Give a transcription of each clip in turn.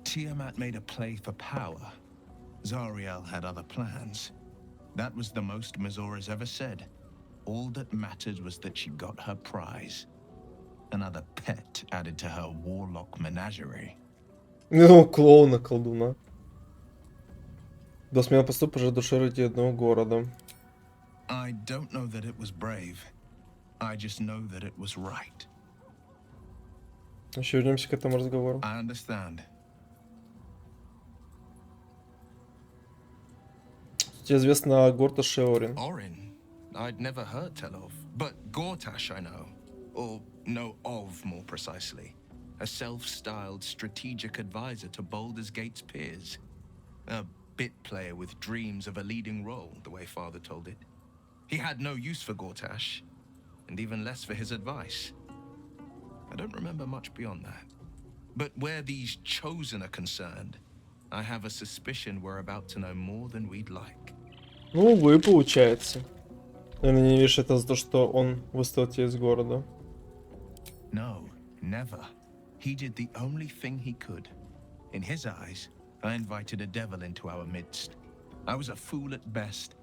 Tiamat made a play for power. Zariel had other plans. That was the most Mazora's ever said. All that mattered was that she got her prize. Another pet added to her warlock menagerie. Ну, клоуна, колдуна. До смело поступок уже души одного города. I don't know that it was brave. I just know that it was right. Еще вернемся к этому разговору. I understand. Тебе известно о Горташе Орин? Orin? I'd never heard tell of. But Gortash I know. Or know of, more precisely. A self-styled strategic advisor to Baldur's Gate's peers. A bit player with dreams of a leading role, the way Father told it. He had no use for Gortash, and even less for his advice. I don't remember much beyond that. But where these Chosen are concerned, I have a suspicion we're about to know more than we'd like. Ну, увы, получается. Наверное, не видишь это за то, что он выставил тебя из города. No, never. He did the only thing he could. In his eyes, I invited a devil into our midst. I was a fool at best,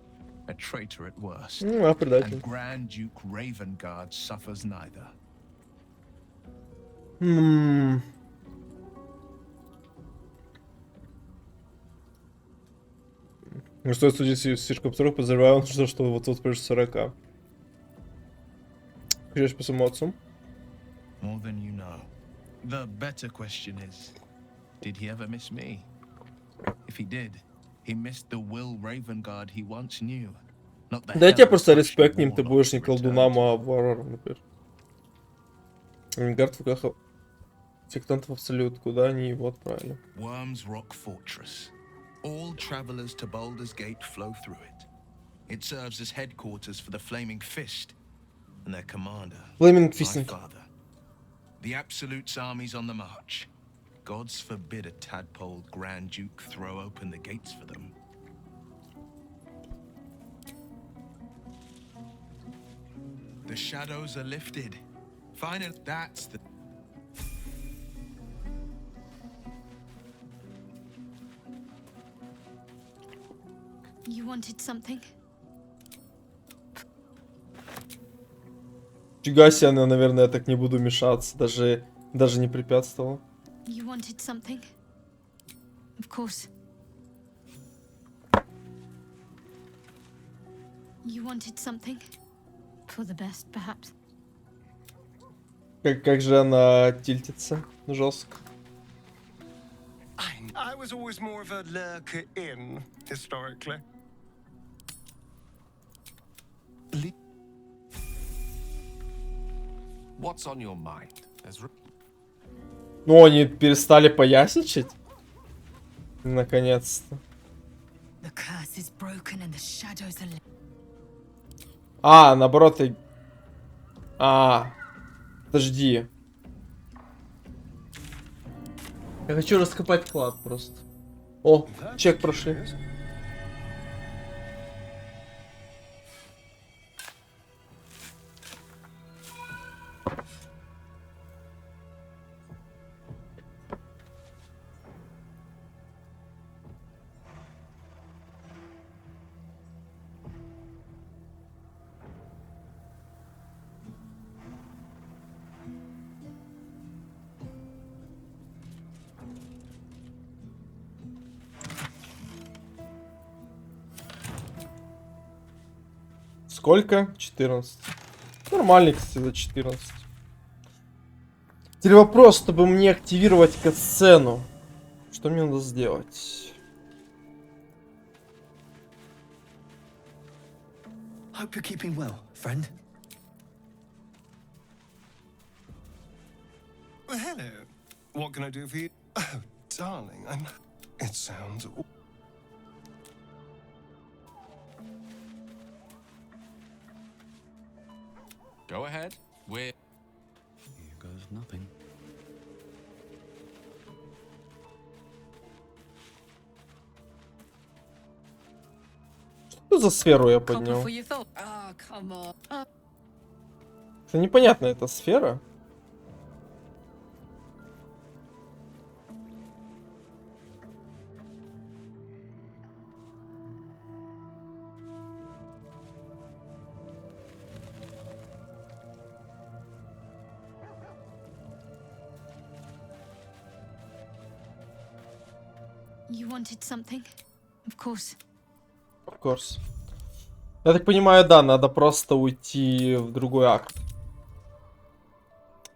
a traitor at worst. Ну, предатель. And Grand Duke Ravengard suffers neither. Не стоит судить слишком строго, подозреваю, он что вот прежде 40. Приезжаешь по своему отцу? More than you know. The better question is, did he ever miss me? If he did, he missed the Will Ravengard he once knew. Not the Да тебе просто hell-crushed респект к ним, ты warlock будешь не who колдуном, returned. а варваром, например. Равенгард в руках сектантов абсолют, куда они его отправили? Worm's Rock Fortress. All travelers to Baldur's Gate flow through it. It serves as headquarters for the Flaming Fist and their commander, Flaming my Fisting. father. The Absolute's army's on the march. Gods forbid a tadpole Grand Duke throw open the gates for them. The shadows are lifted. Finally, that's the... You wanted something? Фига себе, наверное, я так не буду мешаться, даже не препятствовал. You wanted something? Of course. You wanted something? For the best, perhaps. Как же она тильтится жестко. I was always more of a lurker in, historically. What's on your mind? Ну, они перестали поясничать? Наконец-то. The curse is broken and the shadows are Наоборот, подожди. Я хочу раскопать клад просто. О, чек прошли. Сколько? 14. Нормальный, кстати, за 14. Теперь вопрос, чтобы мне активировать катсцену. Что мне надо сделать? Hope you're keeping well, friend. Well, hello. What can I do for you? Oh, darling, It sounds... Go ahead. We're... Here goes nothing. Что за сферу я поднял? Это непонятно, это сфера? You wanted something? Of course. Of course. Я так понимаю, да, надо просто уйти в другой акт.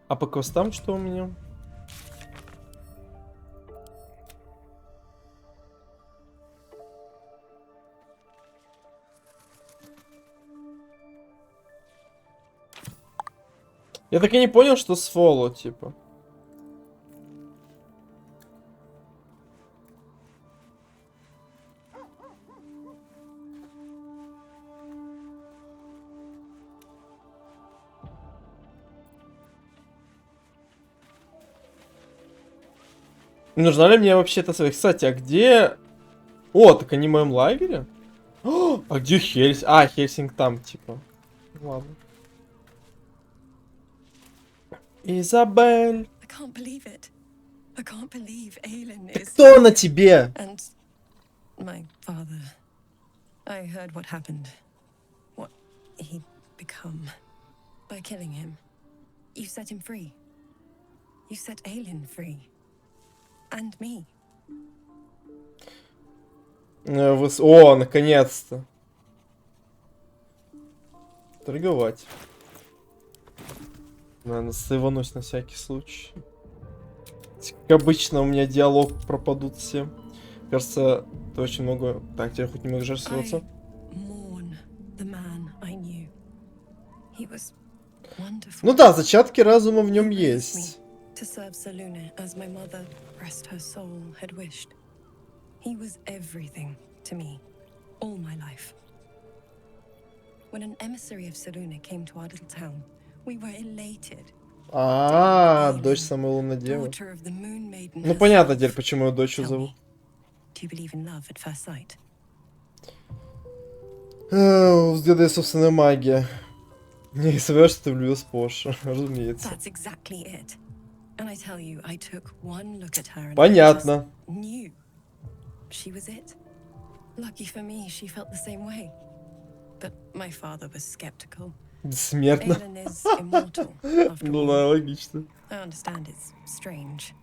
А по квестам что у меня? Я так и не понял, что с фоллоу, типа. Нужна ли мне вообще эта связь? Кстати, а где... О, так они в моем лагере? О, а где Хельсинг? А, Хельсинг там, типа. Ладно. Изабель. I can't believe it. I can't believe Aelin is. Кто на тебе? And my father. I heard what happened. What he'd become. By killing him. You set him free. You set Aelin free. And me. О, наконец-то. Торговать. Наверное, сейванусь на всякий случай. Как обычно, у меня диалог пропадут все. Кажется, это очень много... Так, теперь хоть немного жертвоваться. Ну да, зачатки разума в нем есть. To serve Selune as my mother, rest her soul, had wished. He was everything to me, all my life. When an emissary of Selune came to our little town, we were elated. Дочь самой лунной девы. Daughter of the Moon Maiden. Ну понятно теперь, почему ее дочь зовут. Do you believe in love at first sight? У деда есть собственная магия. Не совешь, что ты влюбился позже, разумеется. That's exactly it. And I tell you, I took one look at her and Понятно. I just knew she was it. Lucky for me, she felt the same way. But my father was skeptical. Бессмертно. Aelin is immortal, after Ну all. да, логично. I understand it's strange.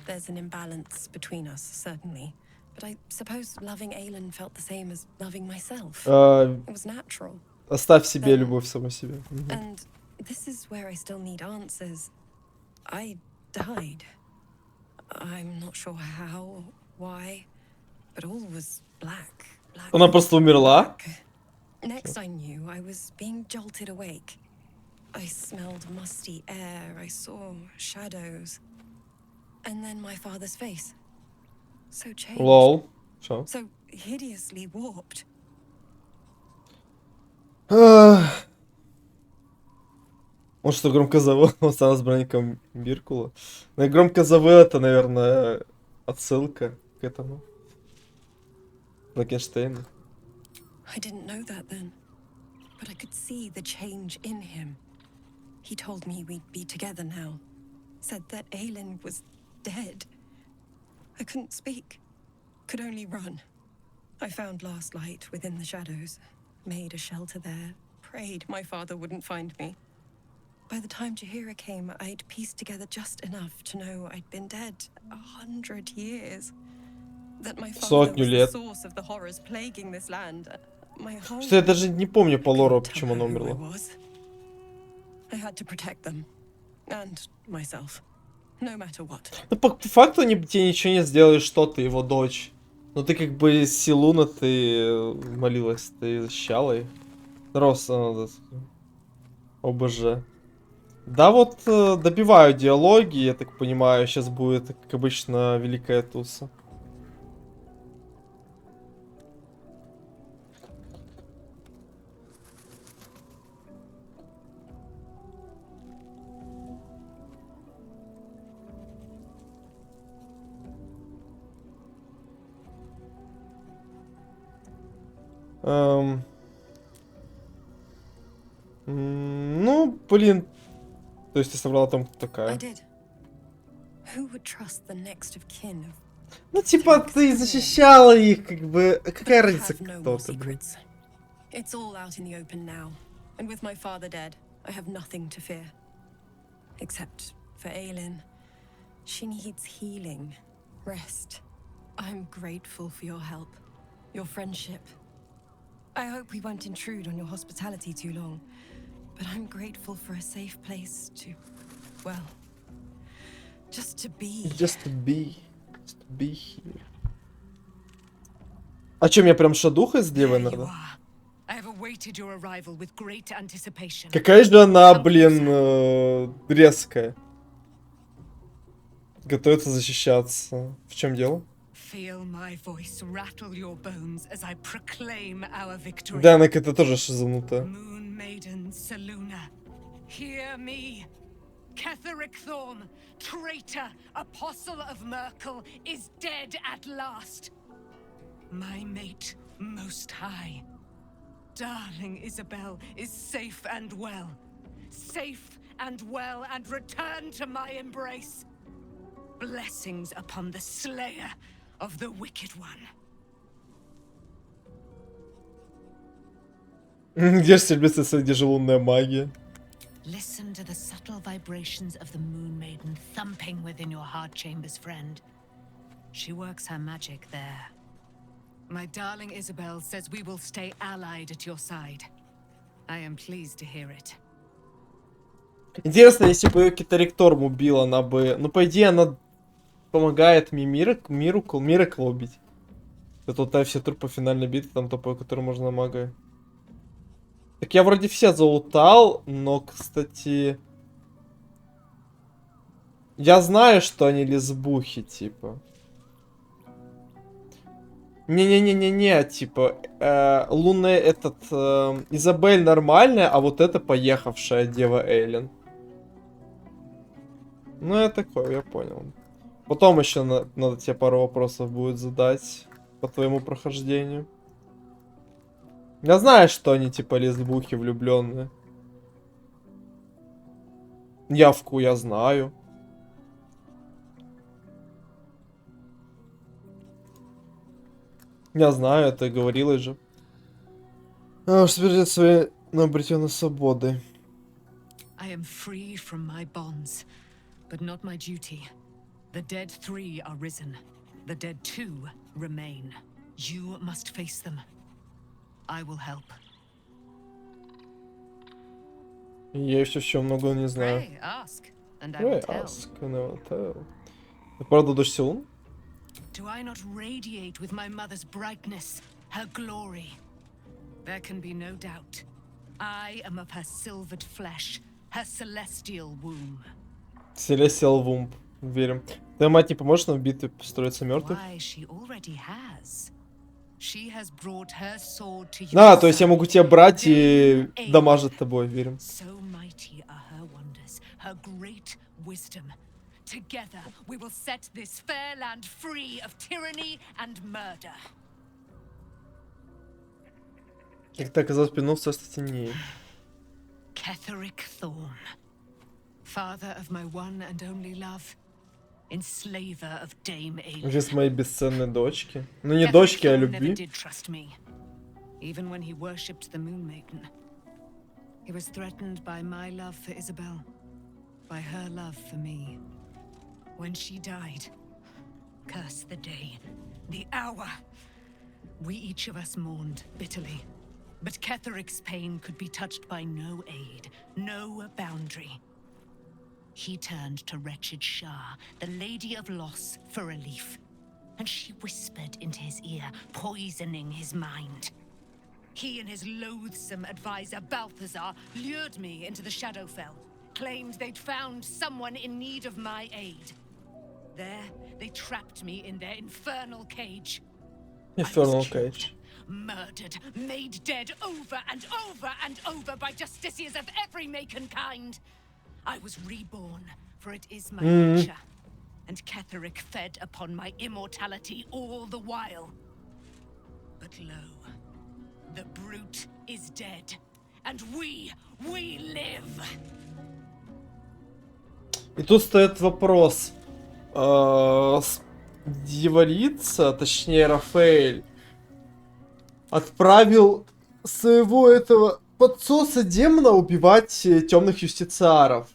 There's an imbalance between us, certainly. But I suppose loving Aelin felt the same as loving myself. It was natural. Оставь себе любовь самой себе. And this is where I still need answers. I died. I'm not sure how, why, but all was black. Она просто умерла? Next I knew, I was being jolted awake. I smelled musty air, I saw shadows. And then my father's face. So changed. Лол. Что? So hideously warped. Он что, громко завыл? Он стал избранником Биркула. Ну и громко завыл, это, наверное, отсылка к этому. Франкенштейну. I didn't know that then, but I could see the change in him. He told me we'd be together now. Said that Aelin was dead. I couldn't speak. Could only run. I found last light within the shadows. Made a shelter there. Prayed my father wouldn't find me. By the time Jahira came, I'd pieced together just enough to know I'd been dead 100 years. That my father was the source of the horrors plaguing this land. My whole Что я даже не помню по лору, почему она умерла. I had to protect them. And myself. No matter what. Ну, по факту они тебе ничего не сделали, что ты его дочь. Ну ты как бы Силуна, ты молилась, ты защищала их. Здорово, ОБЖ. Да вот добиваю диалоги, я так понимаю, сейчас будет, как обычно, Великая Туса. Ну, блин. То есть ты собрала там кто такая? Ну, типа, ты защищала их, как бы. Какая разница, кто ты, блин? It's all out in the open now. And with my father dead, I have nothing to fear. Except for Aelin. She needs healing, rest. I'm grateful for your help, your friendship. I hope we won't intrude on your hospitality too long, but I'm grateful for a safe place to, well, just to be. Just to be here. А чё, меня прям шадуха сделай There you надо? are. I have awaited your arrival with great anticipation. Какая же она, блин, резкая. Готовится защищаться. В чем дело? Feel my voice rattle your bones as I proclaim our victory. Да, она какая-то тоже шизанутая. Moon Maiden Seluna, hear me. Ketheric Thorm, traitor, apostle of Merkel, is dead at last. My mate, most high. Darling Isabel is safe and well. Safe and well and returned to my embrace. Blessings upon the slayer of the wicked one. Где же тебе, где же лунная магия? Listen to the subtle vibrations of the Moon Maiden thumping within your heart chambers, friend. She works her magic there. My darling Isabel says we will stay allied at your side. I am pleased to hear it. Интересно, если бы ее Китарикторм убил, она бы... Ну, по идее, она помогает Миракл убить. Это та все трупы финальной битвы, там топой, который можно мага. Так я вроде все залутал, но, кстати... Я знаю, что они лесбухи, типа. Не-не-не-не-не, типа, лунная Изабель нормальная, а вот это поехавшая дева Эйлин. Ну, я такой, я понял. Потом еще надо тебе пару вопросов будет задать по твоему прохождению. Я знаю, что они типа лесбухи влюбленные. Явку я знаю. Я знаю, это говорилось же. А уж теперь свои обретенной свободы. I am free from my bonds, but not my duty. The dead 3 are risen. The dead 2 remain. You must face them. I will help. Я еще много не знаю. Pray, ask, and I will tell. Ask and I will tell. Ты правда дочь Силун? Do I not radiate with my mother's brightness, her glory? There can be no doubt. I am of her silvered flesh, her celestial womb. Celestial Womb. Верим. Твоя мать не поможет нам в битве построиться мертвых? Why, she already has. She has brought her sword to А, то есть я могу тебя брать и дамажить тобой, верим. So mighty are her wonders, her great wisdom. Together we will set this fair land free of tyranny and murder. Как ты оказалось плену в царстве теней? Ketheric Thorm, father of my one and only love, enslaver of Dame Aelin. Здесь мои бесценные дочки. Ну не Ketheric дочки, а Thorm never любви. did trust me, even when he worshipped the Moon Maiden. He was threatened by my love for Isabel, by her love for me. When she died, curse the day, the hour. We each of us mourned bitterly. But Ketheric's pain could be touched by no aid, no boundary. He turned to wretched Shah, the Lady of Loss, for relief. And she whispered into his ear, poisoning his mind. He and his loathsome advisor, Balthazar, lured me into the Shadowfell, claimed they'd found someone in need of my aid. There, they trapped me in their infernal cage. Infernal Cage. Murdered, made dead over and over and over by justiciars of every make and kind. I was reborn, for it is my nature. And Ketheric fed upon my immortality all the while. But lo, the brute is dead, and we live. И тут стоит вопрос. Дьяволица, точнее Рафаэль, отправил своего этого подсоса демона убивать темных юстициаров.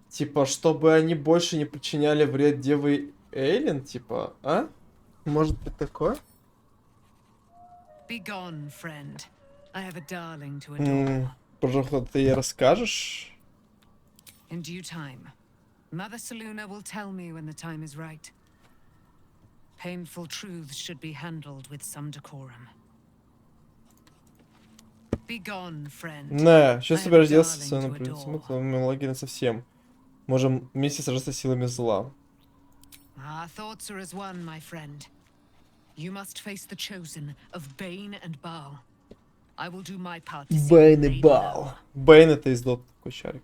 Типа, чтобы они больше не причиняли вред девы Эйлин, типа, а? Может быть такое? Be gone, friend. I have a darling to adore. Пожалуйста, ты ей расскажешь? In due time, Mother Saluna will tell me when the time is right. Painful truths should be handled with some decorum. Be gone, friend. Не, сейчас I have a собираешь делаться со darling своим to наблюдателем, adore. мы лагерем совсем. Можем вместе сражаться силами зла. Our thoughts are as one, my friend. You must face the chosen of Bane and Baal. I will do my part to see Бэйн you и laid Бал. low. Бэйн это из Доты такой шарик.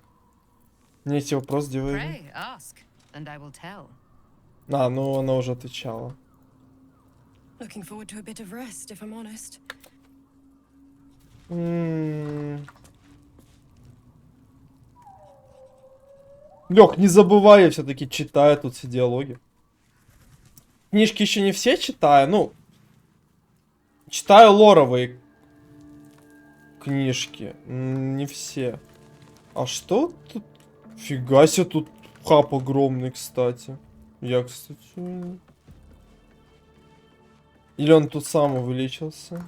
Мне эти вопрос делали. Pray, ask, and I will tell. А, ну она уже отвечала. Looking forward to a bit of rest, if I'm honest. Лёх, не забывай, я все-таки читаю тут все диалоги. Книжки еще не все читаю, ну... Читаю лоровые книжки. Не все. А что тут? Фига себе, тут хаб огромный, кстати. Я, кстати... Или он тут сам увеличился?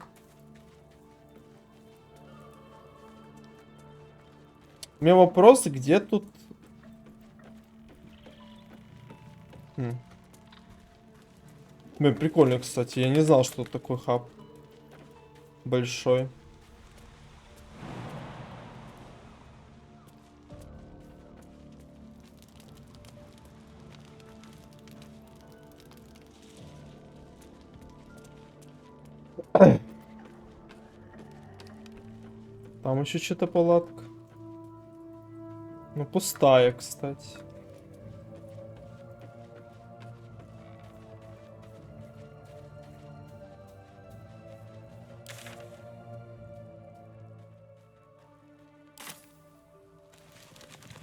У меня вопрос, где тут... Блин, прикольно, кстати. Я не знал, что тут такой хаб большой. Там еще что-то палатка. Ну, пустая, кстати.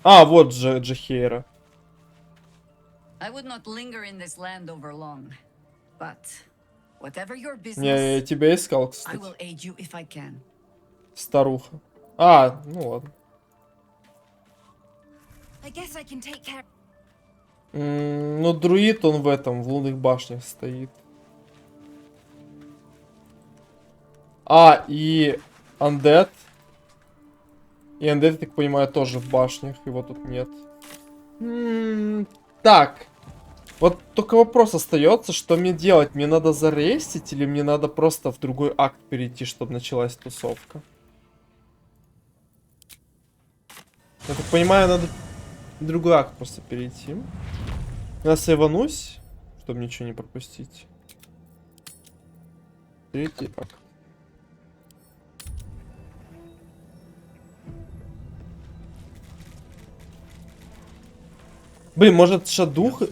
А, вот же Джахейра. I would not linger in this land over long, but whatever your Я business, тебя искал, I кстати. will aid you if I can. Старуха. А, ну ладно. I guess I can take care. Ну, друид, он в этом, в лунных башнях стоит. А, и Undead. И Undead, я так понимаю, тоже в башнях, его тут нет. Так. Вот только вопрос остается, что мне делать? Мне надо зарестить или мне надо просто в другой акт перейти, чтобы началась тусовка? Я так понимаю, надо в другой акт просто перейти. Я сейванусь, чтобы ничего не пропустить. Третий акт. Блин, может шадух...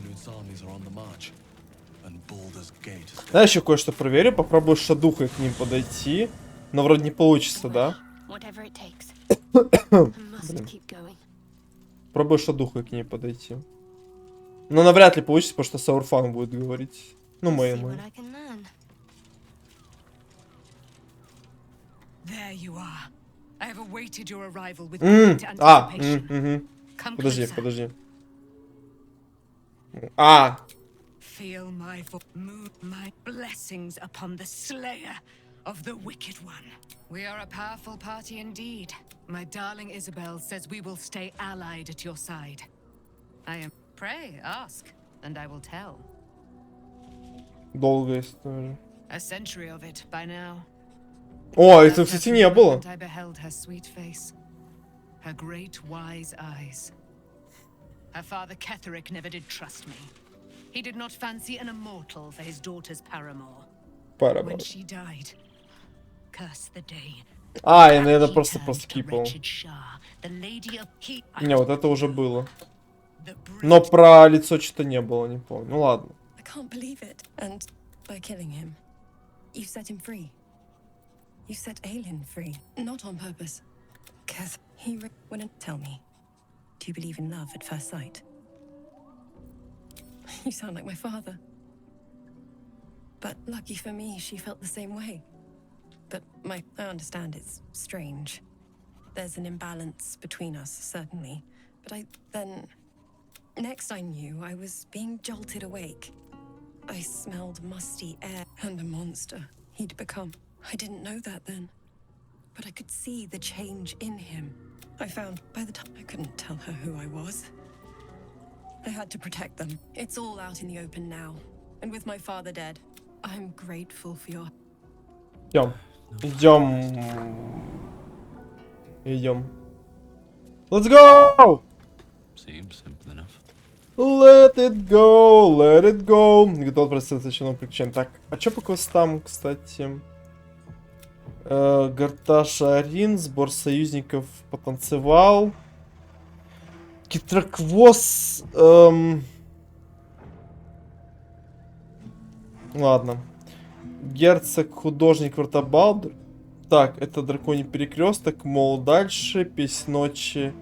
Да, еще кое-что проверю. Попробую с шадухой к ним подойти. Но вроде не получится, да? Whatever it takes. I must keep going. Пробую шадухой к ней подойти. Но навряд ли получится, потому что Саурфан будет говорить. Ну, Let's мой. see what I can learn. There you are. I have awaited your arrival with great anticipation. Come Подожди, closer. подожди. А, Feel my move my blessings upon the slayer of the wicked one. We are a powerful party indeed. My darling Isabel says we will stay allied at your side. I am. Pray, ask, and I will tell. долгая история. A century of it by now. О, At это, that кстати, не было. moment I beheld her sweet face, her great wise eyes. Her father Ketheric never did trust me. He did not fancy an immortal for his daughter's paramour. When she died, curse the day. А, я, наверное, He просто turned the проскипал. wretched Shah, the lady of he. Не, вот это уже было. The Но brute. про лицо что-то не было, не помню. Ну ладно. I can't believe it. And by killing him, you set him free. You set Aelin free, not on purpose. Keth, he wouldn't tell me. Do you believe in love at first sight? You sound like my father. But lucky for me, she felt the same way. But I understand it's strange. There's an imbalance between us, certainly. But next I knew, I was being jolted awake. I smelled musty air and a monster he'd become. I didn't know that then, but I could see the change in him. I found by the time I couldn't tell her who I was. I had to protect them. It's all out in the open now, and with my father dead, I'm grateful for your... Идем. Let's go! Seems simple enough. Let it go, let it go. Готов представить очередное приключение. Так, а чё по квестам, кстати? Гарташ Арин, сбор союзников потанцевал. Китроквоз. Ладно. Герцог, художник, врата Балдур. Так, это драконий перекресток. Мол, дальше. Песнь ночи.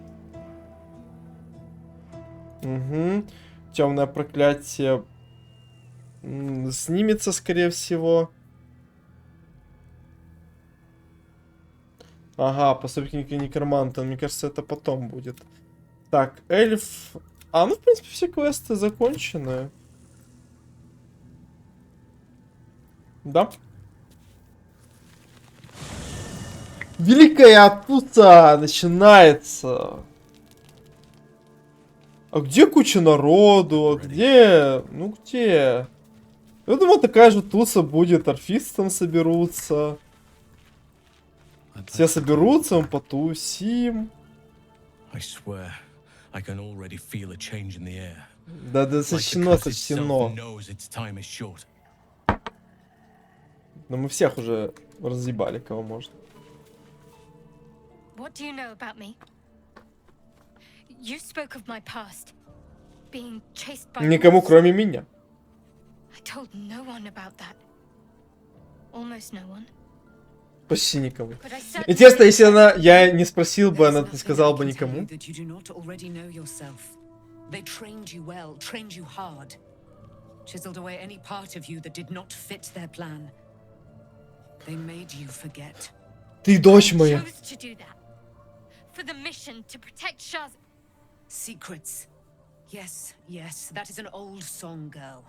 Угу. Темное проклятие. Снимется, скорее всего. Ага, пособники некроманта. Мне кажется, это потом будет. Так, эльф. А, ну, в принципе, все квесты закончены. Да? Великая Атуса начинается. А где куча народу? А где? Ну где? Я думал, такая же туса будет. Орфисты там соберутся. Все соберутся, мы потусим. Да, сочтено. Но мы всех уже разъебали, кого можно. What do you know about me? You spoke of my past, being chased by Никому, wolves. кроме меня. I told no one about that. Almost no one. Почти никому. But I certainly Интересно, если я не спросил бы, она не сказала бы никому. That you do not already know yourself. They trained you well, trained you hard. Chiseled away any part of you that did not fit their plan. They made you forget. Ты дочь моя. chose to do that. For the mission to protect Shaz. Secrets. Yes, that is an old song, girl.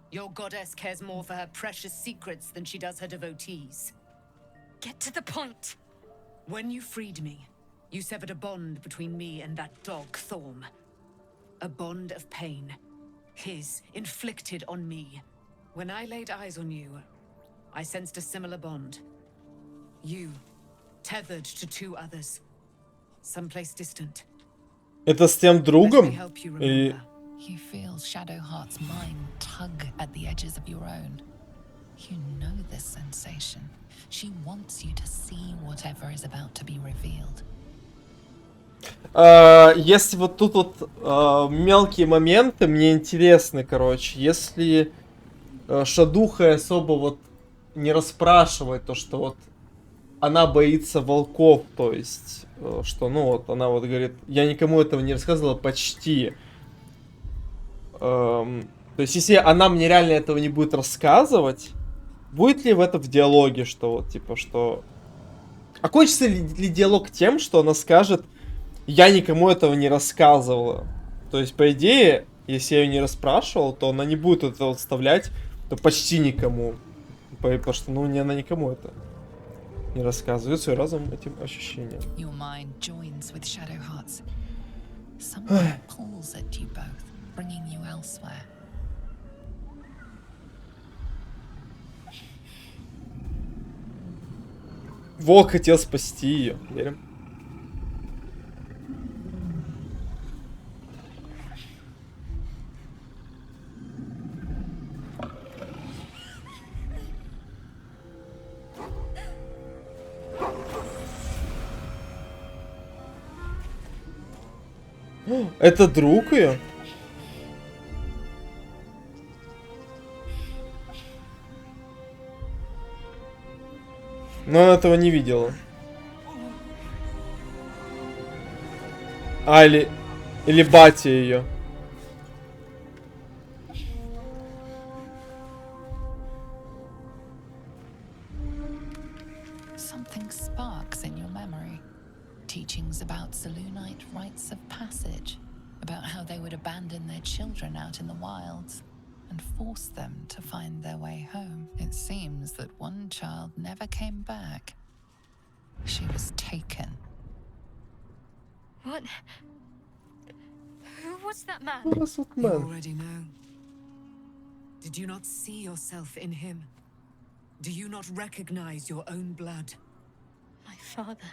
Your goddess cares more for her precious secrets than she does her devotees. Get to the point. When you freed me, you severed a bond between me and that dog, Thorm. A bond of pain. His, inflicted on me. When I laid eyes on you, I sensed a similar bond. You, tethered to two others. Someplace distant. Это с тем другом? Let me help you И... remember. You feel Shadowheart's mind tug at the edges of your own. You know this sensation. She wants you to see whatever is about to be revealed. Если вот тут вот мелкие моменты, мне интересны, короче. Если Шадуха особо вот не расспрашивает то, что вот она боится волков, то есть, что, ну вот, она вот говорит, я никому этого не рассказывала почти. То есть, если она мне реально этого не будет рассказывать, будет ли в этом в диалоге, что вот, типа, что... А кончится ли диалог тем, что она скажет, я никому этого не рассказывала? То есть, по идее, если я ее не расспрашивал, то она не будет это вот вставлять, то почти никому. Потому что, ну, она никому это не рассказывает свой разум этим ощущением. Your mind joins with Shadowheart's. Something pulls at you both, bringing you elsewhere. Волк хотел спасти ее, верим? Это друг ее? Но она этого не видела. А, или батя ее. Something sparks in your memory. Teachings about Selûnite rites of passage, about how they would abandon their children out in the wilds and force them to find their way home. It seems that one child never came back. She was taken. What? Who was that man? Раз вот You man. already know. Did you not see yourself in him? Do you not recognize your own blood? My father.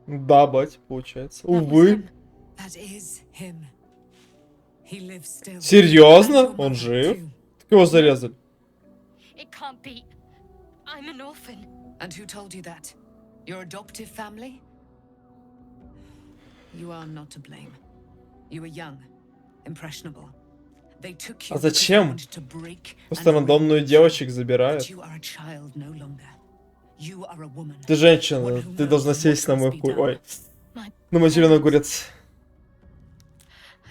Да, бать, получается. That was Увы. him. That is him. He lives still. Серьезно? And your Он mother, жив? too. Так его зарезали. It can't be. I'm an orphan. And who told you that? Your adoptive family? You are not to blame. You were young, impressionable. They took you А because they зачем? wanted to break Просто and рандомную rape you. девочек But забирают. you are a child no longer. You are a woman. Ты женщина, ты должна сесть на мой хуй. Ой, My на мой зеленый parents. огурец.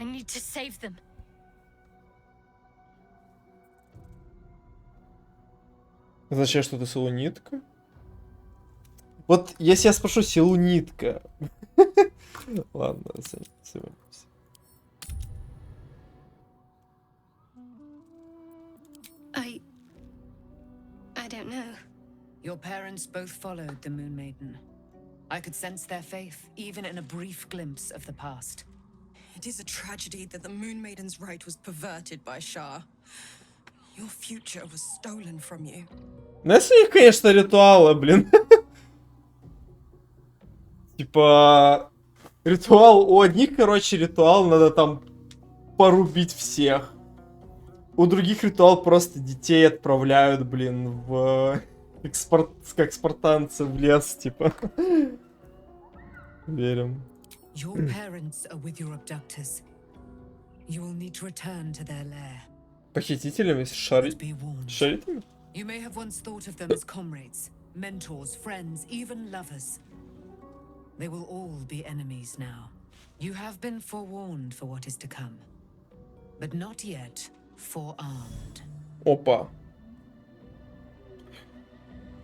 I need to save them. Означает, что ты силунитка? Вот если я спрошу силунитка. Ладно, займемся. I don't know. Your parents both followed the Moon Maiden. I could sense their faith, even in a brief glimpse of the past. It is a tragedy that the Moon Maiden's right was perverted by Shah. Your future was stolen from you. Ну, если у них, конечно, ритуалы, блин. Типа... Ритуал... У одних, короче, ритуал надо там порубить всех. У других ритуал просто детей отправляют, блин, в... как спартанцы в лес, типа. Верим. Your parents are with your abductors. You will need to return to their lair. Похитителями? But be warned. Шарителями? You may have once thought of them as comrades, mentors, friends, even lovers. They will all be enemies now. You have been forewarned for what is to come, but not yet forearmed. Опа.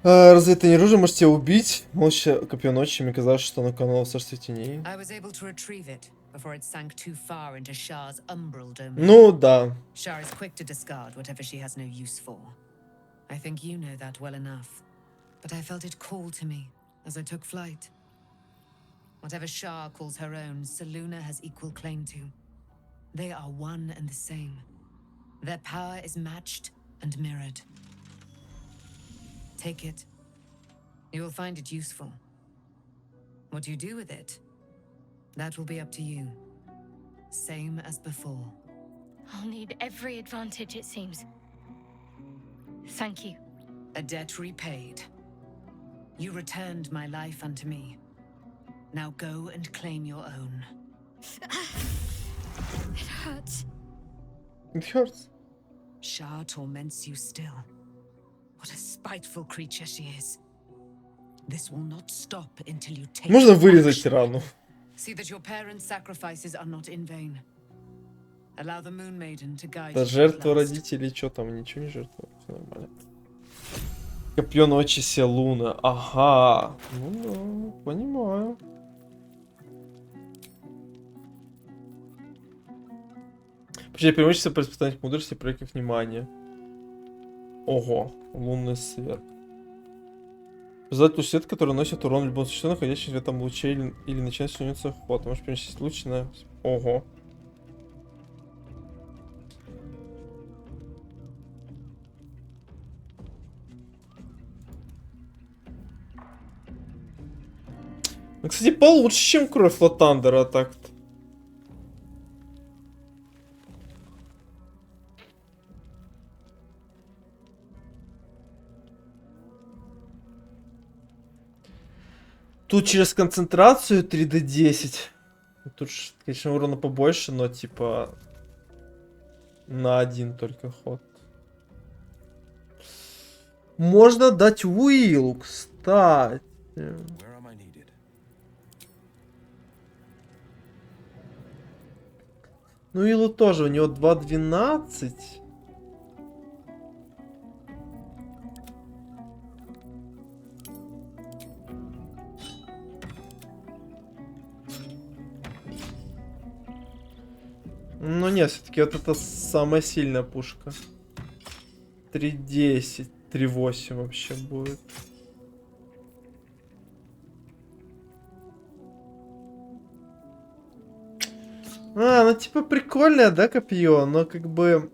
Разве это не оружие? Может тебя убить? Молча копье ночи, мне казалось, что оно кануло в царстве теней. I was able to retrieve it before it sank too far into Shah's umbral domain. Ну да. Shah is quick to discard whatever she has no use for. I think you know that well enough. But I felt it call to me as I took flight. Whatever Shah calls her own, Selûne has equal claim to. They are one and the same. Their power is matched and mirrored. Take it. You will find it useful. What you do with it, that will be up to you. Same as before. I'll need every advantage, it seems. Thank you. A debt repaid. You returned my life unto me. Now go and claim your own. It hurts. It hurts. Shah torments you still. What a spiteful creature she is. This will not stop until you take Можно вырезать action. рану. See that your parents' sacrifices are not in vain. Allow the Moon Maiden to guide Да you. жертва at last. родителей, что там, ничего не жертва. Все нормально. Копье ночи Селуна. Ага. Ну да, понимаю. Почти преимущество при испытании мудрости, проявив внимание. Ого, лунный свет. Создать луч свет, который носит урон любому существу, находящемуся в этом луче, или начинать становиться ход. Можешь перенести луч на... Ого. Ну, кстати, получше, чем кровь Лотандера, так-то. Тут через концентрацию 3d10. Тут, конечно, урона побольше, но типа на один только ход. Можно дать Уиллу, кстати. Ну, Уиллу тоже, у него 2.12. Ну нет, все-таки вот это самая сильная пушка. 3.10, 3.8 вообще будет. Ну типа прикольное, да, копье, но как бы...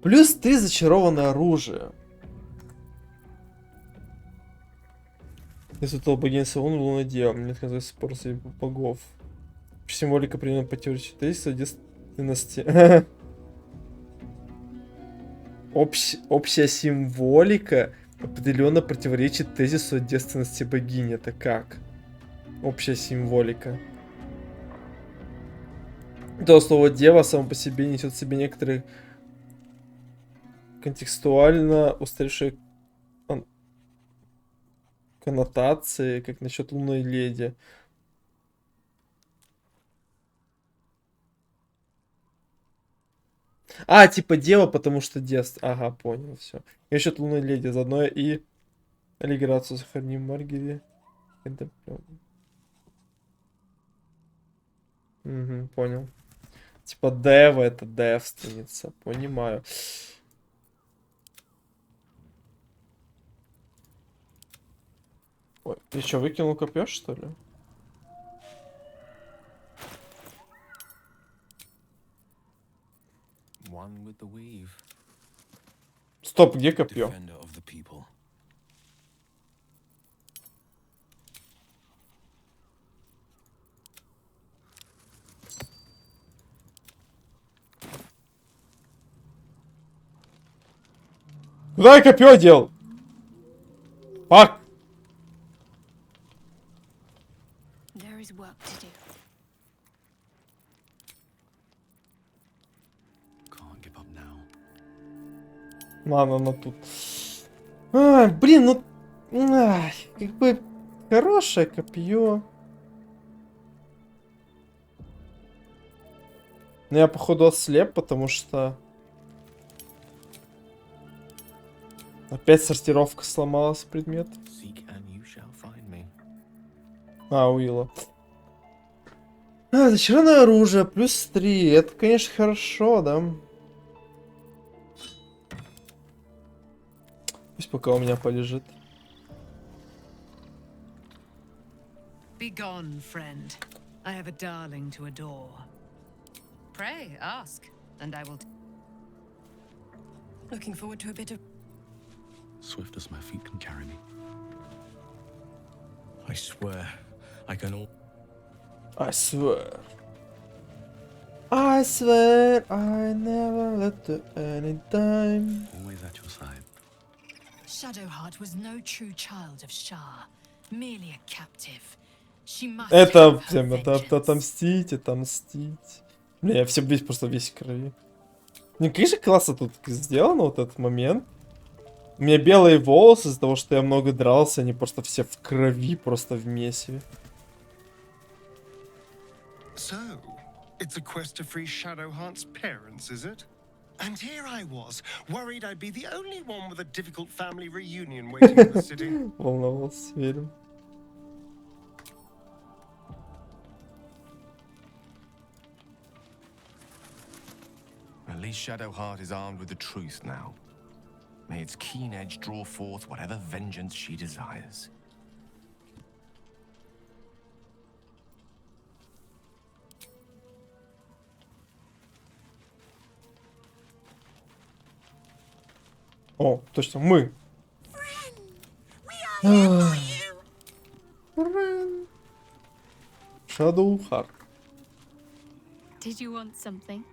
Плюс 3 зачарованное оружие. Если то богиня Саун, лунное дева. Мне казалось спор среди богов. Символика примерно по теории читательства, действенности. Общая символика определенно противоречит тезису о девственности богини. Это как? Общая символика. То слово дева само по себе несет в себе некоторые контекстуально устаревшие коннотации, как насчет лунной леди. Типа дева, потому что девство. Ага, понял, все. И насчет лунной леди, заодно и аллигерацию сохраним Маргери. Угу, понял. Типа дева это девственница, понимаю. Ой, ты что, выкинул копье, что ли? Стоп, где копье? Куда я копье дел? Фак! There is work to do. Can't give up now. Ладно, она тут. Блин, ну... как бы... Хорошее копье. Но я, походу, ослеп, потому что... Опять сортировка сломалась предмет. Уилла. Зачарованное оружие, плюс 3. Это, конечно, хорошо, да? Пусть пока у меня полежит. Be gone, friend. I have a darling to adore. Pray, ask, and I will. Looking forward to a bit of... Swift as my feet can carry me. I swear, I can all... I swear. I swear I never let you any time. Always at your side. Shadowheart was no true child of Shah, merely a captive. She must Это have her прям, это vengeance. отомстить, отомстить. Бля, я все весь просто весь в крови. Мне, конечно, классно тут сделано вот этот момент. У меня белые волосы из-за того, что я много дрался, они просто все в крови, просто в месиве. So, it's a quest to free Shadowheart's parents, is it? And here I was, worried I'd be the only one with a difficult family reunion waiting in the city. Волновался, верю. At least Shadowheart is armed with the truth now. May its keen edge draw forth whatever vengeance she desires. О, точно, мы. Shadowheart. Did you want something?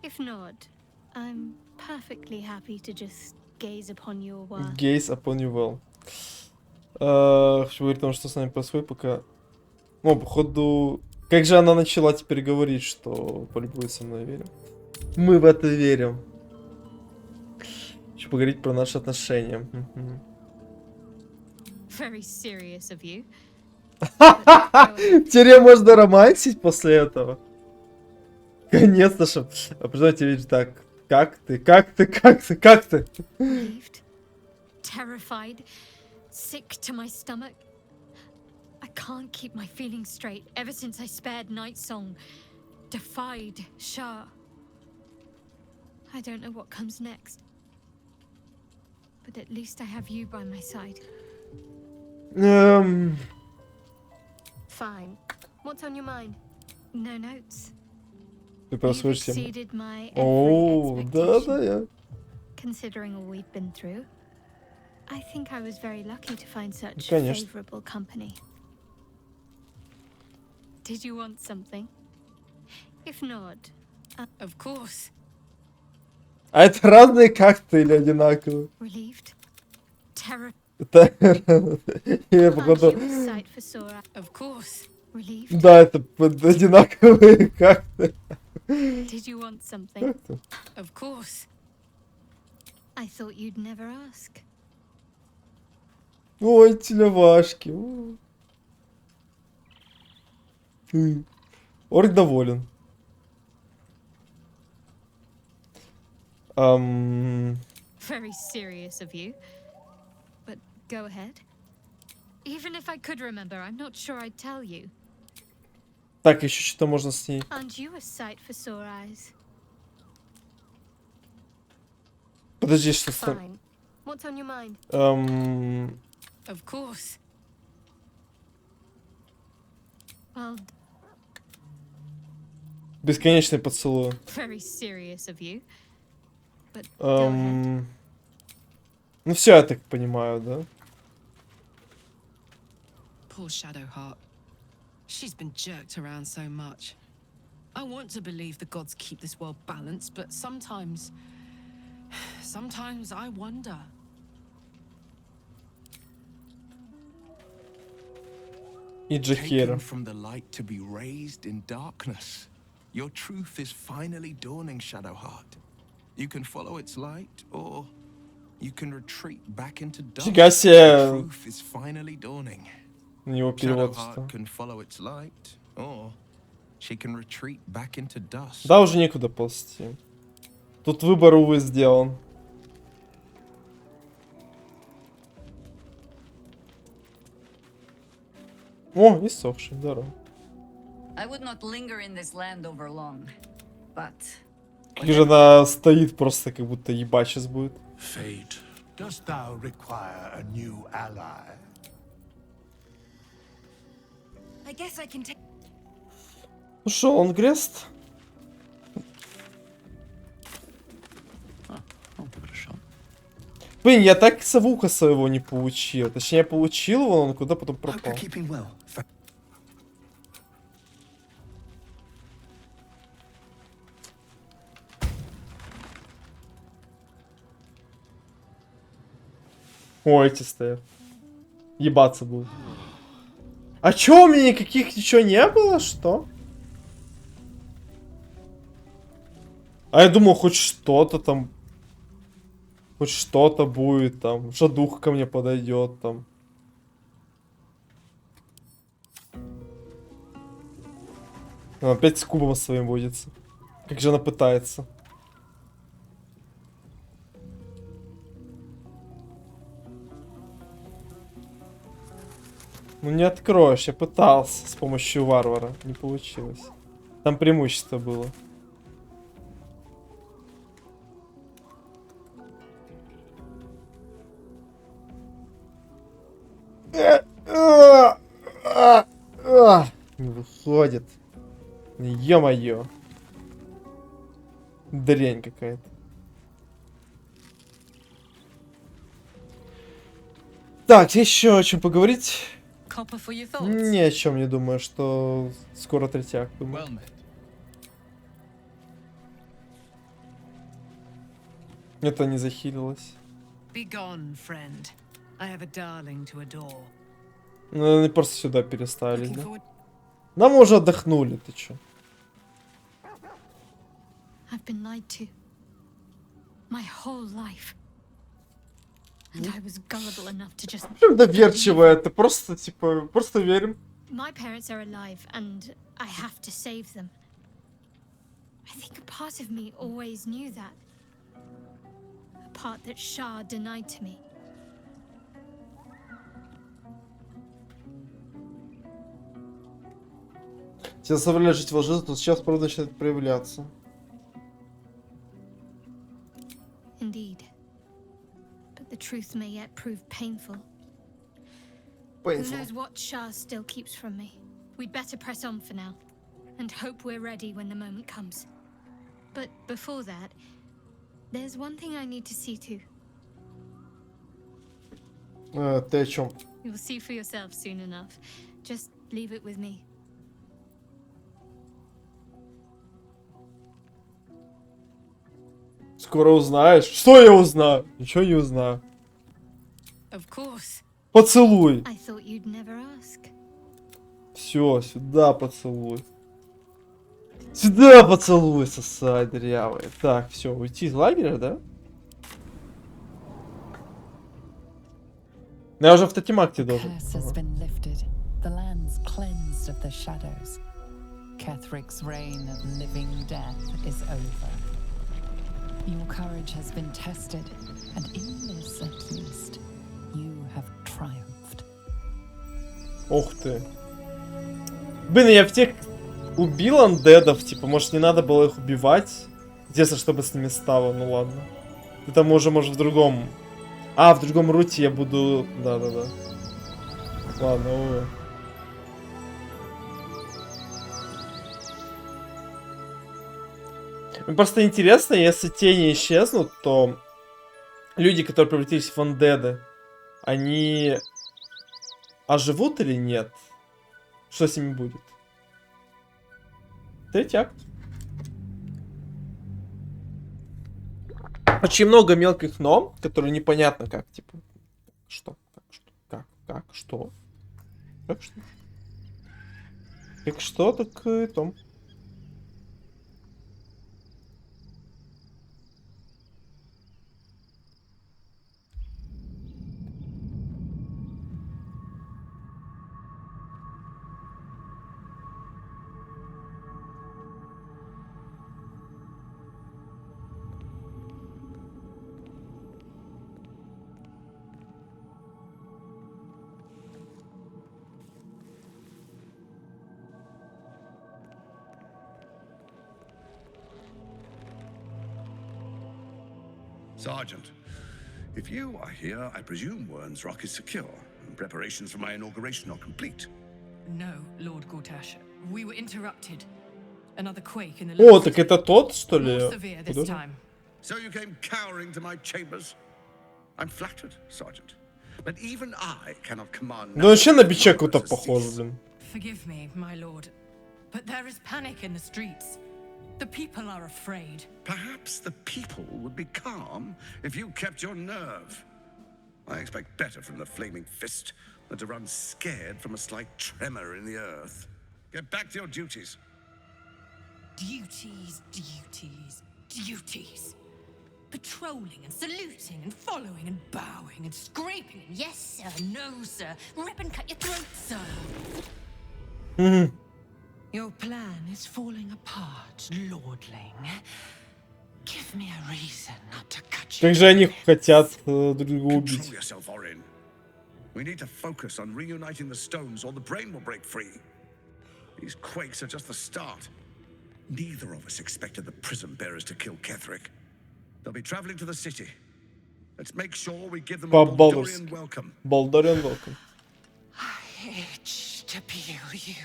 If not, I'm perfectly happy to just gaze upon your work. Gaze upon you well. Хочу говорить о том, что с нами происходит, пока... походу... Как же она начала теперь говорить, что полюбуется мной, верим? Мы в это верим. Хочу поговорить про наши отношения. Very serious of you. Теперь можно романсить после этого. Конец-то, что... А представьте, видишь, так. Как ты? Relieved? terrified, sick to my stomach. I can't keep my feelings straight ever since I spared Nightsong, defied Shah. I don't know what comes next. But at least I have you by my side. Fine. What's on your mind? No notes. Ты You've происходишь всем. exceeded my every О, да, expectation. я. Considering all we've been through, I think I was very lucky to find such Конечно. favorable company. Did you want something? If not, of course. А это разные карты или одинаковые? Relieved? Terror. Это... Я Aren't походу... you a sight for sore eyes? Of course. Relieved? Да, это одинаковые карты. Did you want something? Как то? Of course. I thought you'd never ask. Ой, телевашки. Орк доволен. Very serious of you. But go ahead. Even if I could remember, I'm not sure I'd tell you. Так, еще что-то можно с ней. Aren't you a sight for sore eyes? Подожди, что с... Fine. What's on your mind? Of course. Well, Бесконечный поцелуй. very serious of you. But go ahead. Ну все, я так понимаю, да? Poor Shadowheart. She's been jerked around so much. I want to believe the gods keep this world balanced, but sometimes I wonder. И Джахира. Taken from the light to be raised in darkness. Your truth is finally dawning, Shadowheart. You can follow its light, or you can retreat back into darkness. Фига себе. The truth is finally dawning. На него перевод Shadowheart встал. can follow its light, or she can retreat back into dust. Да, уже некуда ползти. Тут выбор, увы, сделан. О, иссохший, здорово. I would not linger in this land over long, but Как же она стоит просто, как будто ебать сейчас будет. Fate, dost thou require a new ally? I guess I can take. Ну шо, он грест? I'll give it a shot. Блин, я так совуха своего не получил. Точнее, я получил его, он куда потом Hope you're пропал. keeping well. О, эти стоят. Ебаться будут. А чё, у меня никаких ничего не было, что? А я думал, хоть что-то там. Хоть что-то будет там. Жадуха ко мне подойдет там. Она опять с кубом своим водится. Как же она пытается. Ну не откроешь, я пытался с помощью варвара, не получилось. Там преимущество было. Не выходит. Ё-моё. Дрянь какая-то. Так, еще о чем поговорить? Copper for your thoughts. Ни о чем не думаю, что скоро третий акт. Думаю. Well met. Это не захилилось. Be gone, friend. I have a darling to adore. Ну, они просто сюда переставились, Looking да? forward. Да мы уже отдохнули, ты чё? I've been lied to. My whole life. And I was gullible enough to just... Прям доверчивая, ты просто, типа, просто верим. My parents are alive, and I have to save them. I think a part of me always knew that. A part that Shah denied to me. Те заставляли жить во лжи, то сейчас правда начинает проявляться. Indeed. But the truth may yet prove painful. Who Painful. knows what Shah still keeps from me? We'd better press on for now, and hope we're ready when the moment comes. But before that, there's one thing I need to see to. Ты о чем? You'll see for yourself soon enough. Just leave it with me. Скоро узнаешь. Что я узнаю? Ничего не узнаю. Of course. Поцелуй. I thought you'd never ask. Все, сюда поцелуй. Сюда поцелуй, сосать дырявый. Так, все, уйти из лагеря, да? Я уже в Татимакте должен. The land's cleansed of the shadows. Kethric's reign of living death is over. Your courage has been tested, and in this, at least, you have triumphed. Ух ты. Блин, я в тех убил андедов, типа, может не надо было их убивать? Интересно, что бы с ними стало, ну ладно. Это мы уже, может, в другом... А, в другом руте я буду... Да-да-да. Ладно, увы. Мне просто интересно, если тени исчезнут, то люди, которые превратились в андеды, они оживут или нет? Что с ними будет? Третий акт. Очень много мелких но, которые непонятно как, типа, что, как, что, как, что, как, что, так и том. Sergeant, if you are here, I presume Wern's Rock is secure, and preparations for my inauguration are complete. No, Lord Gortash. We were interrupted. Another quake in the... О, так это тот, что ли? More severe this time. So you came cowering to my chambers? I'm flattered, Sergeant. But even I cannot command... Да вообще на бича какой-то похож, блин. Forgive me, my lord, but there is panic in the streets. The people are afraid. Perhaps the people would be calm if you kept your nerve. I expect better from the flaming fist than to run scared from a slight tremor in the earth. Get back to your duties. Duties, duties, duties. Patrolling and saluting and following and bowing and scraping and yes sir, no sir, rip and cut your throat, sir. Your plan is falling apart, lordling. Give me a reason not to cut you. Как же они хотят друг друга убить? Control yourself, Orin. We need to focus on reuniting the stones or the brain will break free. These quakes are just the start. Neither of us expected the prism bearers to kill Ketheric. They'll be traveling to the city. Let's make sure we give them a Baldurian welcome. Baldurian welcome. I itch to peel you.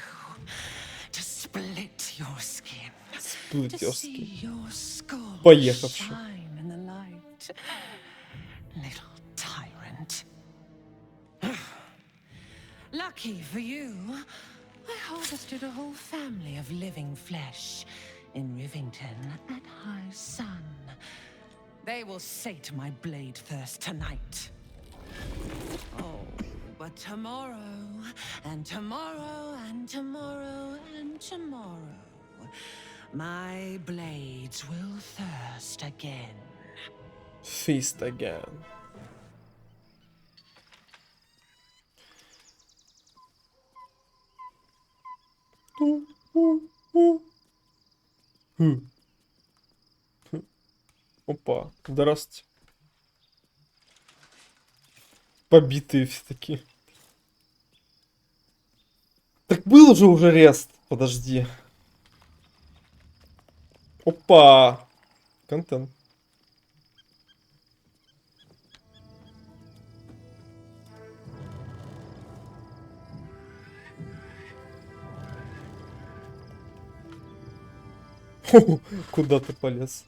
To split your skin. Split your skin. Your skull Поехавший. shine in the light. Little tyrant. Lucky for you, I harvested a whole family of living flesh in Rivington at high sun. They will sate my blade thirst tonight. Oh, but tomorrow, and tomorrow, and tomorrow, and tomorrow, my blades will thirst again. Feast again. Опа, здравствуйте. Побитые все такие. Так было был же уже рест. Подожди. Опа. Контент. Куда ты полез?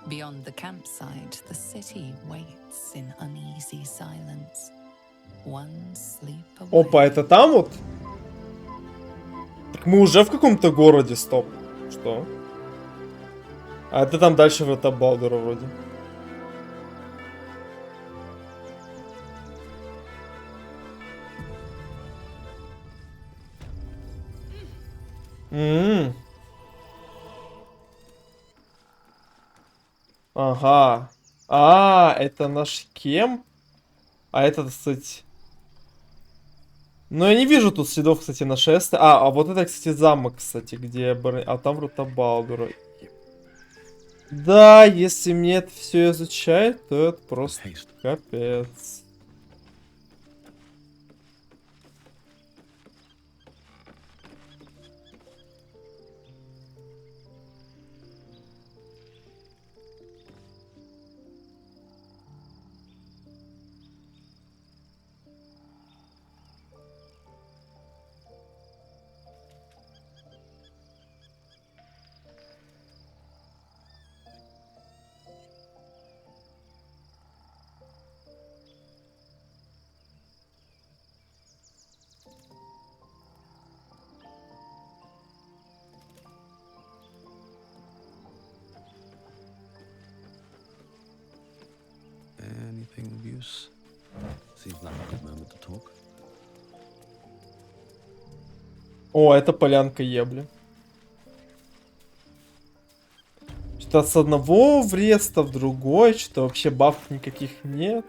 Beyond the campsite, the city waits in uneasy silence. One sleep away. Опа, это там вот? Так мы уже в каком-то городе, стоп. Что? А это там дальше врата Балдура вроде. Ага. А, это наш кем? А это, кстати... Ну, я не вижу тут следов, кстати, нашествия. А вот это, кстати, замок, кстати, где... А там врата Балдура. Да, если мне это все изучать, то это просто капец. Anything of use? Seems like a good moment to talk. О, это полянка ебли. Что-то с одного вреста в другой, что вообще бафов никаких нет.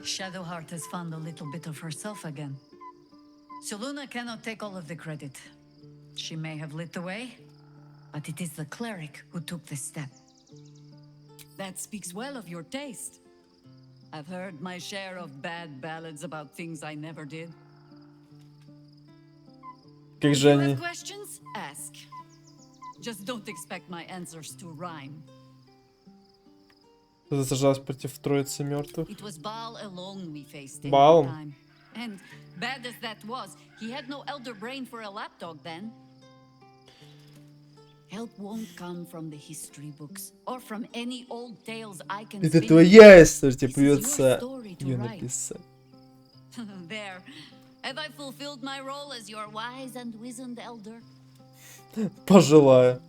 Shadowheart has found a little bit of herself again. Seluna cannot take all of the credit. She may have lit the way, but it is the cleric who took the step. That speaks well of your taste. I've heard my share of bad ballads about things I never did. Как If же you они... have questions, ask. Just don't expect my answers to rhyme. Сражалась против троицы мертвых. It was Baal alone we faced in Baal. our time. And bad as that was, he had no elder brain for a lapdog then. Help won't come from the history books or from any old tales I can Это spin. твоя история, тебе This is your придется story to ее write. написать. There. Have I fulfilled my role as your wise and wizened elder? Пожелаю.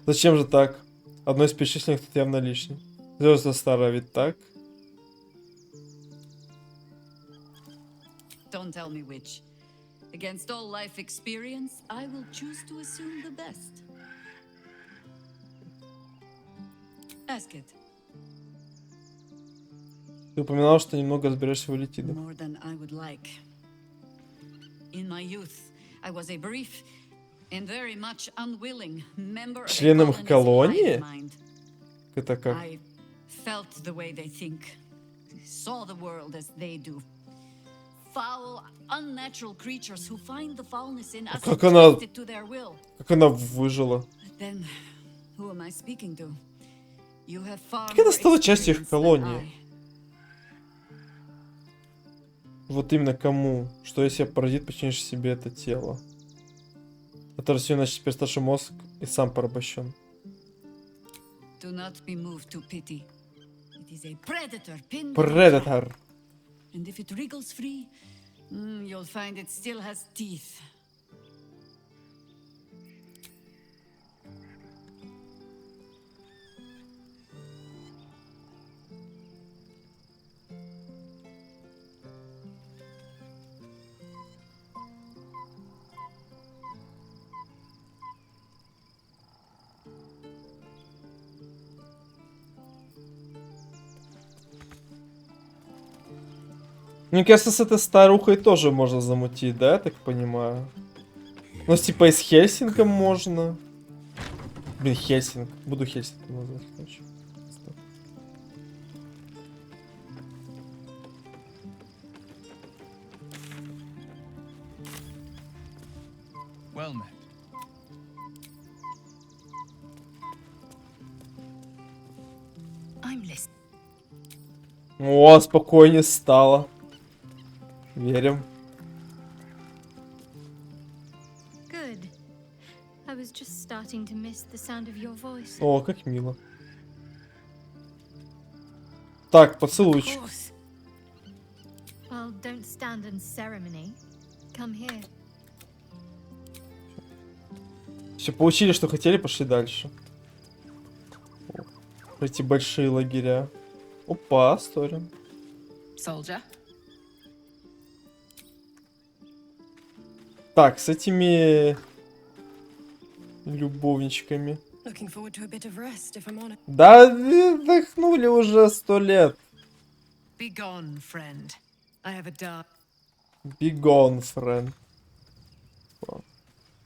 Зачем же так? Одно из перечисленных тут явно лишнее. Звезда старая, ведь так? Don't tell me which. Against all life experience, I will choose to assume the best. Ask it. Ты упоминал, что немного разбираешься в элитиде. More than I would like. In my youth, I was a brief and very much unwilling member of Членом их колонии? mind. Это как? I felt the way they think, saw the world as they do. Foul, unnatural creatures who find the foulness in us and twist it to their will. Как она выжила? Then, who am I speaking to? You have far Как она more стала частью их experience than колонии? I. Вот именно кому? Что если паразит починишь себе это тело? Это все, значит, теперь старший мозг и сам порабощен. Do not be moved to pity. It is a predator pinned. Predator. And if it wriggles free, you'll find it still has teeth. Мне кажется, с этой старухой тоже можно замутить, да, я так понимаю? Ну, типа и с Хельсингом можно. Блин, Хельсинг. Буду Хельсингом называть, короче. Well met. I'm listening. О, спокойнее стало. Верим. Good. I was just starting to miss the sound of your voice. О, как мило. Так, поцелуйчик. Well, don't stand in ceremony. Come here. Все, получили, что хотели, пошли дальше. Эти большие лагеря. Опа, Сторин. Soldier. Так, с этими любовничками. Looking forward to a bit of rest, if I'm honest. Да, отдохнули уже 100 лет. Be gone, friend. I have a dark. Be gone, friend.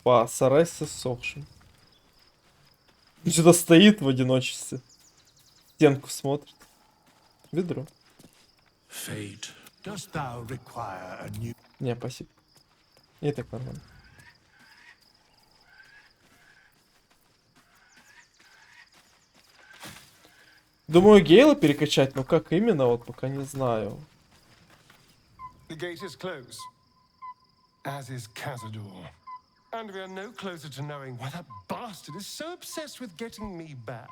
Па, сарай с иссохшим. Что-то стоит в одиночестве. Стенку смотрит. Ведро. Fate, dost thou require a new... Не, спасибо. И так нормально. Думаю, Гейла перекачать, но как именно, вот пока не знаю. The gate is closed, as is Cazador. And we are no closer to knowing why that bastard is so obsessed with getting me back.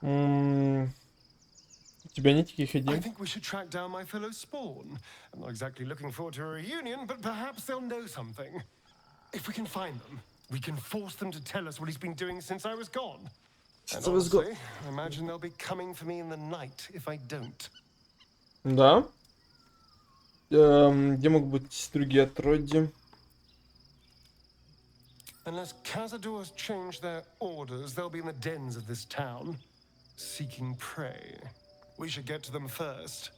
У тебя нет таких идей? I think we should track down my fellow spawn. I'm not exactly looking forward to a reunion, but perhaps they'll know something. If we can find them, we can force them to tell us what he's been doing since I was gone. And honestly, I imagine they'll be coming for me in the night if I don't. Да. Где могут быть другие отродья? Unless Cazador has changed their orders, they'll be in the dens of this town, seeking prey. We should get to them first.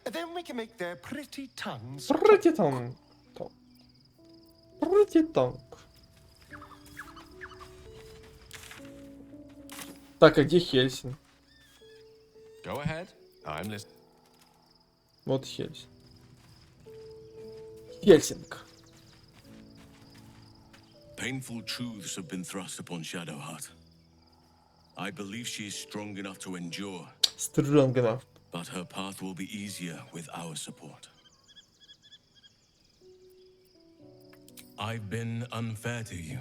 Then we can make their pretty tongues. Pretty tongue. Pretty tongue. Так, а где Хельсинг? Go ahead. I'm listening. Вот Хельсинг. Хельсинг. Painful truths have been thrust upon Shadowheart. I believe she is strong enough to endure. Strong enough. But her path will be easier with our support. I've been unfair to you.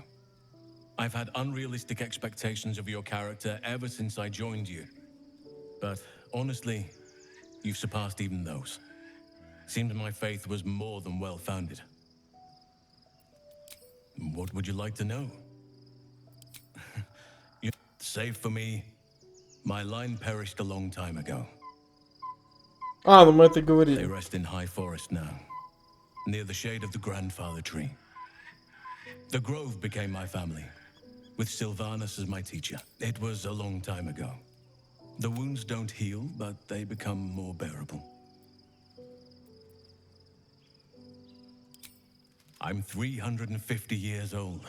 I've had unrealistic expectations of your character ever since I joined you. But honestly, you've surpassed even those. Seemed my faith was more than well-founded. What would you like to know? Save for me, my line perished a long time ago. А, ну мы это говорили. They rest in high forest now, near the shade of the grandfather tree. The grove became my family, with Sylvanus as my teacher. It was a long time ago. The wounds don't heal, but they become more bearable. I'm 350 years old.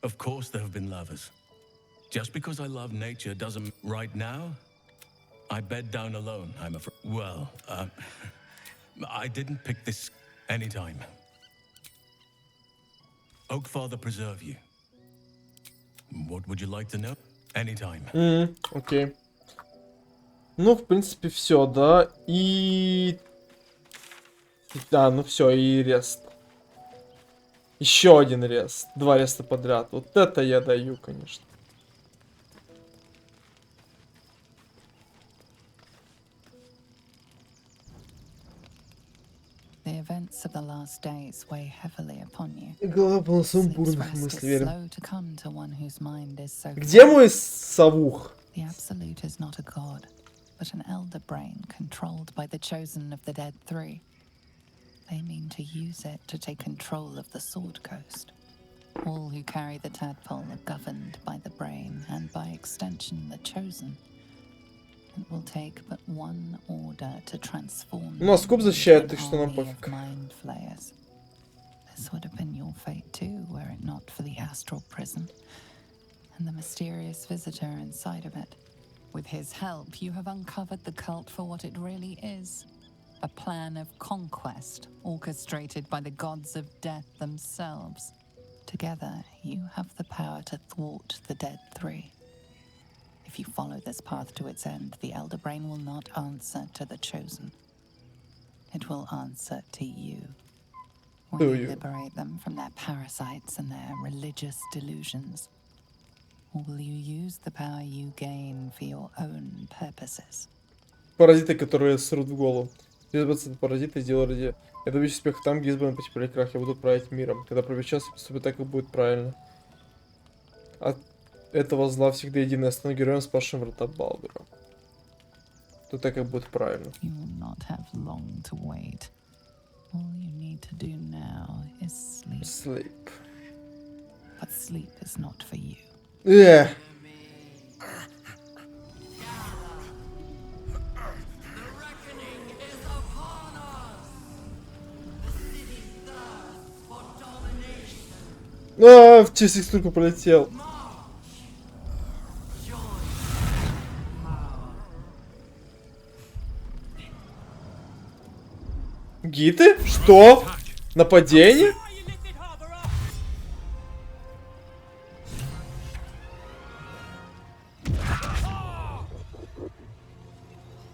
Of course there have been lovers. Just because I love nature doesn't... Right now, I bed down alone, I'm afraid. Well, I didn't pick this anytime. Oakfather preserve you. What would you like to know? Anytime. Окей. Ну, в принципе, все, да. И... Да, ну все, и рест. Еще один рест. 2 реста подряд. Вот это я даю, конечно. The events of the last days weigh heavily upon you. Голова полна Sleep's сумбурных rest is мыслей, верим. slow to come to one whose mind is so Где мой совух? The Absolute is not a god, but an elder brain controlled by the chosen of the Dead Three. They mean to use it to take control of the Sword Coast. All who carry the tadpole are governed by the brain, and by extension the chosen. It will take but one order to transform Ну, а скоп защищает, так что нам an army пофиг. of mind flayers. This would have been your fate too, were it not for the astral prison and the mysterious visitor inside of it. With his help, you have uncovered the cult for what it really is. a plan of conquest orchestrated by the gods of death themselves. Together, you have the power to thwart the Dead Three. If you follow this path to its end, the Elder Brain will not answer to the Chosen. It will answer to you. Will you liberate them from their parasites and their religious delusions? Or will you use the power you gain for your own purposes? Паразиты, которые срут в голову. 90% паразиты сделали. Я добьюсь успеха там, где избранный потерпели крах. Я буду править миром. Когда придет час, поступит так, как будет правильно. От этого зла всегда единый. Стану героем, спасшим врата Балдура. То так, как будет правильно. You will not have long to wait. All you need to do now is sleep. Sleep. But sleep is not for you. В чистик штуку полетел. Гиты? Что? Нападение?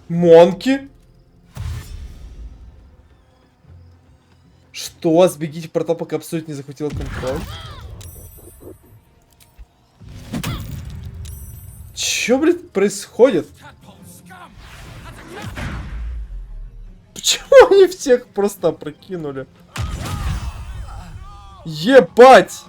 Монки? Что? Сбегите в портал, пока абсолютно не захватила контроль. Чё, блядь, происходит? Почему они всех просто опрокинули? Ебать!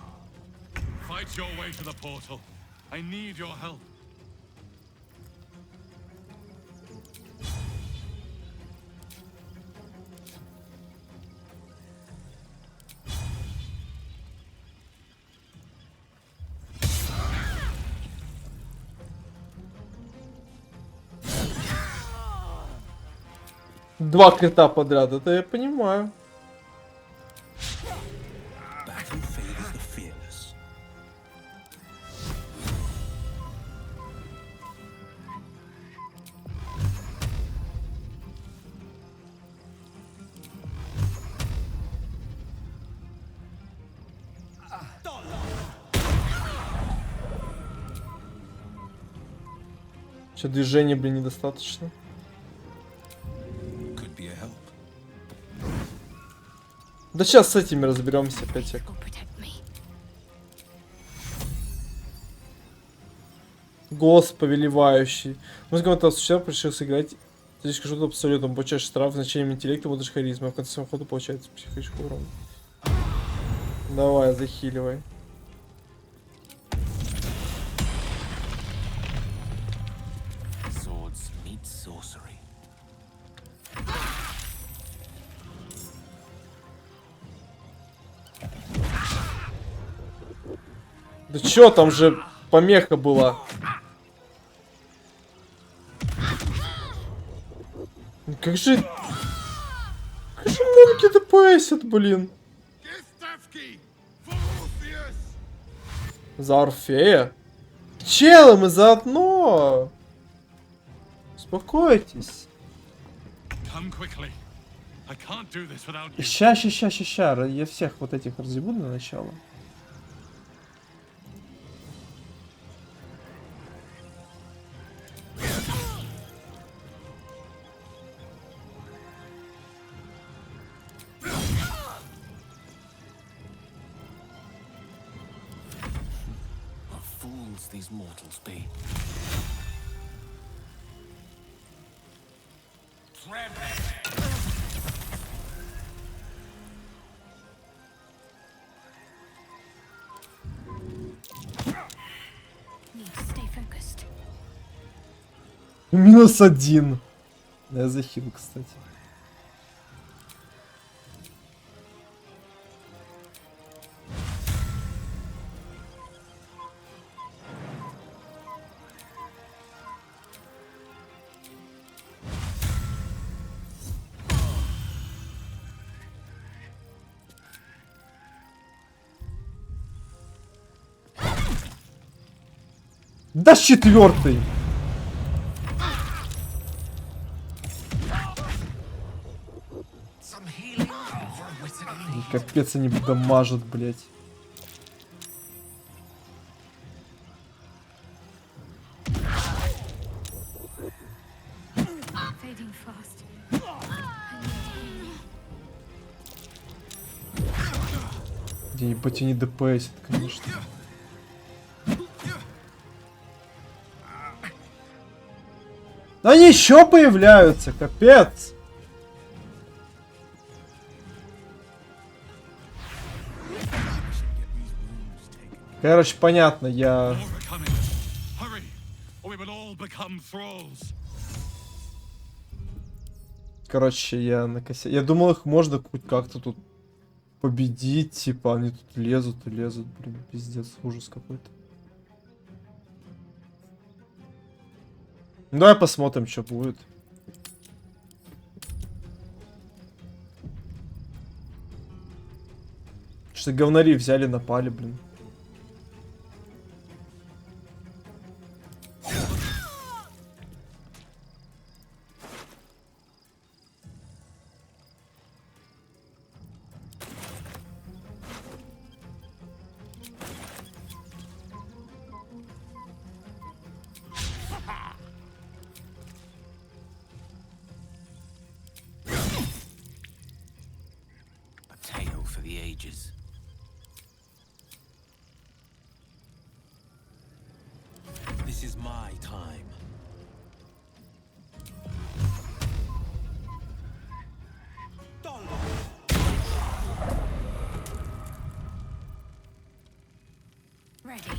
Два крита подряд, это я понимаю. Что, движения, блин, недостаточно? Да сейчас с этими разберемся опять. Голос повелевающий. Музыка этого существа решил сыграть. Здесь что-то абсолютно. Получаешь штраф значением интеллекта, будешь харизма. В конце хода получается психический урон. Давай, захиливай. Да чё, там же помеха была. Как же монки ДПСят, блин. За Орфея? Челы, мы заодно. Успокойтесь. Ща, я всех вот этих разъебу для начала. These mortals be. -1. Я захил, кстати. Да, с 4-й. Капец, они дамажат, блядь. Fading fast. Ебать, они ДПСят, конечно. Они еще появляются, капец. Короче, понятно, я... Короче, я накосяк. Я думал, их можно хоть как-то тут победить, типа, они тут лезут и лезут, блин, пиздец, ужас какой-то. Ну, давай посмотрим, что будет. Что говнари взяли, напали, блин. For the ages. This is my time. Ready.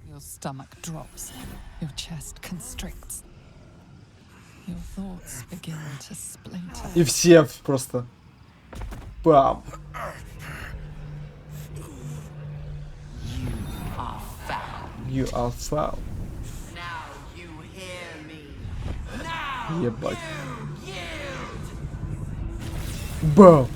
Your stomach drops. Your chest constricts. Your thoughts begin to splinter. И все просто... Бам. You are foul. Ебать. Бам.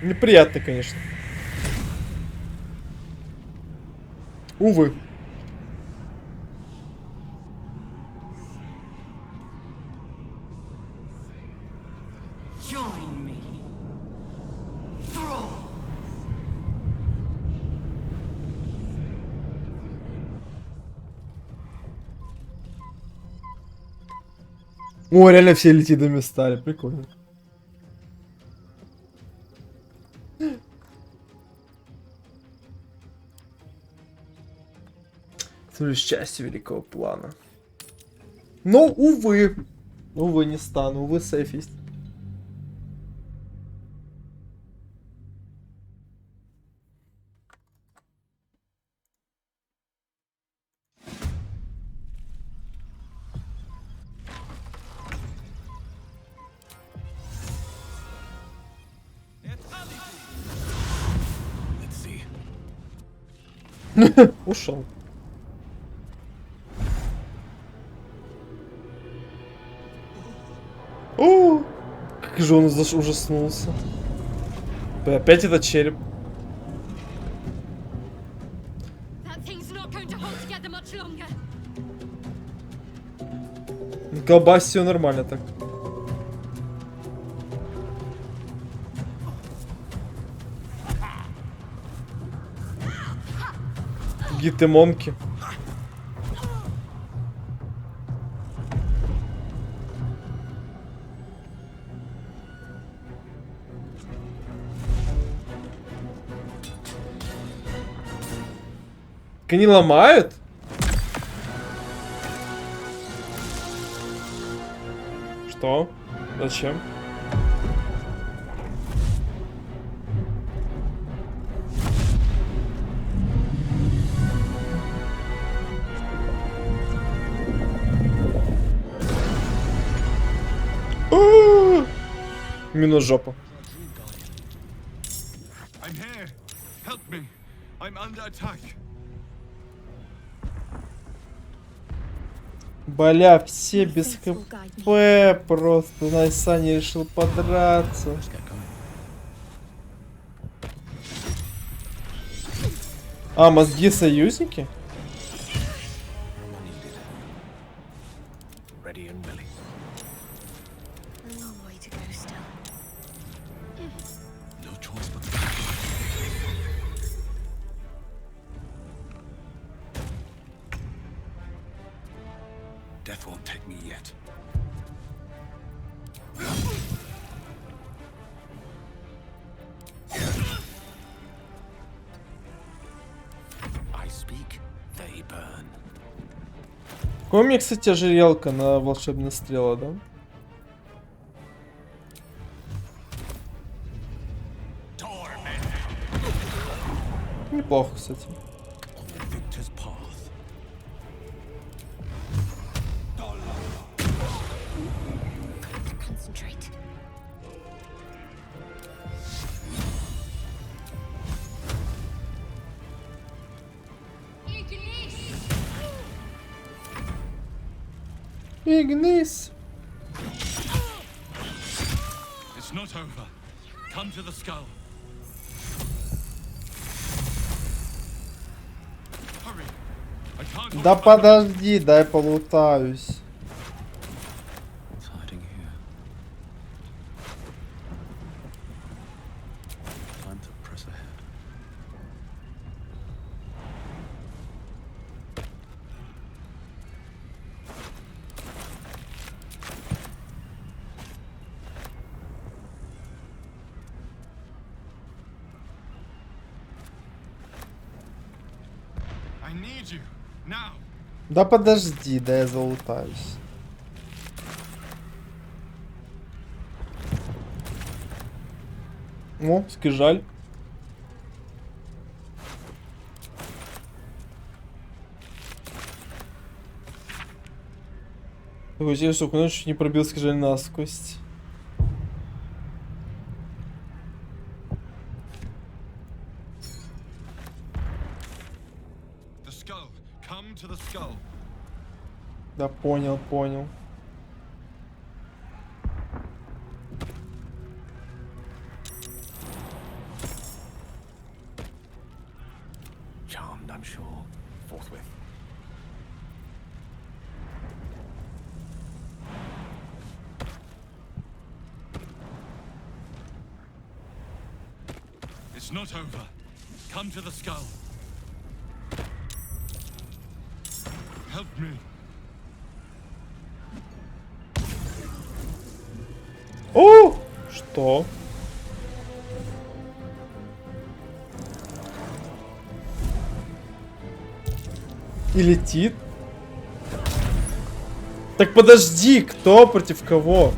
Неприятно, конечно. Увы. О, реально все летидами стали, прикольно. Это лишь часть великого плана. Но, увы. Увы, не стану. Увы, сейф есть. Ушел. О, как же он ужаснулся. Опять этот череп. Колбасе все нормально так. Гитэмонки. Так они ломают? Что? Зачем? Минус жопа. Бля, все без хп просто. Найса не решил подраться. А, мозги союзники? Ready and willing. A long way to go still. No choice but death won't take me yet. I speak, they burn. Какой у меня, кстати, ожерелка на волшебные стрелы, да? Неплохо, кстати. Victor's path. Concentrate. Игнис. It's not over. Come to the skull. Hurry. I can't. Да подожди, дай полутаюсь. It's hiding here. Time to press ahead. I need you now. Да подожди, дай я залутаюсь. О, скрижаль. Такое ощущение, что кунуть чуть не пробил скрижаль насквозь. The skull. Come to the skull. Да понял, понял. Charmed, I'm sure. Forthwith. It's not over. Come to the skull. Help me. О! Что? И летит. Так подожди, кто против кого?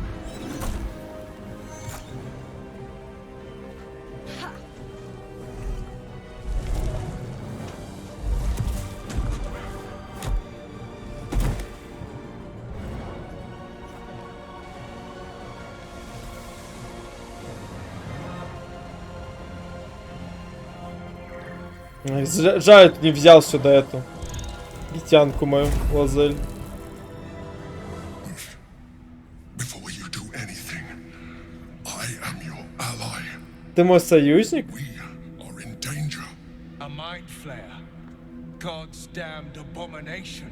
Жаль, не взял сюда эту гитянку мою, лазель. Before you do anything, I am your ally. Ты мой союзник? We are in danger. A mind flare. God's damned abomination.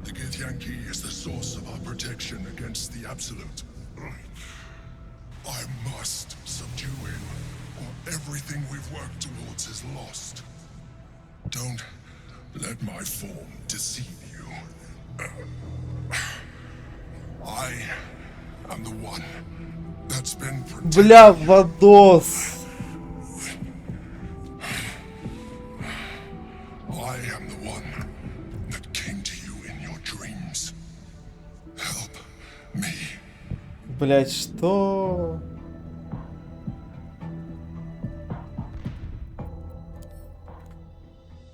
The Githyanki is the source of our protection against the Absolute. I must subdue him, or everything we've worked towards is lost. Don't let my form deceive you. I am the one that's been protected. Бля, Вадос. I am the one that came to you in your dreams. Help me. Блять, что?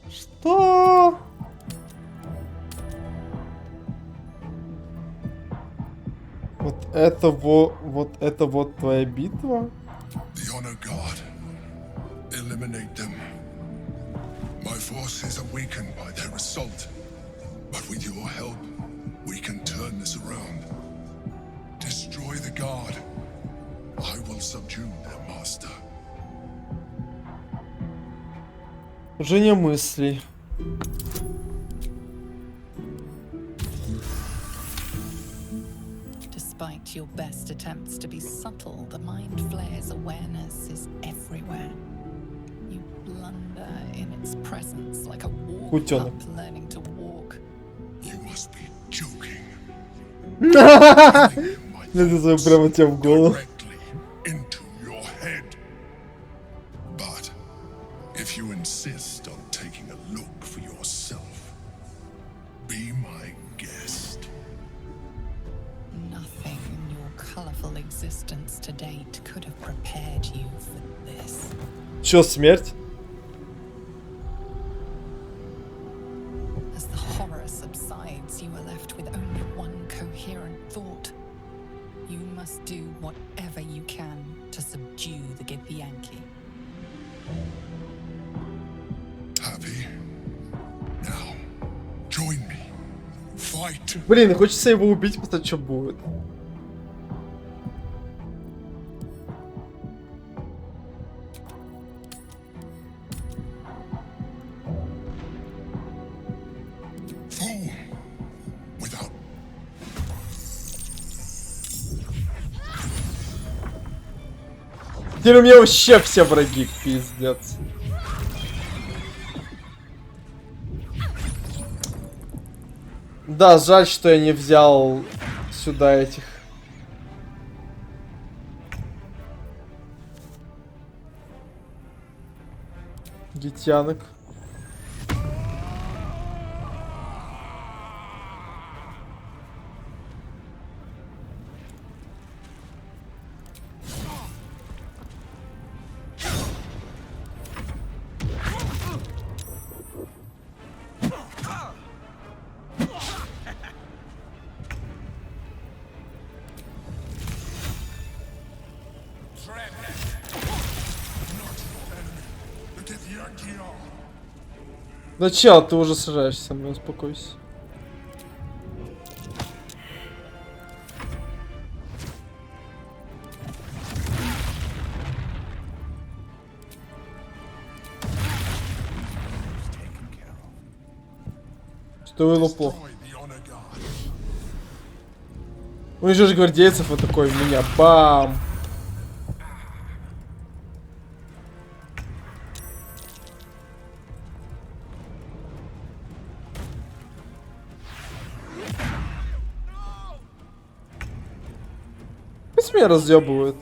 Что? Вот это вот твоя битва? The honor god. Eliminate them. My forces are weakened by their assault. But with your help, we can turn this around. Destroy the guard. I will subdue their master. Уже не мыслей. Despite your best attempts to be subtle, the mind flayer's awareness is everywhere. You blunder in its presence like a walk Кутёнок. pup learning to walk. You must be joking. Это прямо тебе в голову. Directly into your head. But if you insist on taking a look for yourself, be my guest. Nothing in your colorful existence to date could have prepared you for this. Чё, смерть? As the horror subsides, you are left with only one coherent thought. You must do whatever you can to subdue the Githyanki. Happy? Now, join me. Fight. Блин, хочется его убить, посмотреть, что будет. Fool. Without Теперь у меня вообще все враги, пиздец. Да, жаль, что я не взял сюда этих. Гитянок. Да чел, ты уже сражаешься со мной, успокойся. Что было плохо? У них же гвардейцев вот такой у меня. Бам! Пусть меня разъебывают.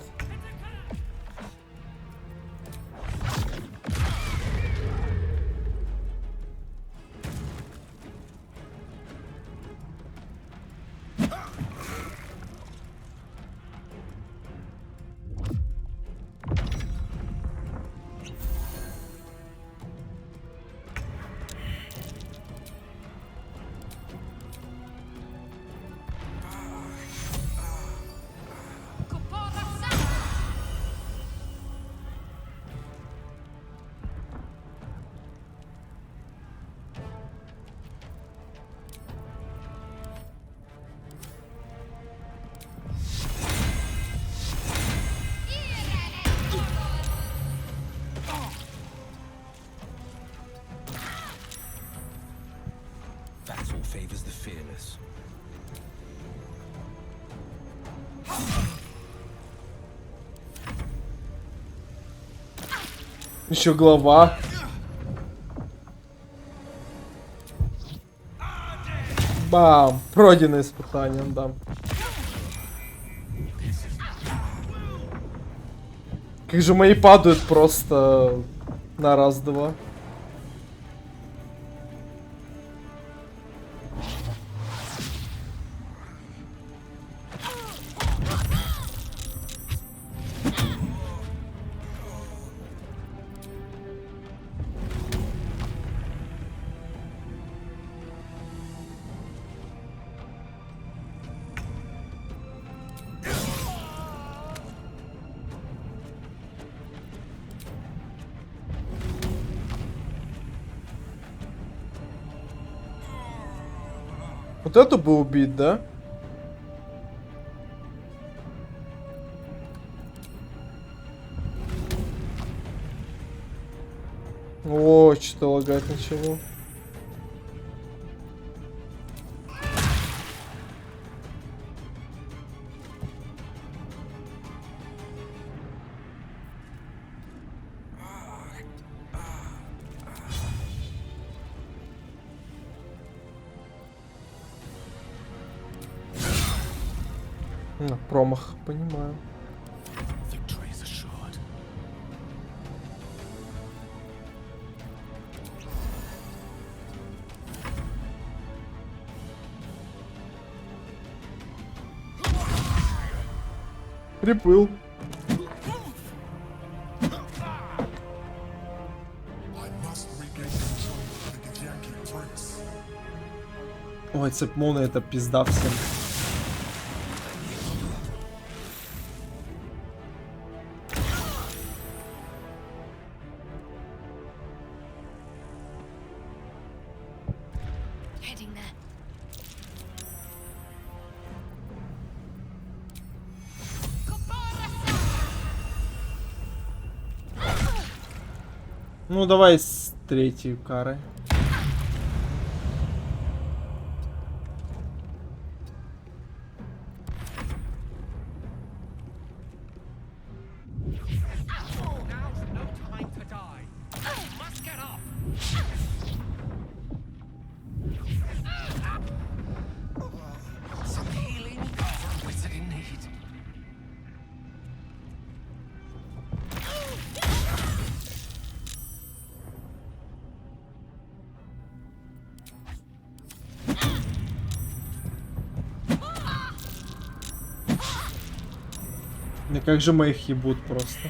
Battle favors the fearless. Еще глава. Бам! Пройденное испытание, да. Как же мои падают просто на раз-два. Вот эту бы убить, да? О, что-то лагать начало. Промах, понимаю. Приплыл. Ой, цепь молния, это пизда всем. Heading there. Ну, давай с третьей карой. Да как же моих ебут просто.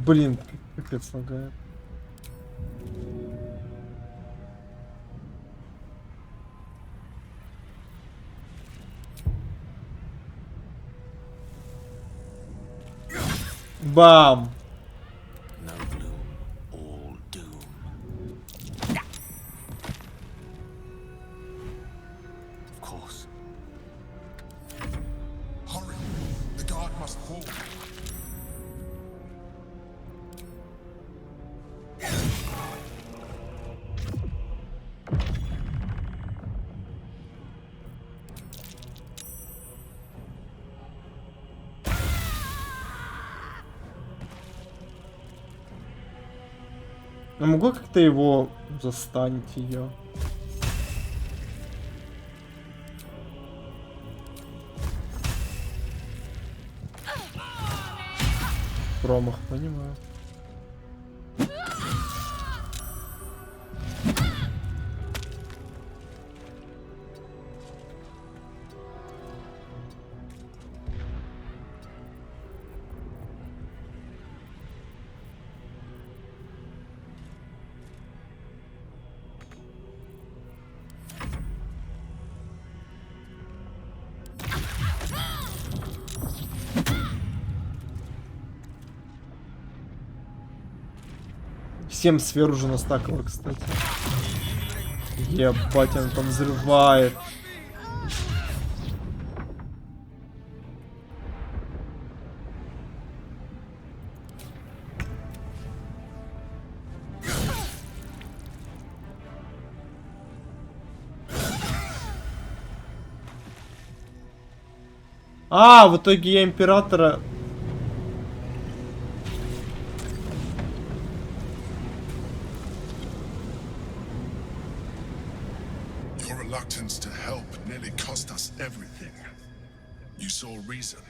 Блин, капец лагает. Бам! Я могу как-то его застанить ее? Промах, понимаю. Всем сфер уже настакало, кстати. Ебать, он там взрывает. А, в итоге я императора... Your reluctance to help nearly cost us everything. You saw reason,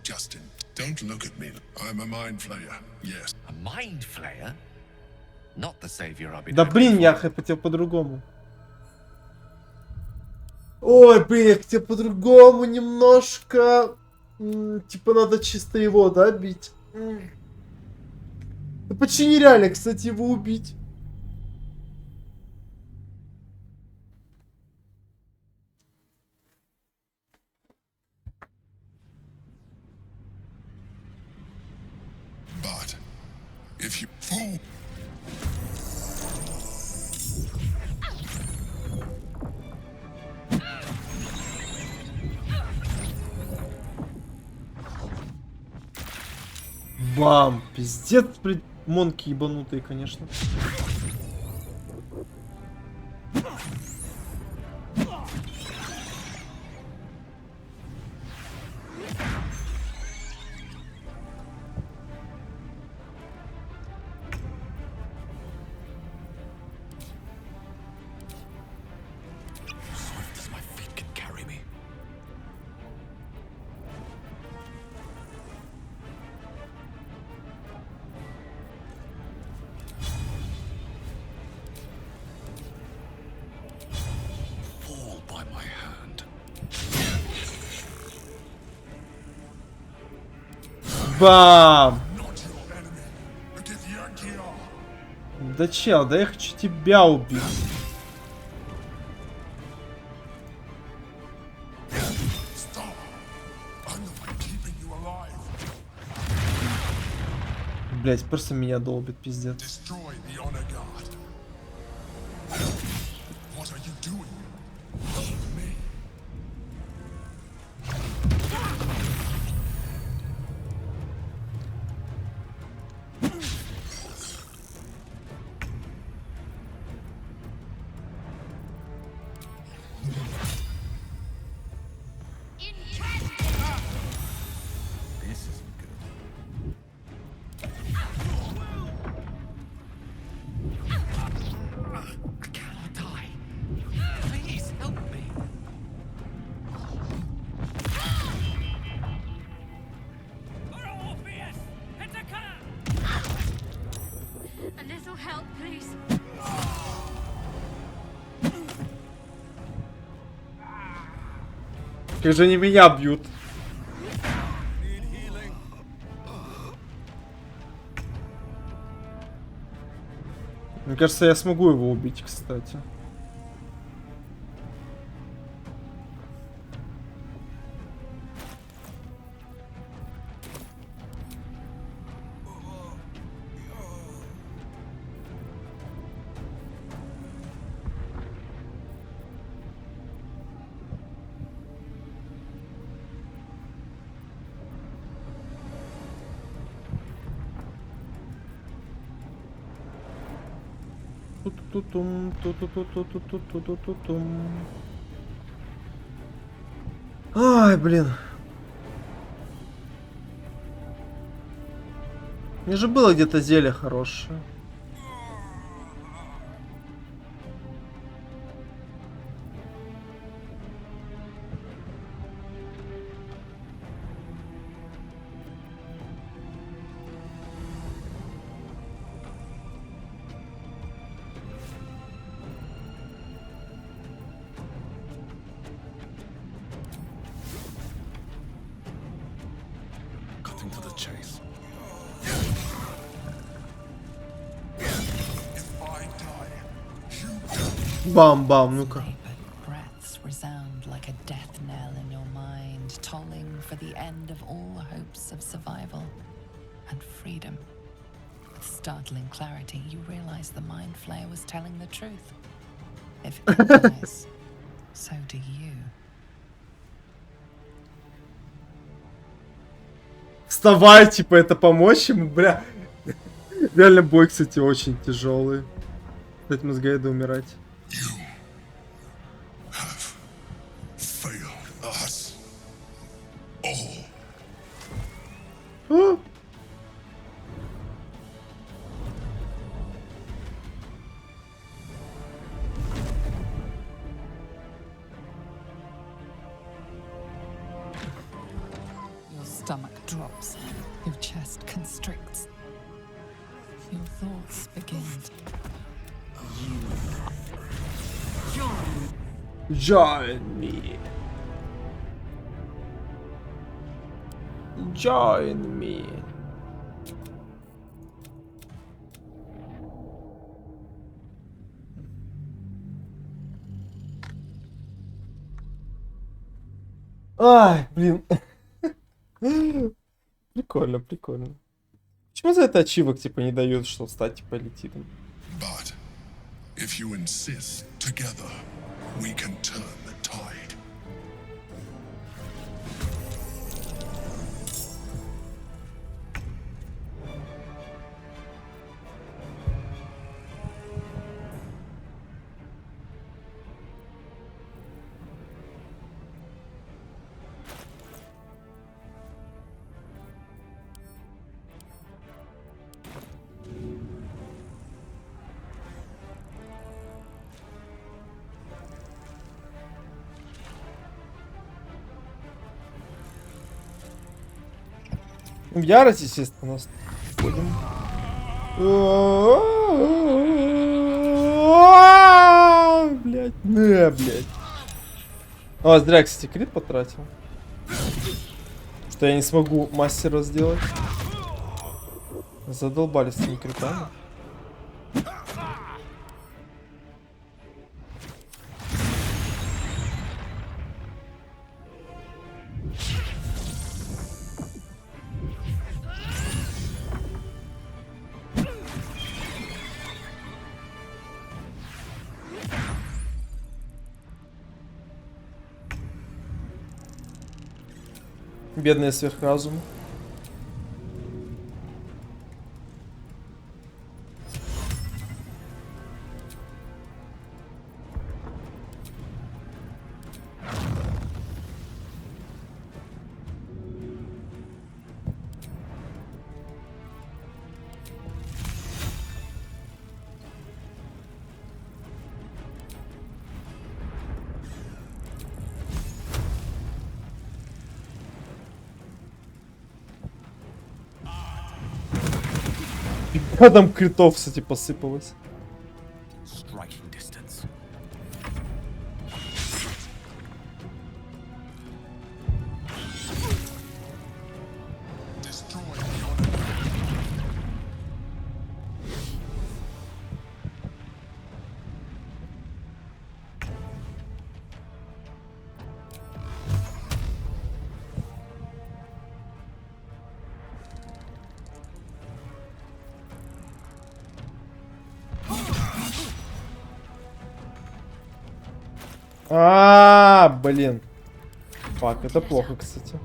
Justin. Don't look at me. I'm a mind flayer, yes. A mind flayer? Not the savior I've been Да hoping блин, for. я хотел по-другому. Ой, блин, я хотел по-другому немножко. Типа надо чисто его, да, бить? Да почти нереально, кстати, его убить. But if you fool. Бам! Пиздец, блин, монки ебанутые, конечно. Swift as my feet can carry me. Fall by my hand. Бам! Not your enemy, but if Yankee are. Да чел, да я хочу тебя убить. Stop. I'm the one keeping you alive. Блять, просто меня долбит, пиздец. Destroy the honor guard. What are you doing? Help me. This isn't good. I cannot die. Please help me. A little help, please. Как же они меня бьют? Мне кажется, я смогу его убить, кстати. Ту-ту-тум, ту-ту-ту-ту-ту-ту-ту-тум. Ай, блин. У меня же было где-то зелье хорошее. Cutting to the chase. If I die, you Бам-бам, ну-ка. Breaths resound like a death knell in your mind, tolling for the end of all hopes of survival and freedom. With startling clarity, you realize the Mind Flayer was telling the truth. If it dies, so do you. Вставай, типа, это помочь ему, бля. Реально бой, кстати, очень тяжелый. Кстати, мозгоеды умирать. fail us all. А? stomach drops, your chest constricts. Your thoughts begin to... Join me. Join me. Ай, блин. Прикольно, прикольно. Почему за это ачивок типа не дают, что стать типа элититом? But if you insist, together we can turn the tide. В ярость, естественно, у нас будем. Блять, не, блять. О, зря, кстати, крит потратил. Что я не смогу мастера сделать. Задолбались с этими критами. Бедные сверхразумы. А там критов, кстати, посыпалось. Striking distance. Блин. Фак, это плохо, кстати.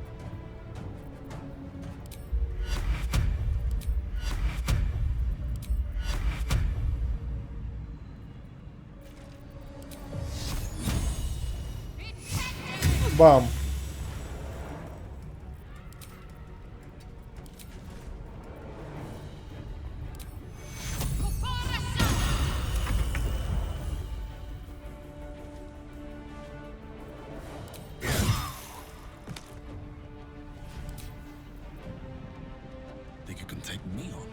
Бам. Think you can take me on?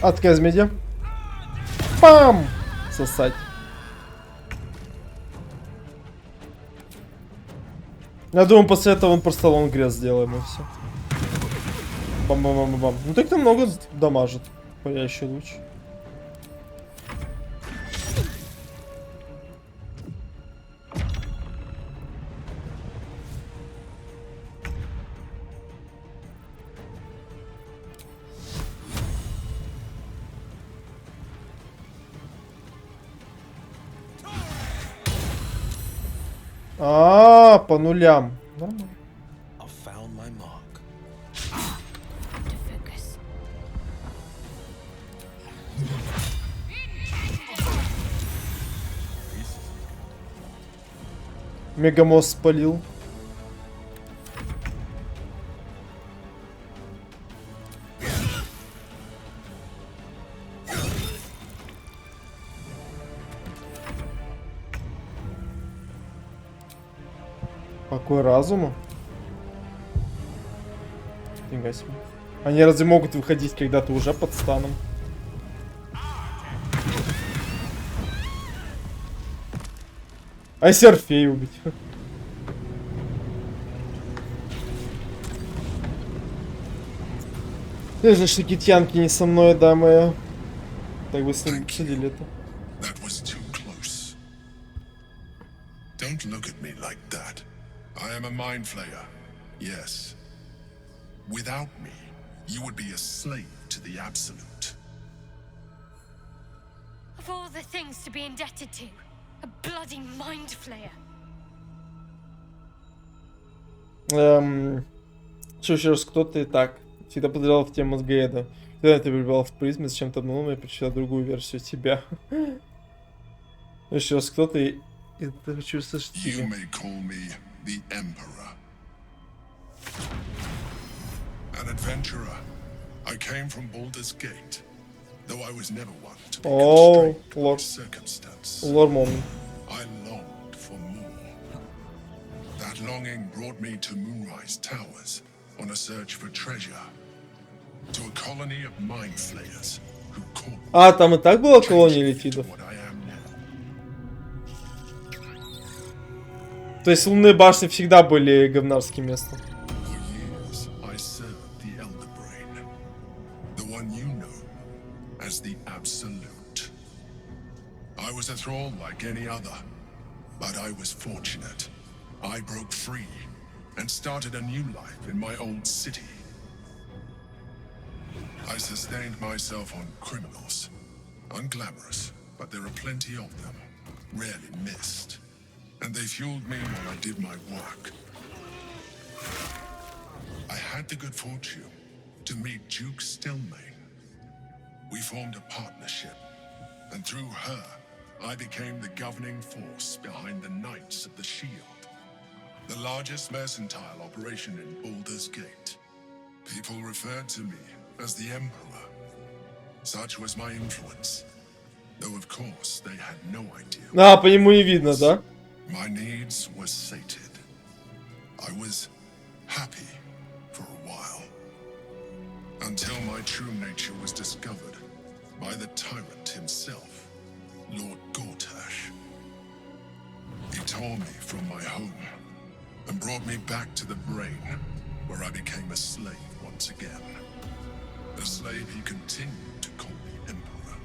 Отказ медиа. Пам! Сосать. Я думаю, после этого он просто лонгресс сделаем и все. Бам-бам-бам-бам. Ну так-то много дамажит. Парящий луч. По нулям. Нормально. Мегамост спалил. Покой разума? Фига себе. Они разве могут выходить, когда ты уже под станом? А если Орфея убить? Даже что китянки не со мной, да, моя. Так бы с ним обсудили это. Don't look at me like that. I am a mind flayer. Yes. Without me, you would be a slave to the Absolute. Of all the things to be indebted to, a bloody mind flayer. Что еще раз, кто ты так? Всегда подозревал в тему Мозгоеда. Когда ты прибывал в призме, зачем ты обманул меня, прочитал другую версию тебя. Еще раз, кто ты? Это хочу слышать тебя. You may call me the Emperor. An adventurer. I came from Baldur's Gate, though I was never one to be constrained by circumstance. Lord moment. I longed for more. That longing brought me to Moonrise Towers on a search for treasure. To a colony of mind flayers who caught. А, там и так была колония летидов? То есть лунные башни всегда были говнарским местом. As the Absolute. I was a thrall like any other, but I was fortunate. I broke free and started a new life in my old city. I sustained myself on criminals. Unglamorous, but there are plenty of them, rarely missed. And they fueled me while I did my work. I had the good fortune to meet Duke Stelmane. We formed a partnership, and through her, I became the governing force behind the Knights of the Shield, the largest mercantile operation in Baldur's Gate. People referred to me as the Emperor. Such was my influence, though of course they had no idea. А, по нему и видно, да? My needs were sated. I was happy for a while, until my true nature was discovered by the tyrant himself, Lord Gortash. He tore me from my home and brought me back to the brain, where I became a slave once again. A slave he continued to call the Emperor.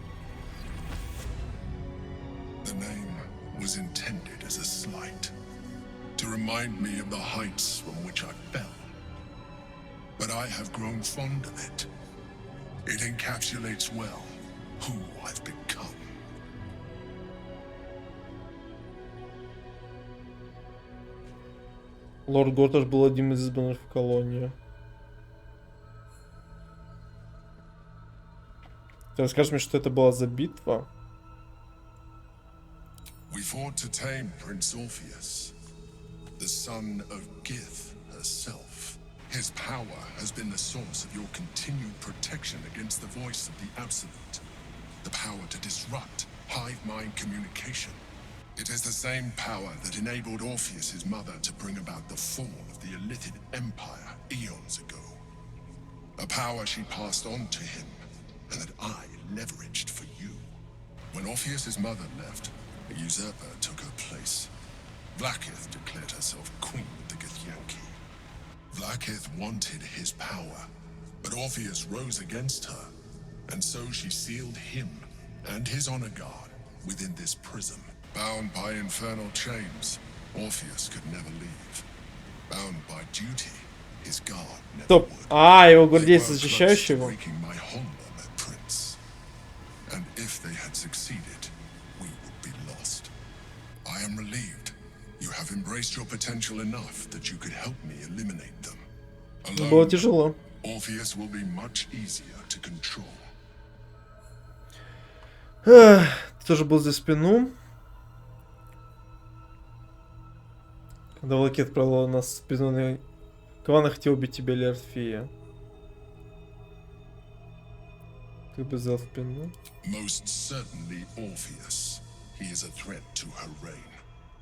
The name was intended as a slight, to remind me of the heights from which I fell. But I have grown fond of it. It encapsulates well who I've become. Лорд Готаш был одним из избранных в колонии. Ты расскажешь мне, что это была за битва? We fought to tame Prince Orpheus, the son of Gith herself. His power has been the source of your continued protection against the voice of the Absolute. The power to disrupt hive mind communication. It is the same power that enabled Orpheus's mother to bring about the fall of the Illithid Empire eons ago. A power she passed on to him, and that I leveraged for you. When Orpheus's mother left, a usurper took her place. Vlaakith declared herself queen of the Githyanki. Vlaakith wanted his power, but Orpheus rose against her, and so she sealed him and his honor guard within this prison. Bound by infernal chains, Orpheus could never leave. Bound by duty, his guard never Стоп. А, его гвардейцы, защищающие его? And if they had succeeded, we would be lost. I am relieved. You have embraced your potential enough that you could help me eliminate them. Было тяжело. Orpheus will be much easier to control. Ты тоже был за спину. Когда Влакет отправила нас в признанный клан, хотел убить тебя, Лерфия. Ты бы взял спину. Most certainly Orpheus. He is a threat to her reign.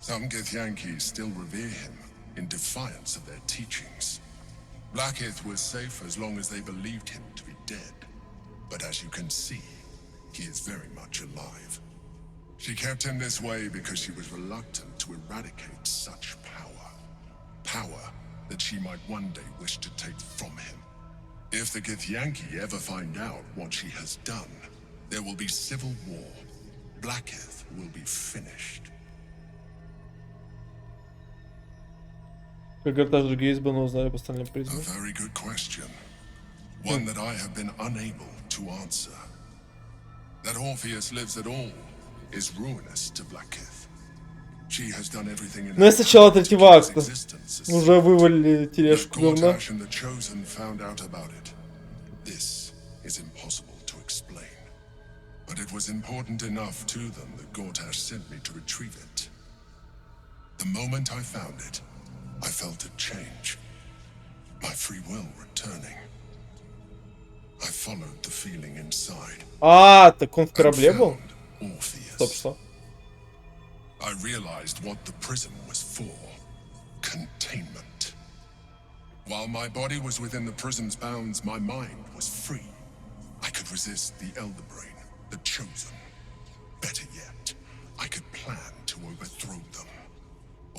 Some Githyanki still revere him, in defiance of their teachings. Blackith was safe as long as they believed him to be dead. But as you can see, he is very much alive. She kept him this way because she was reluctant to eradicate such power. Power that she might one day wish to take from him. If the Githyanki ever find out what she has done, there will be civil war. Blackith will be finished. Как говорят, другие избранные узнали об остальном призме. A very good question. One that I have been unable to answer. That Orpheus lives at all is ruinous to Blackith. She has done everything in Ну и с начала третьего акта уже вывалили тележку говна. and the Chosen found out about it. This is impossible to explain. But it was important enough to them that Gortash sent me to retrieve it. The moment I found it, I felt it change. My free will returning. I followed the feeling inside. А, так он в корабле был? Стоп, что? I realized what the prism was for. Containment. While my body was within the prism's bounds, my mind was free. I could resist the Elder Brain, the Chosen. Better yet, I could plan to overthrow them.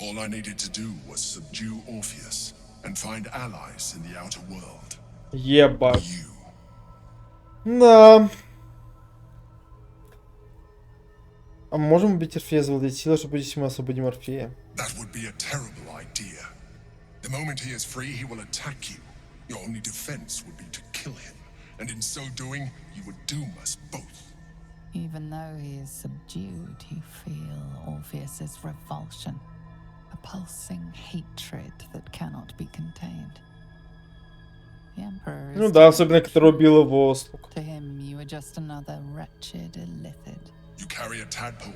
All I needed to do was subdue Orpheus and find allies in the outer world. Ебать. Да. А можем убить Орфея, завладеть силой, чтобы если мы освободим Орфея? That would be a terrible idea. The moment he is free, he will attack you. Your only defense would be to kill him, and in so doing, you would doom us both. Even though he is subdued, you feel Orpheus's revulsion, a pulsing hatred that cannot be contained. The Emperor is Ну да, особенно, который убил его слуг. to him, you are just another wretched illithid. You carry a tadpole.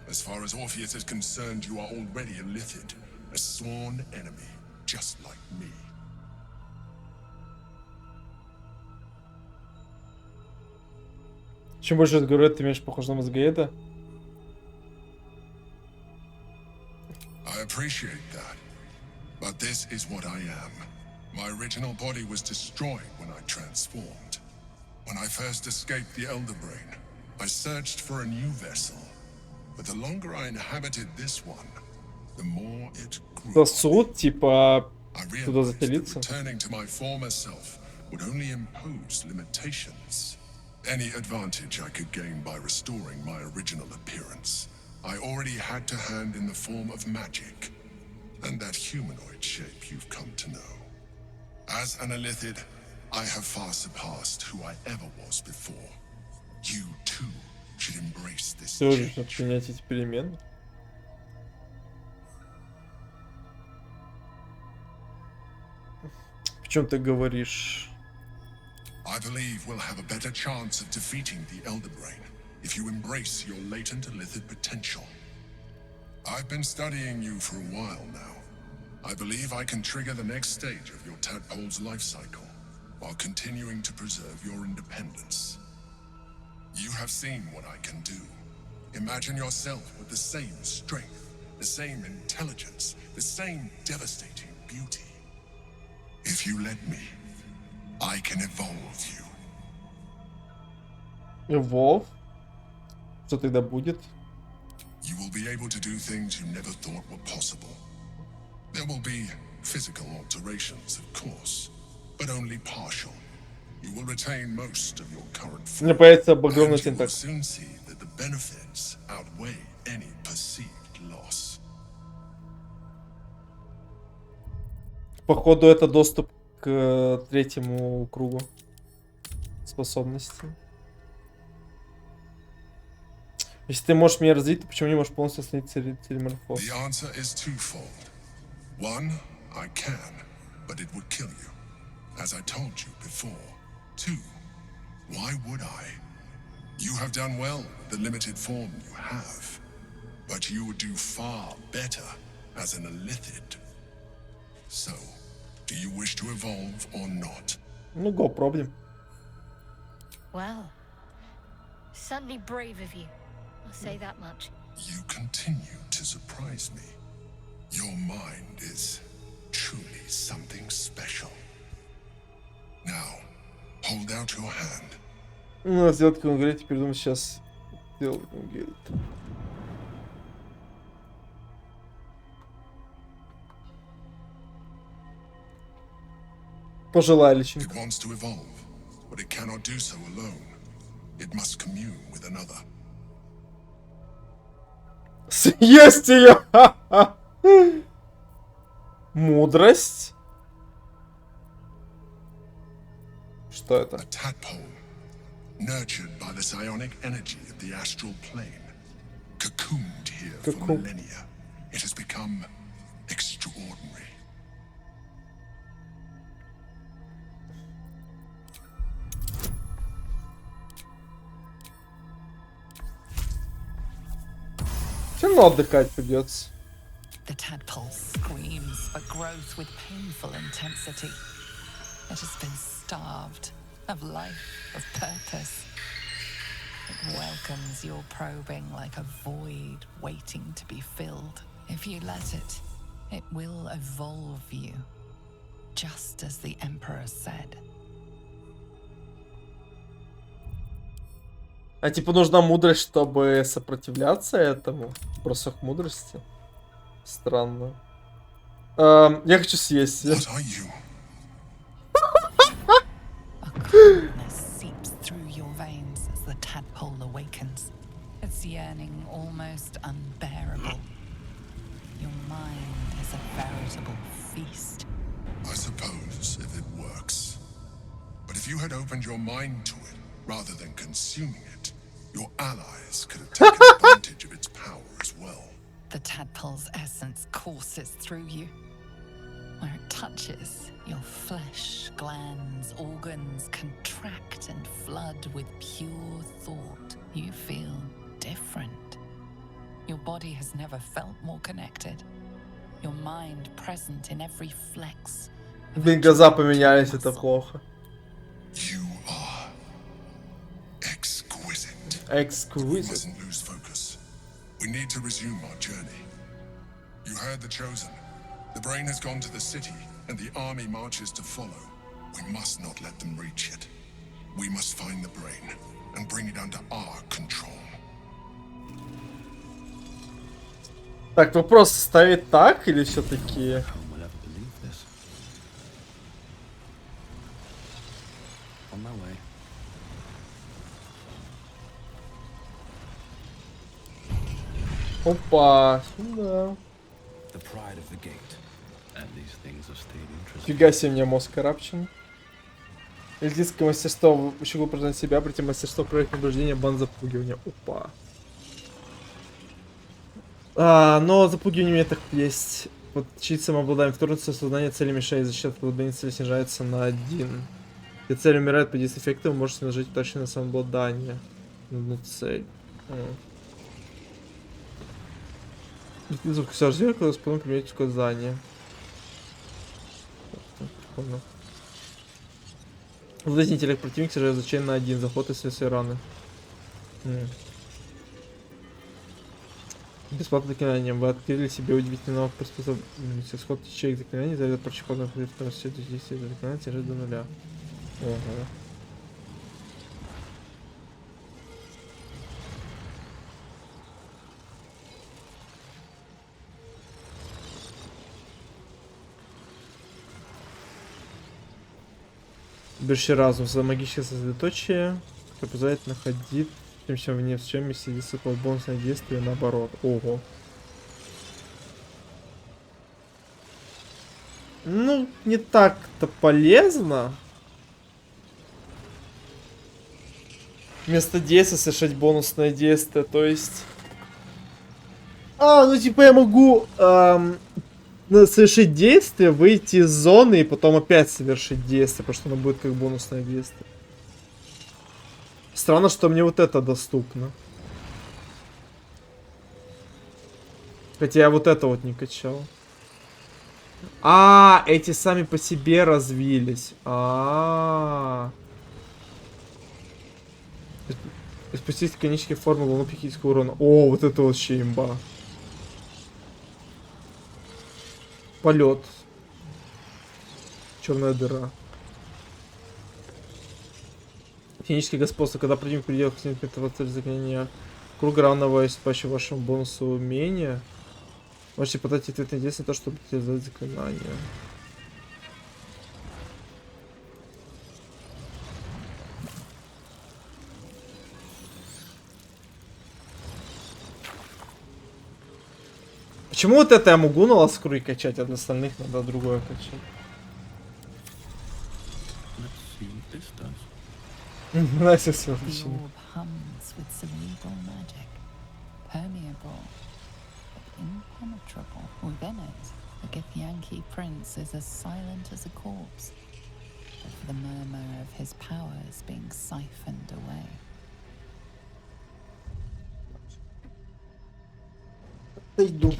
As far as Orpheus is concerned, you are already a Lithid, a sworn enemy, just like me. Чем больше говорят, ты меньше похож на мозгоеда. I appreciate that, but this is what I am. My original body was destroyed when I transformed. When I first escaped the Elder Brain, I searched for a new vessel, but the longer I inhabited this one, the more it grew. Сосуд, типа, I туда realized that заселиться. returning to my former self would only impose limitations. Any advantage I could gain by restoring my original appearance, I already had to hand in the form of magic, and that humanoid shape you've come to know. As an Illithid, I have far surpassed who I ever was before. You, too, should embrace this Все же change. принять эти перемены. В чем ты говоришь? I believe we'll have a better chance of defeating the Elder Brain if you embrace your latent Illithid potential. I've been studying you for a while now. I believe I can trigger the next stage of your tadpole's life cycle while continuing to preserve your independence. You have seen what I can do. Imagine yourself with the same strength, the same intelligence, the same devastating beauty. If you let me, I can evolve you. Evolve? Что тогда будет? You will be able to do things you never thought were possible. There will be physical alterations, of course, but only partial. You will retain most of your current У form, меня появится огромный and you will тентак. soon see that the benefits outweigh any perceived loss. Походу, это доступ к третьему кругу способностей. Если ты можешь меня развить, то почему не можешь полностью остановить телеморфоз? The answer is twofold. One, I can, but it would kill you, as I told you before. Two, why would I? You have done well with the limited form you have, but you would do far better as an Illithid. So, do you wish to evolve or not? Ну, go, пробуем. Well, certainly brave of you. I'll say that much. You continue to surprise me. Your mind is truly something special. Now, hold out your hand. Ну, сделать как он говорит, теперь думаю, сейчас сделать как он говорит. Пожелай, личинка. It wants to evolve, but it cannot do so alone. It must commune with another. Съесть ее! Мудрость? Что это? A tadpole, nurtured by the psionic energy of the astral plane, cocooned here for millennia. It has become extraordinary. Все равно отдыхать придется. The tadpole screams for growth with painful intensity. It has been starved of life, of purpose. It welcomes your probing like a void waiting to be filled. If you let it, it will evolve you, just as the Emperor said. А типа нужна мудрость, чтобы сопротивляться этому? Бросок мудрости? Странно. Я хочу съесть. A coldness seeps through your veins as the tadpole awakens. Its yearning almost unbearable. Your mind is a veritable feast. I suppose if it works. But if you had opened your mind to it, rather than consuming it, your allies could have taken advantage of its power as well. The tadpole's essence courses through you. Where it touches, your flesh, glands, organs contract and flood with pure thought. You feel different. Your body has never felt more connected. Your mind present in every flex. Блин, глаза поменялись, это плохо. You are exquisite. Exquisite. We mustn't lose focus. We need to resume our journey. You heard the chosen. The brain has gone to the city, and the army marches to follow. We must not let them reach it. We must find the brain and bring it under our control. Так, вопрос ставить так или все-таки... On my way. Опа, сюда. The pride of the gate. And these things have stayed interesting. Фига себе мне мозг карапчен. Эльфийское мастерство еще упражнять себя, прийти мастерство проект наблюдения, бан запугивания. Опа. Но запугивание у меня так есть. Подчить самообладание. Вторгнуться сознание цели мешает. Защита от обладания цели снижается на 1. Если цель умирает по действию эффекта, вы можете нажать точно на самообладание. На одну цель. Звук все зеркало, способен применять указания. Прикольно. Владеть интеллект противника снижает значение на 1. Заход и следствие раны. Бесплатное заклинание. Вы открыли себе удивительного приспособленности. Сход ячеек заклинаний заведет прочеходных второго света действия заклинания снижает до 0. Ого. Больший разум за магическое сосредоточие, которое позволяет находить тем всем вне всем месте действия бонусное действие наоборот. Ого. Ну, не так-то полезно. Вместо действия совершать бонусное действие, то есть... ну типа я могу совершить действие, выйти из зоны и потом опять совершить действие, потому что оно будет как бонусное действие. Странно, что мне вот это доступно. Хотя я вот это вот не качал. Эти сами по себе развились. Спустить конические формы волну психического урона. О, вот это вообще имба. Полет. Черная дыра. Техническое господство. Когда противник пределах этого цель заклинения круга равного и спящего вашему бонусу умения, можете потратить ответное действие на то, чтобы сделать заклинание. Почему вот это я могу на ласкруй качать, а для остальных надо другое качать? Nice The orb hums with cerebral magic, permeable but impenetrable. Within it, the Githyanki prince is as silent as a corpse, but for the murmur of his powers being siphoned away. Иду.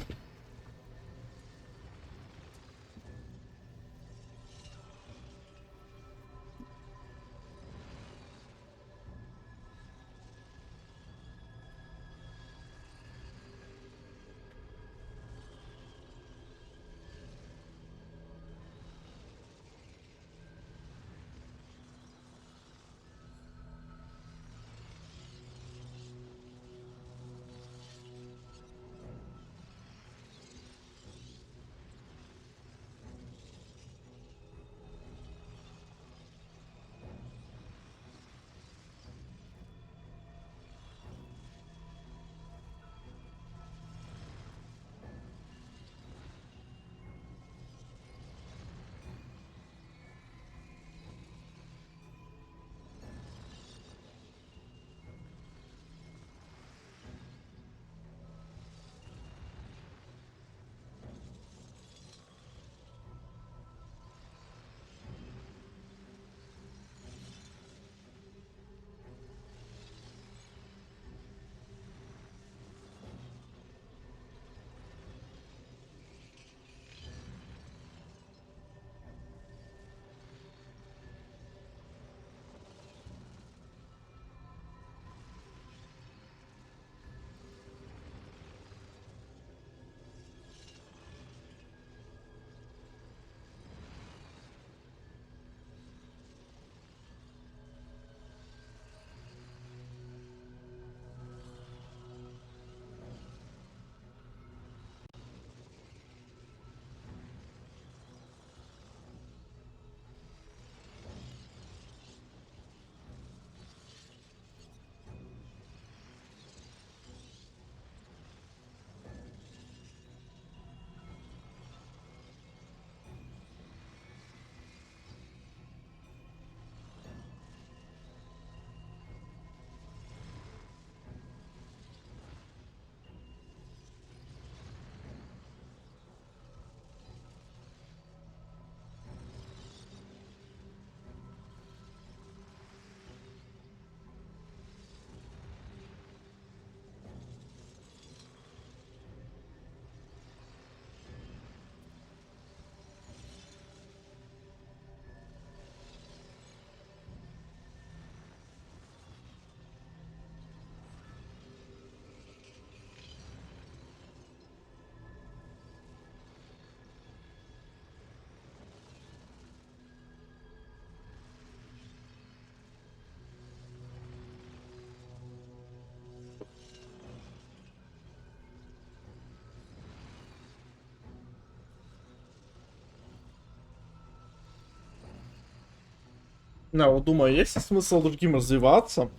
Да, вот думаю, есть ли смысл другим развиваться?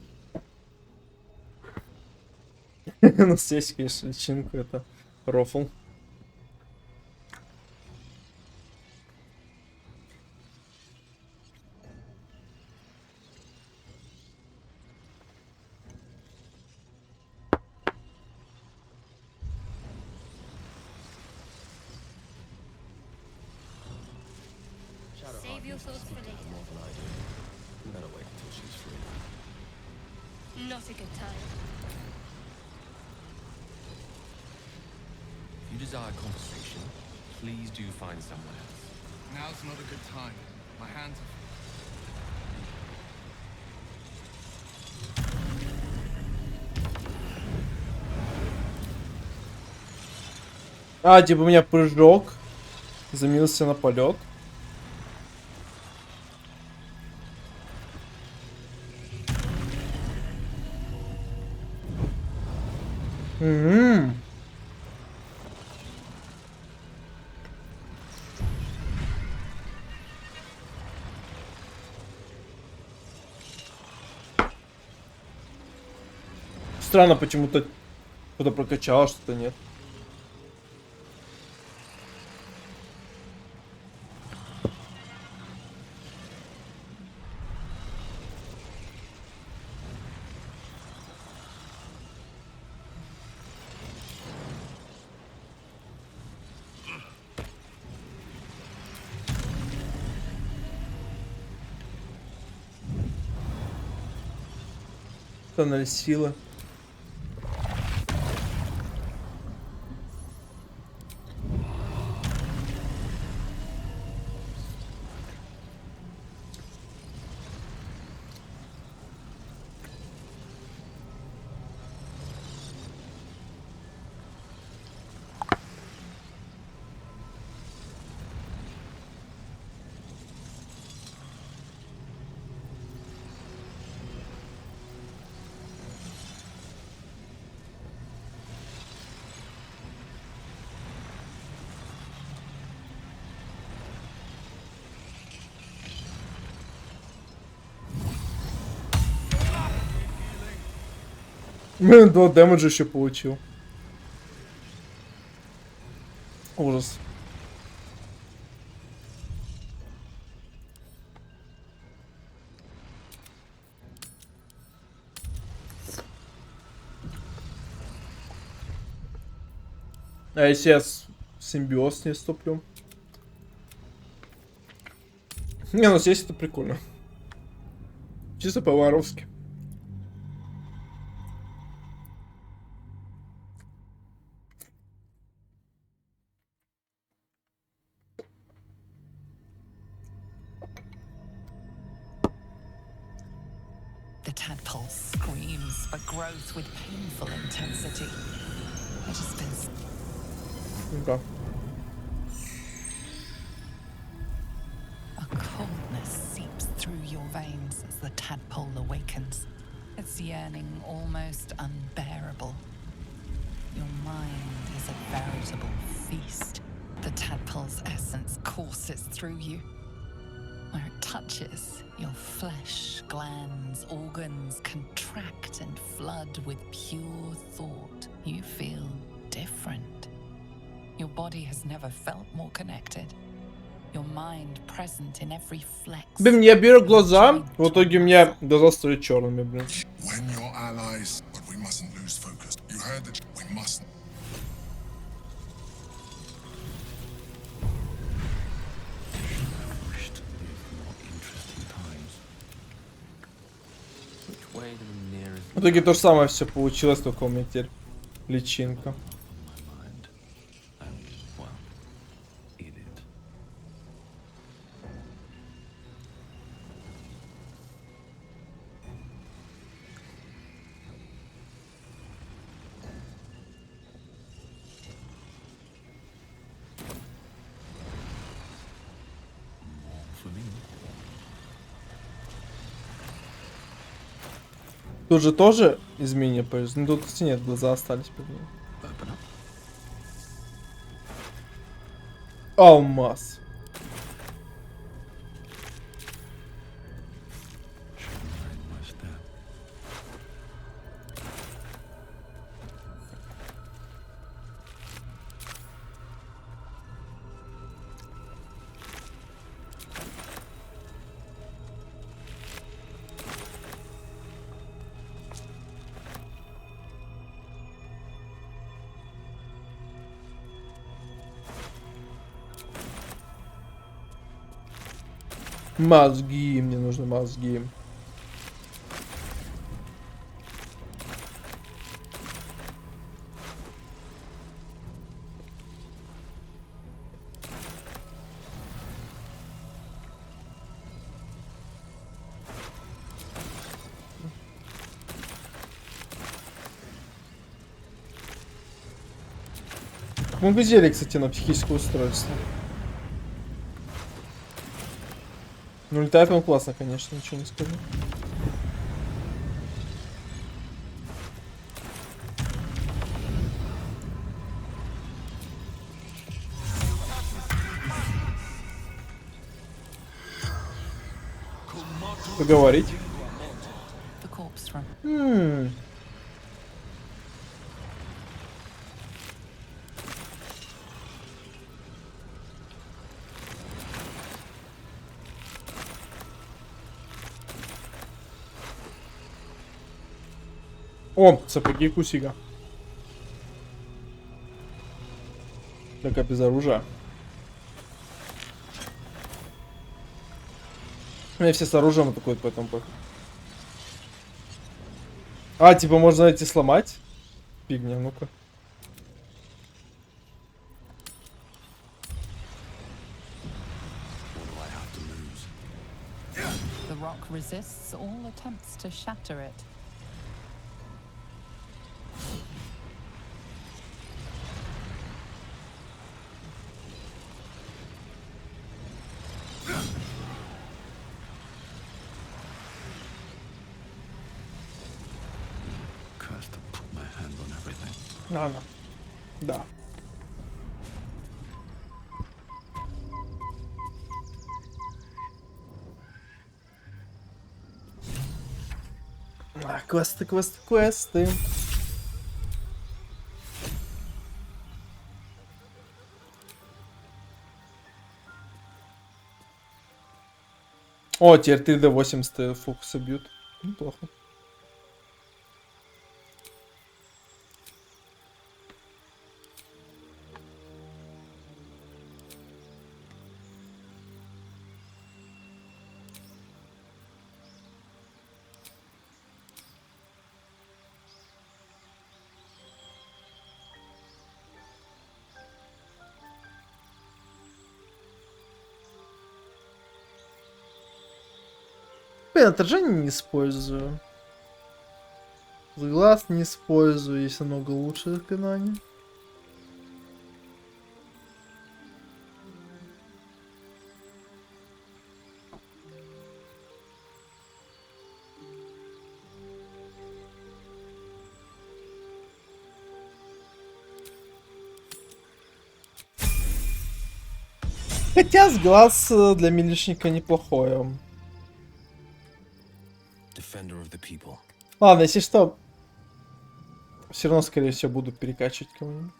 Ну, здесь, конечно, личинку это рофл. Save your thoughts for later. Better wait until she's free. Not a good time. If you desire conversation, please do find someone else. Now's not a good time. My hands are... А, типа у меня прыжок. Заменился на полет. Странно, почему-то что-то прокачало, что-то нет. Тоннель силы. Блин, 2 дэмэджа еще получил. Ужас. А если я симбиоз не ступлю? Не, ну здесь это прикольно. Чисто по-воровски. The tadpole screams for growth with painful intensity. It has been... Okay. A coldness seeps through your veins as the tadpole awakens. Its yearning almost unbearable. Your mind is a veritable feast. The tadpole's essence courses through you. Where it touches, your flesh, glands, organs contract and flood with pure thought. You feel different. Your body has never felt more connected. Your mind present in every flex. Блин, я беру глаза, в итоге у меня глаза стали черными, блин. When you're allies, but we mustn't lose focus. You heard that we mustn't. В итоге то же самое все получилось, только у меня теперь личинка. Тут же тоже изменения появились. Ну тут, кстати, нет, глаза остались. Алмаз. Мозги, мне нужны мозги. Мы бы взяли, кстати, на психическое устройство. Ну, летает он классно, конечно, ничего не скажу. Поговорить. The corpse from О, сапоги Кусига. Только без оружия. У меня все с оружием атакуют, поэтому похуй. А, типа можно эти сломать? Фигня, ну-ка. the rock resists all attempts to shatter it. Cursed to put my hand on everything. Ладно. Да. А, квесты, квесты, квесты. О, теперь 3D 80 фокуса бьют. Неплохо. Блин, отражение не использую. Глаз не использую, есть намного лучше заклинания. Хотя с глаз для милишника неплохое. Defender of the people. Ладно, если что, все равно, скорее всего, буду перекачивать кого-нибудь.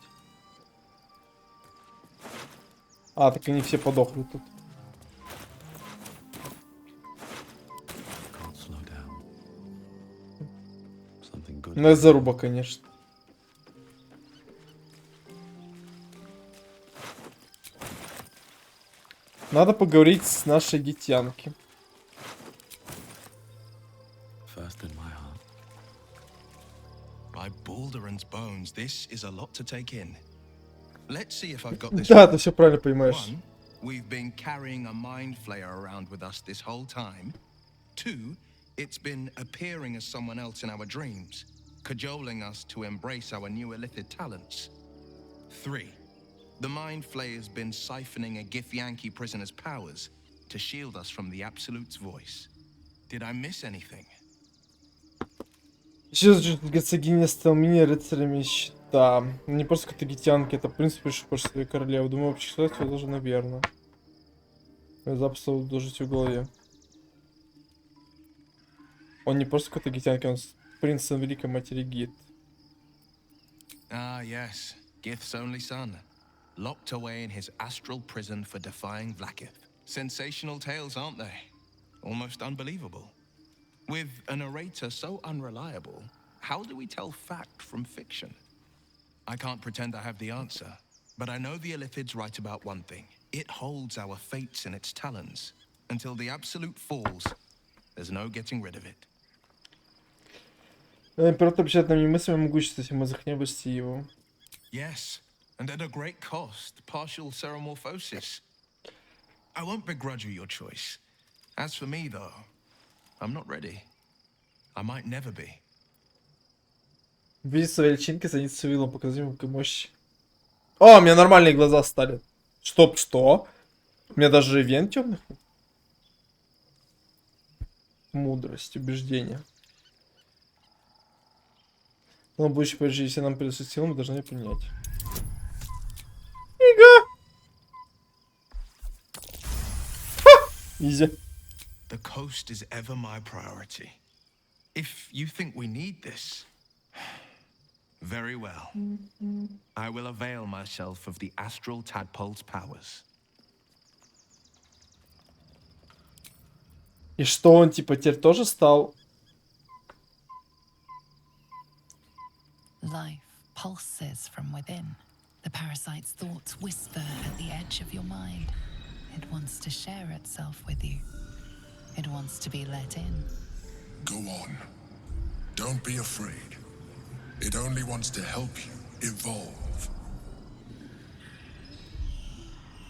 А, так они все подохли тут. Ну, это заруба, конечно. Надо поговорить с нашей гитянки. By Baldur bones, this is a lot to take in. Let's see if I've got this. Да, ты все правильно понимаешь. One, we've been carrying a mind flayer around with us this whole time. Two, it's been appearing as someone else in our dreams, cajoling us to embrace our new illithid talents. Three, the mind flayer's been siphoning a Githyanki prisoner's powers to shield us from the Absolute's voice. Did I miss anything? Сейчас же герцогиня стал мини-рыцарями щита. Не просто какие-то гитянки, это в принципе шипошь своей королевы. Думаю, вообще читать все даже наверное. Запуск должить в голове. Он не просто какой-то гитянки, он принц великой матери Гит. Ah, yes. Gith's only son. Locked away in his astral prison for defying Vlaakith. Sensational tales, aren't they? Almost unbelievable. With a narrator so unreliable, how do we tell fact from fiction? I can't pretend I have the answer, but I know the Illithid's right about one thing. It holds our fates in its talons. Until the Absolute falls, there's no getting rid of it. Император обещает нам немыслимое могущество, если мы захотим обрести его. Yes, and at a great cost, partial ceremorphosis. I won't begrudge you your choice. As for me, though, I'm not ready. I might never be. Видеть свои личинки, занять вилом, показать ему мощь. О, у меня нормальные глаза стали. Что? У меня даже вен темных. Мудрость, убеждение. Но будущее позже, если нам придется силу, мы должны принять. Ига! Изи. The coast is ever my priority. If you think we need this, very well. I will avail myself of the astral tadpole's powers. И что он типа теперь тоже стал? Life pulses from within. The parasite's thoughts whisper at the edge of your mind. It wants to share itself with you. It wants to be let in. Go on. Don't be afraid. It only wants to help you evolve.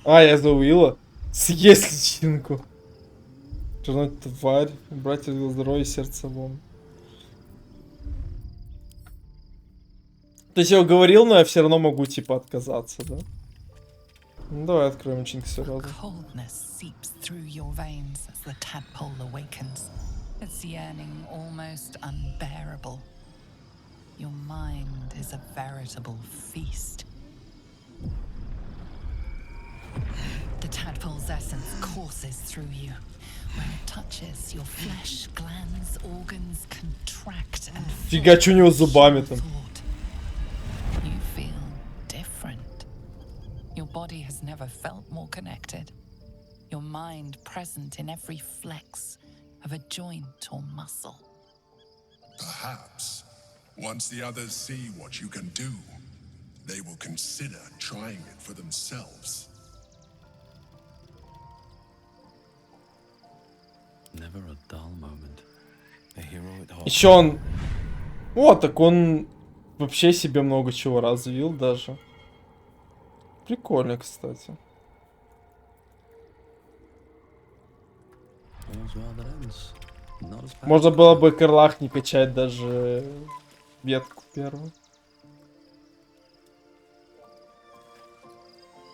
А, я за Уилла. Съесть личинку. Вернуть тварь. Убрать из здоровья сердце вон. То есть я уговорил, но я все равно могу типа отказаться, да? Ну, давай откроем личинку сразу. Coldness seeps through your veins as the tadpole awakens. Its yearning almost unbearable. Your mind is a veritable feast. The tadpole's essence courses through you. When it touches your flesh, glands, organs contract and Фига, что у него с зубами там? you feel different. Your body has never felt more connected. Your mind present in every flex of a joint or muscle. Perhaps, once the others see what you can do, they will consider trying it for themselves. Never a dull moment. A hero at heart. Еще он... О, так он вообще себе много чего развил даже. Прикольно, кстати. Можно было бы Карлах не качать даже ветку первую.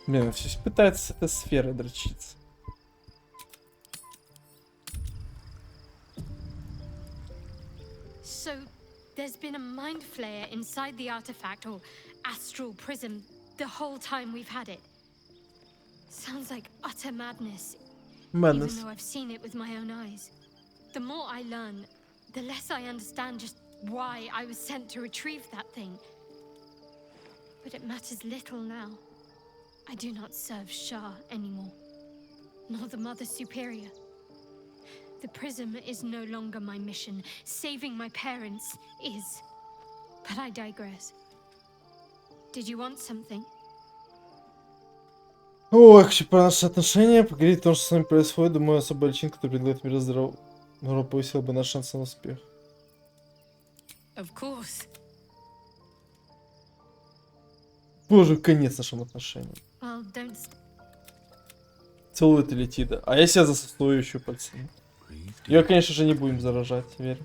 Блин, все пытается с этой сферы дрочиться. So, there's been a mind flayer inside the artifact or astral prism the whole time we've had it. Sounds like utter madness. Madness. Even though I've seen it with my own eyes. The more I learn, the less I understand just why I was sent to retrieve that thing. But it matters little now. I do not serve Shah anymore, nor the Mother Superior. The prism is no longer my mission. Saving my parents is. But I digress. Did you want something? Ой, хочу про наши отношения, поговорить о том, что с нами происходит. Думаю, особая личинка, которая предлагает мир здоров... повысила бы наш шанс на успех. Of course. Боже, конец нашим отношениям. Well, don't... Целует и летит. А я себя засосу еще пальцами. Ее, конечно же, не будем заражать, верь.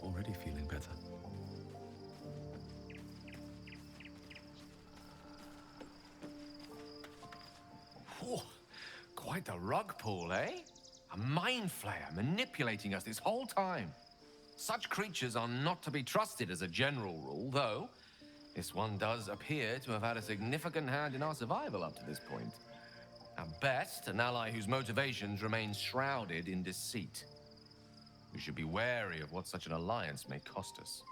Already feeling better. Whew. Quite the rug pull, eh? A mind flayer manipulating us this whole time. Such creatures are not to be trusted as a general rule, though this one does appear to have had a significant hand in our survival up to this point. At best, an ally whose motivations remain shrouded in deceit. We should be wary of what such an alliance may cost us.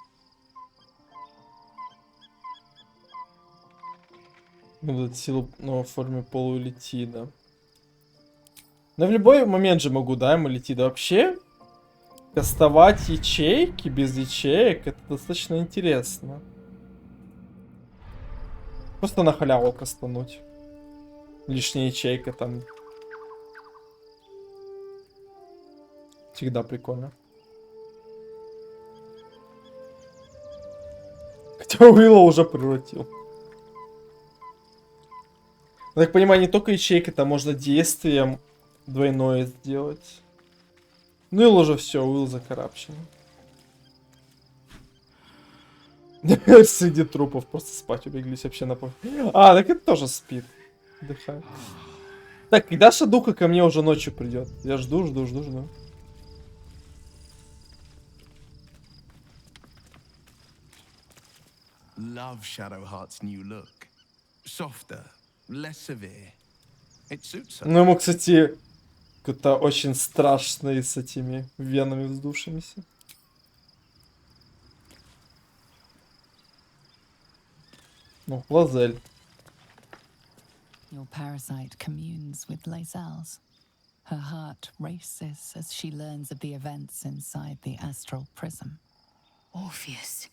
Будут силу в форме полулетида. Но в любой момент же могу, да, ему летит. Вообще, кастовать ячейки без ячеек, это достаточно интересно. Просто на халяву кастануть. Лишняя ячейка там. Всегда прикольно. Хотя Уилла уже превратил. Я так понимаю, не только ячейка, там можно действием двойное сделать. Ну и уже все, Уилл закарабчен. Среди трупов просто спать убеглись вообще на пол. А, так это тоже спит. Отдыхает. Так, когда Шадуха ко мне уже ночью придет? Я жду. Love Shadowheart's new look. Softer, less severe. It suits her. Ну, ему, кстати, это очень страшно с этими венами вздувшимися. Ну, Лазель. Your parasite communes with Lae'zel's. Her heart races as she learns of the events inside the astral prism. Orpheus,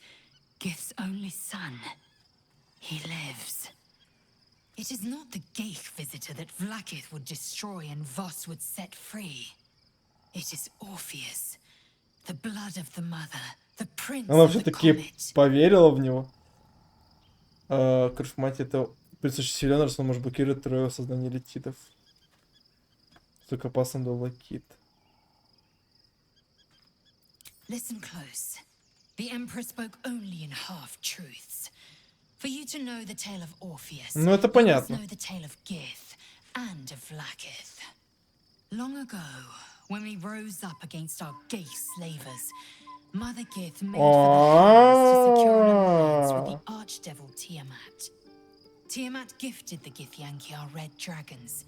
Gith's only son. He lives. It is not the Geich visitor that Vlaakith would destroy and Voss would set free. It is Orpheus, the blood of the mother, the prince Она of the все-таки comet. поверила в него. Кровь мать это достаточно силен, раз он может блокировать трое сознания летитов. Только опасно до Лакит. Listen close. The Emperor spoke only in half-truths. For you to know the tale of Orpheus, Ну, это you must понятно. know the tale of Gith and of Vlaakith. Long ago, when we rose up against our Geich slavers, Mother Gith made for the Hells to secure an alliance with the archdevil Tiamat. Tiamat gifted the Githyanki our red dragons.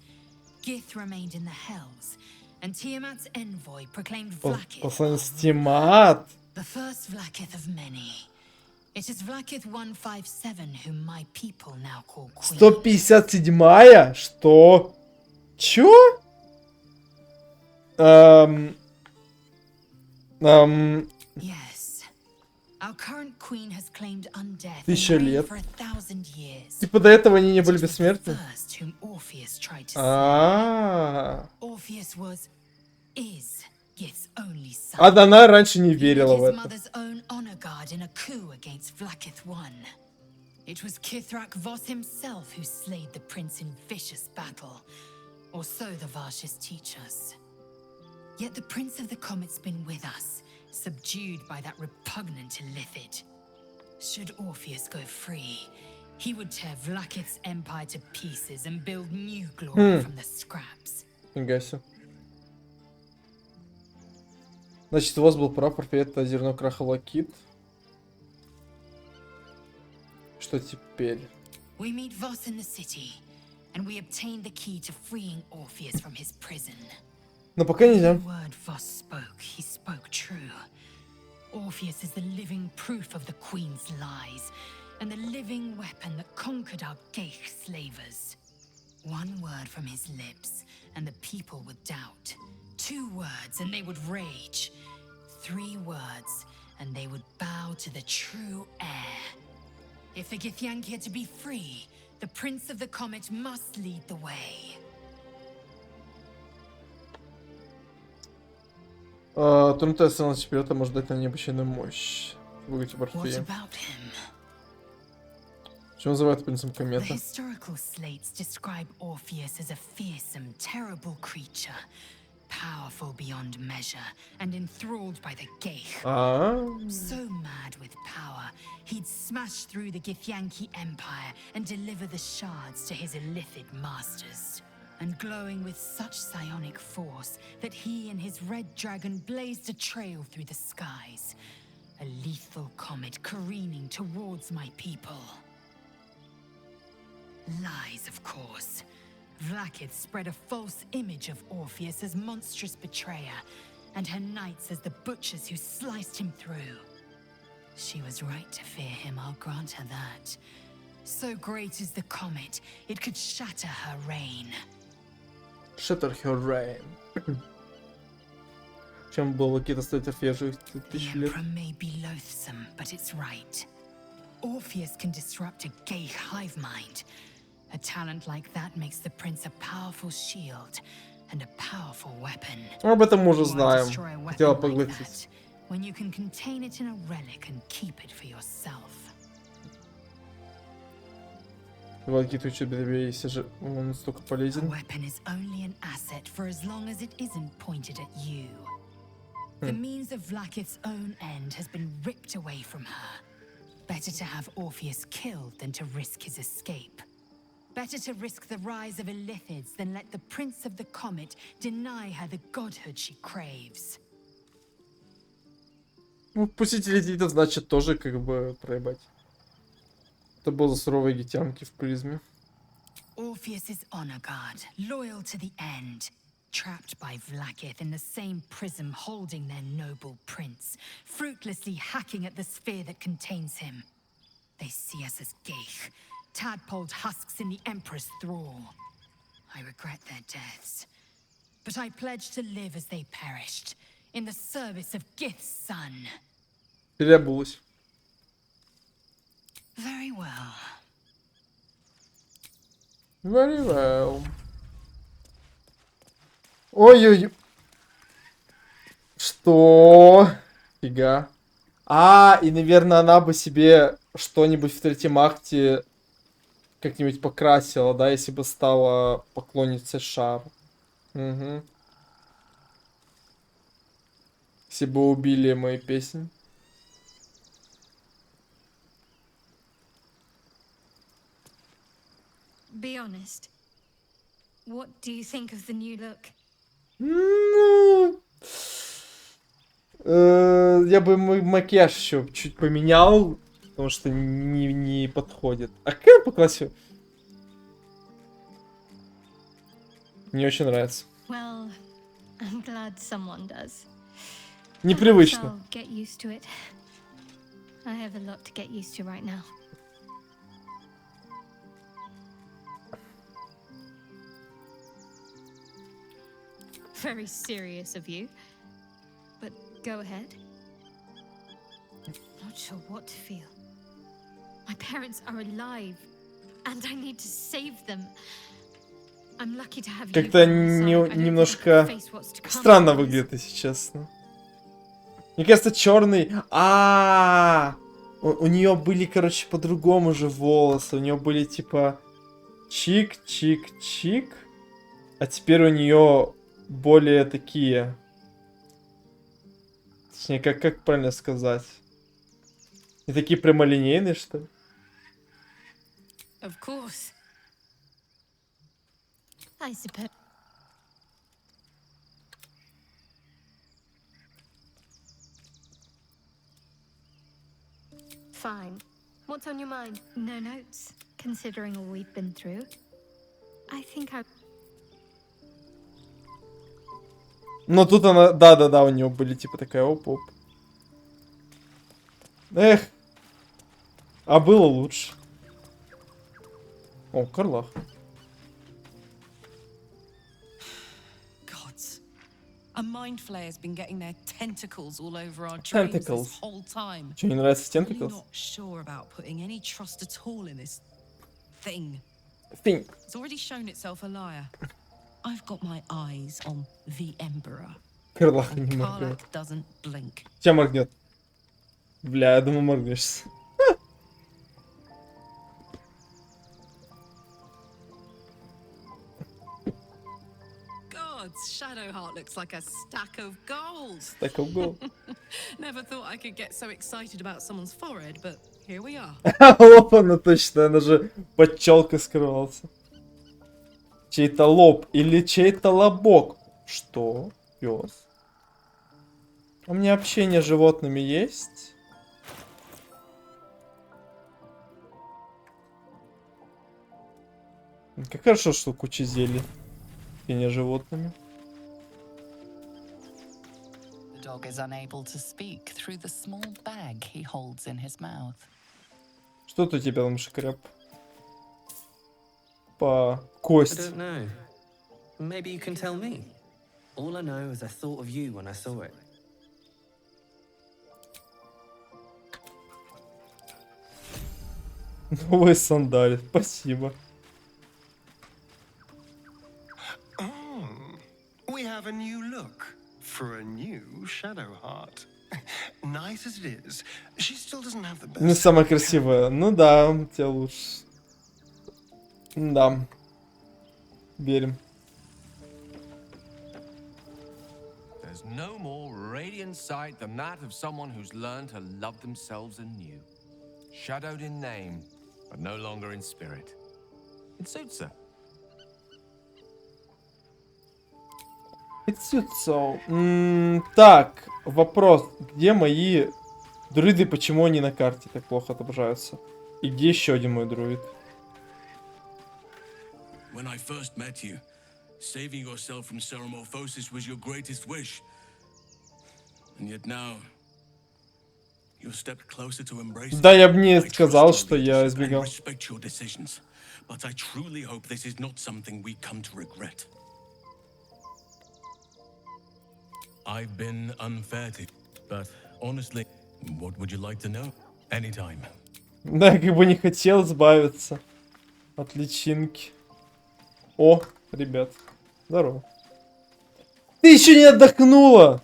Gith remained in the Hells, and Tiamat's envoy proclaimed Vlaakith Посланец Тимат. the first Vlaakith of many. It is Vlaakith 157 whom my people now call Queen. 157-я? Что? Чё? Yes. Our current queen has claimed undeath 1000 and reigned лет. for 1000 years. Типа до этого они не были бессмертны? First whom Orpheus tried to А. slay. Orpheus is Gith's only son. А она раньше не He верила led в his это. mother's own honor guard in a coup against Vlaakith I. It was Kithrak Voss himself who slayed the prince in vicious battle, or so the Varshas teach us. Yet the Prince of the Comet's been with us, subdued by that repugnant Illithid. Should Orpheus go free, he would tear Vlaakith's empire to pieces and build new glory from the scraps. Фига себе. Значит, Воз был прав, это зерно краха Лакит. Что теперь? We meet Voss in the city, and we obtain the key to freeing Orpheus from his prison. Но пока нельзя. The word Voss spoke, he spoke true. Orpheus is the living proof of the Queen's lies, and the living weapon that conquered our Geich slavers. One word from his lips, and the people would doubt. 2 words, and they would rage. 3 words, and they would bow to the true heir. If the Githyanki are to be free, the Prince of the Comet must lead the way. Тронутая страна чемпионата может дать нам необычайную мощь. Выйти портфель. Что называют принцем The кометы? historical slates describe Orpheus as a fearsome, terrible creature, powerful beyond measure, and enthralled by the Geich. So mad with power, he'd smash through the Githyanki Empire and deliver the shards to his Illithid masters. And glowing with such psionic force that he and his red dragon blazed a trail through the skies. A lethal comet careening towards my people. Lies, of course. Vlaakith spread a false image of Orpheus as monstrous betrayer, and her knights as the butchers who sliced him through. She was right to fear him, I'll grant her that. So great is the comet, it could shatter her reign. Shatter her reign. Чем было Лакита стоит Орфея The 1000 лет? Emperor may be loathsome, but it's right. Orpheus can disrupt a Geich hive mind. A talent like that makes the prince a powerful shield and a powerful weapon. Об этом мы уже Why знаем. destroy a Хотела weapon like поглотить. that when you can contain it in a relic and keep it for yourself? Лакит учит тебе, если же он настолько A полезен. weapon is only an asset for as long as it isn't pointed at you. The means of Vlaakith's own end has been ripped away from her. Better to have Orpheus killed than to risk his escape. Better to risk the rise of Illithids than let the Prince of the Comet deny her the godhood she craves. Ну, пустить летит, значит, тоже как бы проебать. Это было за суровые гитянки в призме. Orpheus's honor guard, loyal to the end. Trapped by Vlaakith in the same prism holding their noble prince, fruitlessly hacking at the sphere that contains him. They see us as geich, tadpoled husks in the Emperor's thrall. I regret their deaths, but I pledge to live as they perished, in the service of Gith's son. Требовалось. Very well. Very well. Ой-ой-ой. Что? Фига. И, наверное, она бы себе что-нибудь в третьем акте как-нибудь покрасила, да, если бы стала поклонницей Шара. Угу. Если бы убили мои песни. Be honest. What do you think of the new look? Ну, я бы макияж еще чуть поменял, потому что не подходит. А какая по классу? Мне очень нравится. Well, I'm glad someone does. Непривычно. I'll get used to it. I have a lot to get used to right now. Very serious of you, but go ahead. Not sure what to feel. My parents are alive, and I need to save them. I'm lucky to have you. Как-то немножко странно выглядит, если честно. Мне кажется, черный. У нее были, короче, по-другому же волосы. У нее были типа чик-чик-чик, а теперь у нее более такие. Точнее, как правильно сказать? Не такие прямолинейные, что ли? Of course. I suppose. Fine. What's on your mind? No notes, considering all we've been through. I think I... Но тут она... Да, у нее были типа такая оп-оп. Эх. А было лучше. О, Карлах. Gods. A mind flayer's been getting their tentacles all over our dreams this whole time. Что, не нравится I'm tentacles? not sure about putting any trust at all in this thing. Thing. It's already shown itself a liar. I've got my eyes on the Emperor. Карлах не моргает. Doesn't blink. Сейчас моргнет. Бля, я думаю, моргнешься. Gods, Shadowheart looks like a stack of gold. Stack of gold. Never thought I could get so excited about someone's forehead, but here we are. Опа, ну точно, она же под челкой скрывался. Чей-то лоб или чей-то лобок. Что? Пес. У меня общение с животными есть? Как хорошо, что куча зелий. Общение с животными. The dog is unable to speak through the small bag he holds in his mouth. Что тут у тебя там, шкряб? По кость. I don't know. Maybe you can tell me. All I know is I thought of you when I saw it. Новые сандали, спасибо. We have a new look for a new Shadowheart. Nice as it is, she still doesn't have the best. Не самая красивая. Ну да, у тебя лучше. Да. Верим. There's no more radiant sight than that of someone who's learned to love themselves anew. Shadowed in name, but no longer in spirit. It suits her. Так, вопрос. Где мои друиды, почему они на карте так плохо отображаются? И где еще один мой друид? When I first met you, saving yourself from ceramorphosis was your greatest wish. And yet now, you've stepped closer to embracing. Да, я бы не сказал, что я избегал. Respect your decisions, but I truly hope this is not something we come to regret. I've been unfair to you, but honestly, what would you like to know? Anytime. Да, как бы не хотел избавиться от личинки. О, ребят, здорово. Ты еще не отдохнула!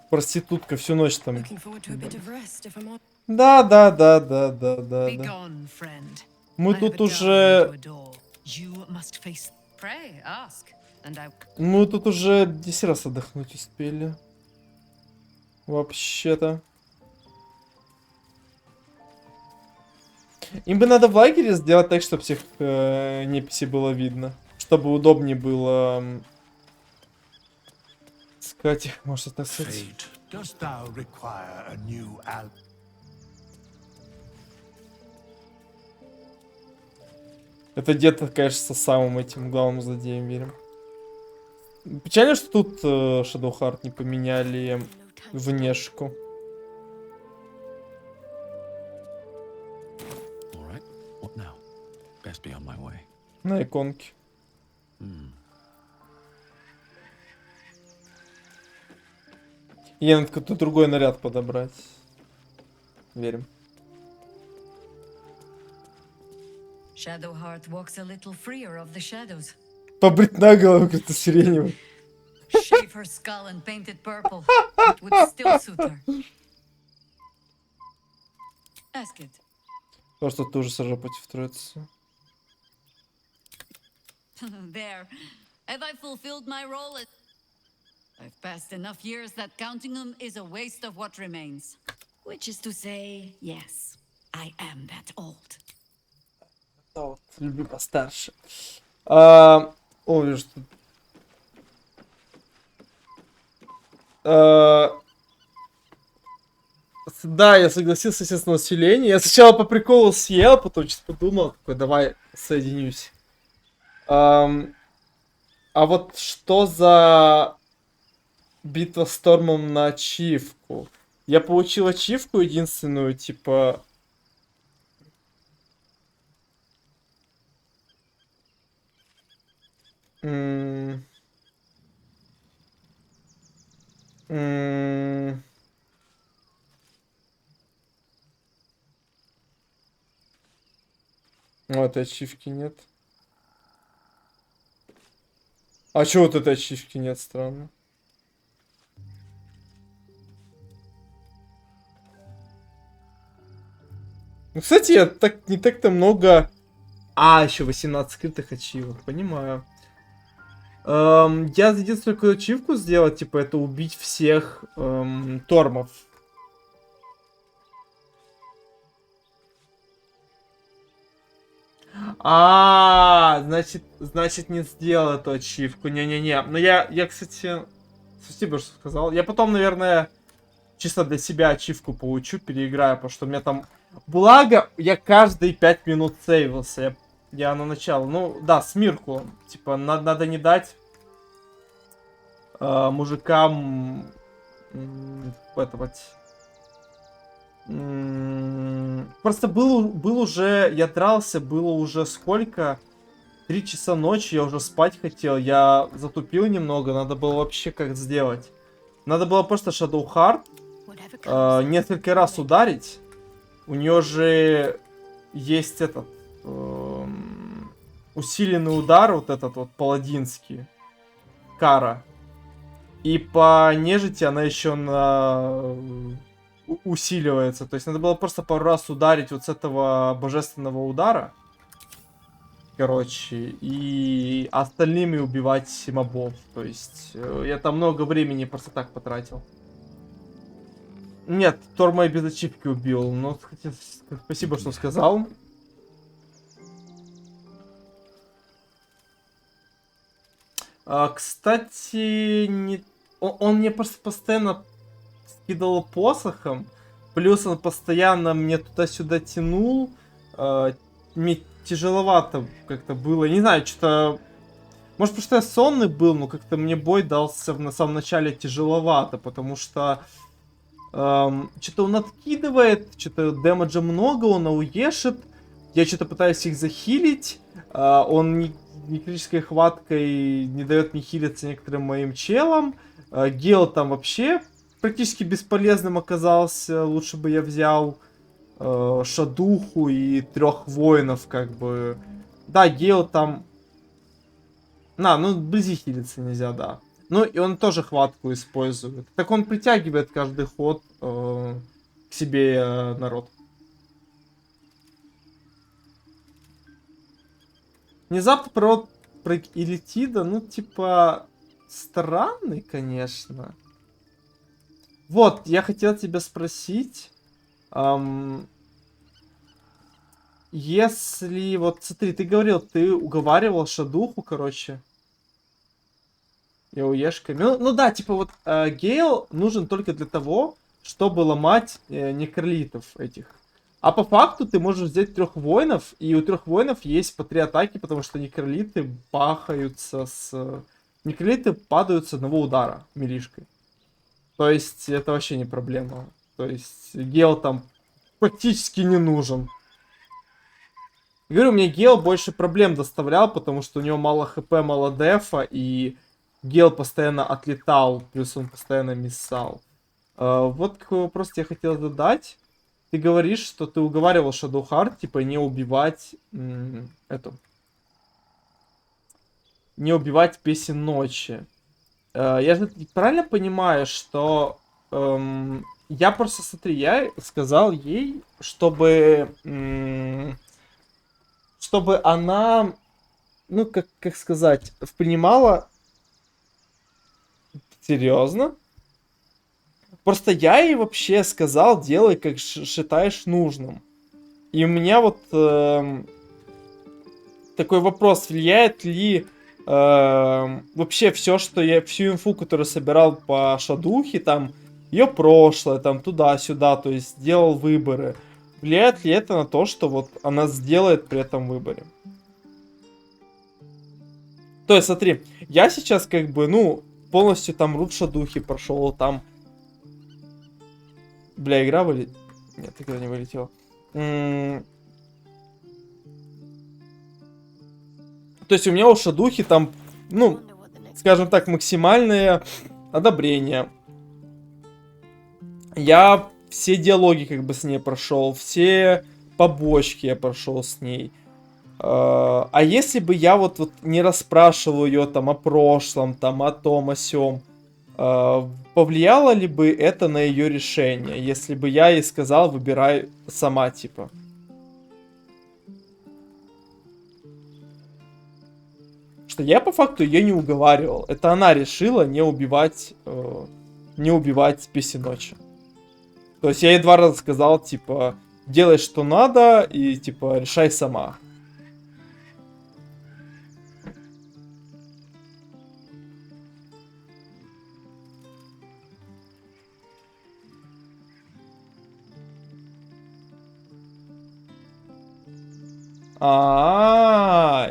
Проститутка всю ночь там. Да. Мы тут уже... Мы тут уже 10 раз отдохнуть успели. Вообще-то. Им бы надо в лагере сделать так, чтобы всех неписи было видно. Чтобы удобнее было... сказать их, можно так сказать. Это дед, конечно, самым этим главным злодеем верим. Печально, что тут Shadowheart не поменяли внешку. На иконке. И надо какой-то другой наряд подобрать. Верим. Shadowheart walks a little freer of the shadows. Побрить на голову как-то сиреневый. Shave her skull and paint it purple. It would still suit her. Ask it. То, что ты уже сажал против троицы. There. Have I fulfilled my role? I've passed enough years that counting them is a waste of what remains. Which is to say, yes, I am that old. Вот, люблю постарше. Ой, что... Да, я согласился, естественно, с населением. Я сначала по приколу съел, потом сейчас подумал, такой, давай соединюсь. А вот что за битва с Тормом на ачивку? Я получил ачивку единственную, типа... Вот ачивки нет. А чё вот этой ачивки нет, странно. Ну, кстати, я не так-то много... А, еще 18 скрытых ачивок, понимаю. Я единственную какую ачивку сделать, типа, это убить всех тормов. Значит, не сделал эту ачивку. Не-не-не. Но я, кстати, спасибо, что сказал. Я потом, наверное, чисто для себя ачивку получу, переиграю, потому что у меня там... Благо, я каждые 5 минут сейвился. Я на начало. Ну, да, смирку. Типа, надо не дать мужикам этого... Просто был уже... Я дрался, было уже сколько? 3 часа ночи, я уже спать хотел. Я затупил немного, надо было вообще как сделать. Надо было просто Shadowheart несколько раз ударить. У нее же есть этот усиленный удар, вот этот вот паладинский. Кара. И по нежити она еще усиливается. То есть надо было просто пару раз ударить вот с этого божественного удара. Короче. И остальными убивать мобов. То есть я там много времени просто так потратил. Нет, Торма я без ачивки убил. Но спасибо, что сказал. Кстати, он мне просто постоянно скидывал посохом. Плюс он постоянно мне туда-сюда тянул. Мне тяжеловато как-то было. Не знаю, что-то Может, потому что я сонный был, но как-то мне бой дался на самом начале тяжеловато, потому что что-то он откидывает, что-то дэмэджа много, он ауешит, я что-то пытаюсь их захилить, он не критической хваткой не дает мне хилиться некоторым моим челам, Гео там вообще практически бесполезным оказался, лучше бы я взял Шадуху и 3 воинов, как бы. Да, Гео там... ну вблизи хилиться нельзя, да. Ну и он тоже хватку использует. Так он притягивает каждый ход к себе народ. Внезапно пророк про Илитида, ну типа странный, конечно. Вот, я хотел тебя спросить, если вот смотри, ты говорил, ты уговаривал Шадуху, короче. И уешками. Ну да, типа вот Гейл нужен только для того, чтобы ломать некролитов этих. А по факту ты можешь взять 3 воинов, и у 3 воинов есть по 3 атаки, потому что некролиты бахаются с... Некролиты падают с 1 удара милишкой. То есть это вообще не проблема. То есть Гейл там практически не нужен. И говорю, мне Гейл больше проблем доставлял, потому что у него мало хп, мало дефа, и Гейл постоянно отлетал, плюс он постоянно миссал. Вот какой вопрос я хотел задать. Ты говоришь, что ты уговаривал Shadowheart, типа, не убивать эту... Не убивать песен ночи. Я же правильно понимаю, что... я просто, смотри, я сказал ей, чтобы... чтобы она... Ну, как сказать, принимала... Серьезно? Просто я ей вообще сказал, делай, как считаешь нужным. И у меня вот такой вопрос, влияет ли вообще все, что я, всю инфу, которую собирал по Шадухе, там, ее прошлое, там, туда-сюда, то есть делал выборы. Влияет ли это на то, что вот она сделает при этом выборе? То есть, смотри, я сейчас как бы, ну, полностью там рут Шадухи прошел, там... Бля, игра вылетела? Нет, игра не вылетела. То есть у меня у Шадухи там, ну, скажем так, максимальное одобрение. Я все диалоги как бы с ней прошел, все побочки я прошел с ней. А если бы я вот не расспрашивал ее там о прошлом, там о том, о сём, повлияло ли бы это на ее решение, если бы я ей сказал, выбирай сама, типа? Что я по факту ее не уговаривал. Это она решила не убивать песен ночи. То есть я ей 2 раза сказал, типа, делай что надо и, типа, решай сама.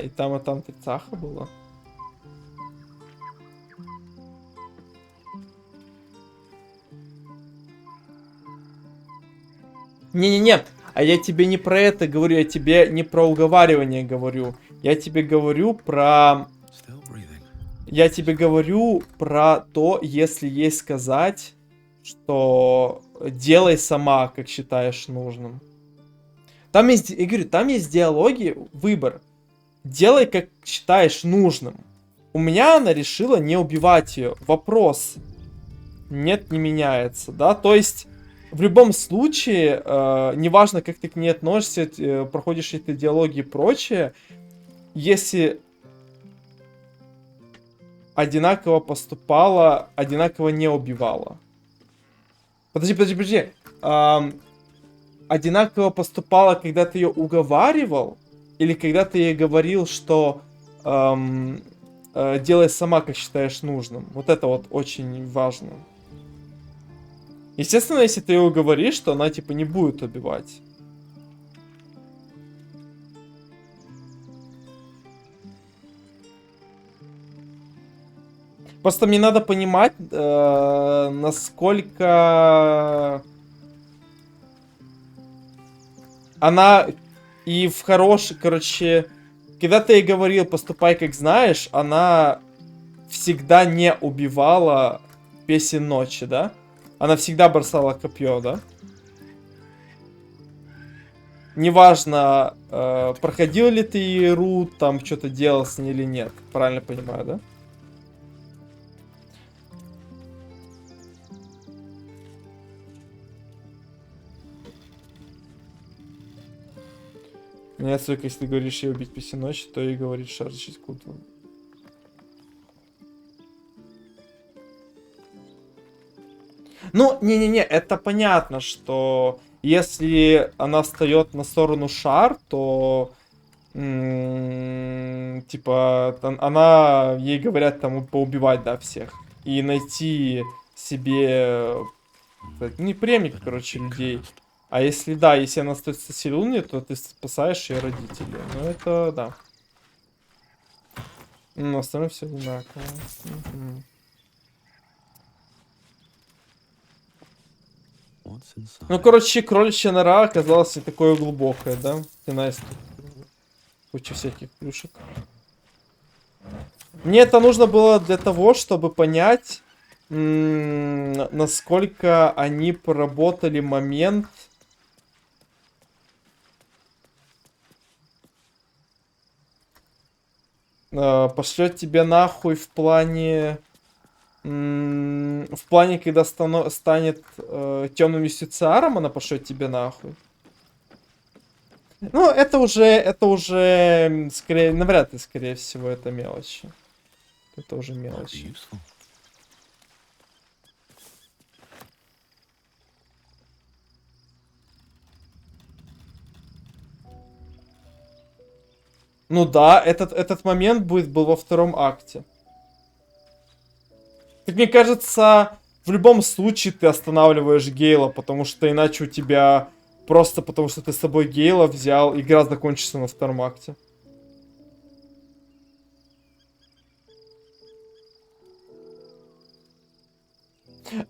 И там трицаха было. Не-не-не, а я тебе не про это говорю, я тебе не про уговаривание говорю. Я тебе говорю про... Я тебе говорю про то, если ей сказать, что делай сама, как считаешь нужным. Там есть, я говорю, там есть диалоги, выбор. Делай, как считаешь нужным. У меня она решила не убивать ее. Вопрос. Нет, не меняется, да? То есть, в любом случае, неважно, как ты к ней относишься, проходишь эти диалоги и прочее, если одинаково поступала, одинаково не убивала. Подожди. Одинаково поступала, когда ты ее уговаривал, или когда ты ей говорил, что делай сама, как считаешь нужным. Вот это вот очень важно. Естественно, если ты ее уговоришь, то она типа не будет убивать. Просто мне надо понимать, насколько она и в хорошей, короче, когда ты ей говорил, поступай как знаешь, она всегда не убивала песен ночи, да? Она всегда бросала копье, да? Неважно, проходил ли ты игру, там что-то делал с ней или нет. Правильно понимаю, да? Нет, только если говоришь ей убить песен ночи, то и говоришь шаржить кутлу. Ну, не-не-не, это понятно, что если она встает на сторону шар, то типа она, ей говорят там поубивать, да, всех. И найти себе не преемник, короче, людей. А если, да, если она остается сильной, то ты спасаешь ее родителей. Ну, это, да. Ну, остальное все одинаково. Ну, короче, кроличья нора оказалась не такой глубокая, да? Есть куча всяких плюшек. Мне это нужно было для того, чтобы понять, насколько они проработали момент... пошлет тебя нахуй в плане... в плане, когда станет темным юстициаром, она пошлет тебя нахуй. Ну, это уже, скорее, навряд ли, скорее всего, это мелочи. Это уже мелочи. Ну да, этот момент был во втором акте. Так мне кажется, в любом случае ты останавливаешь Гейла, потому что иначе у тебя просто потому что ты с собой Гейла взял, игра закончится на втором акте.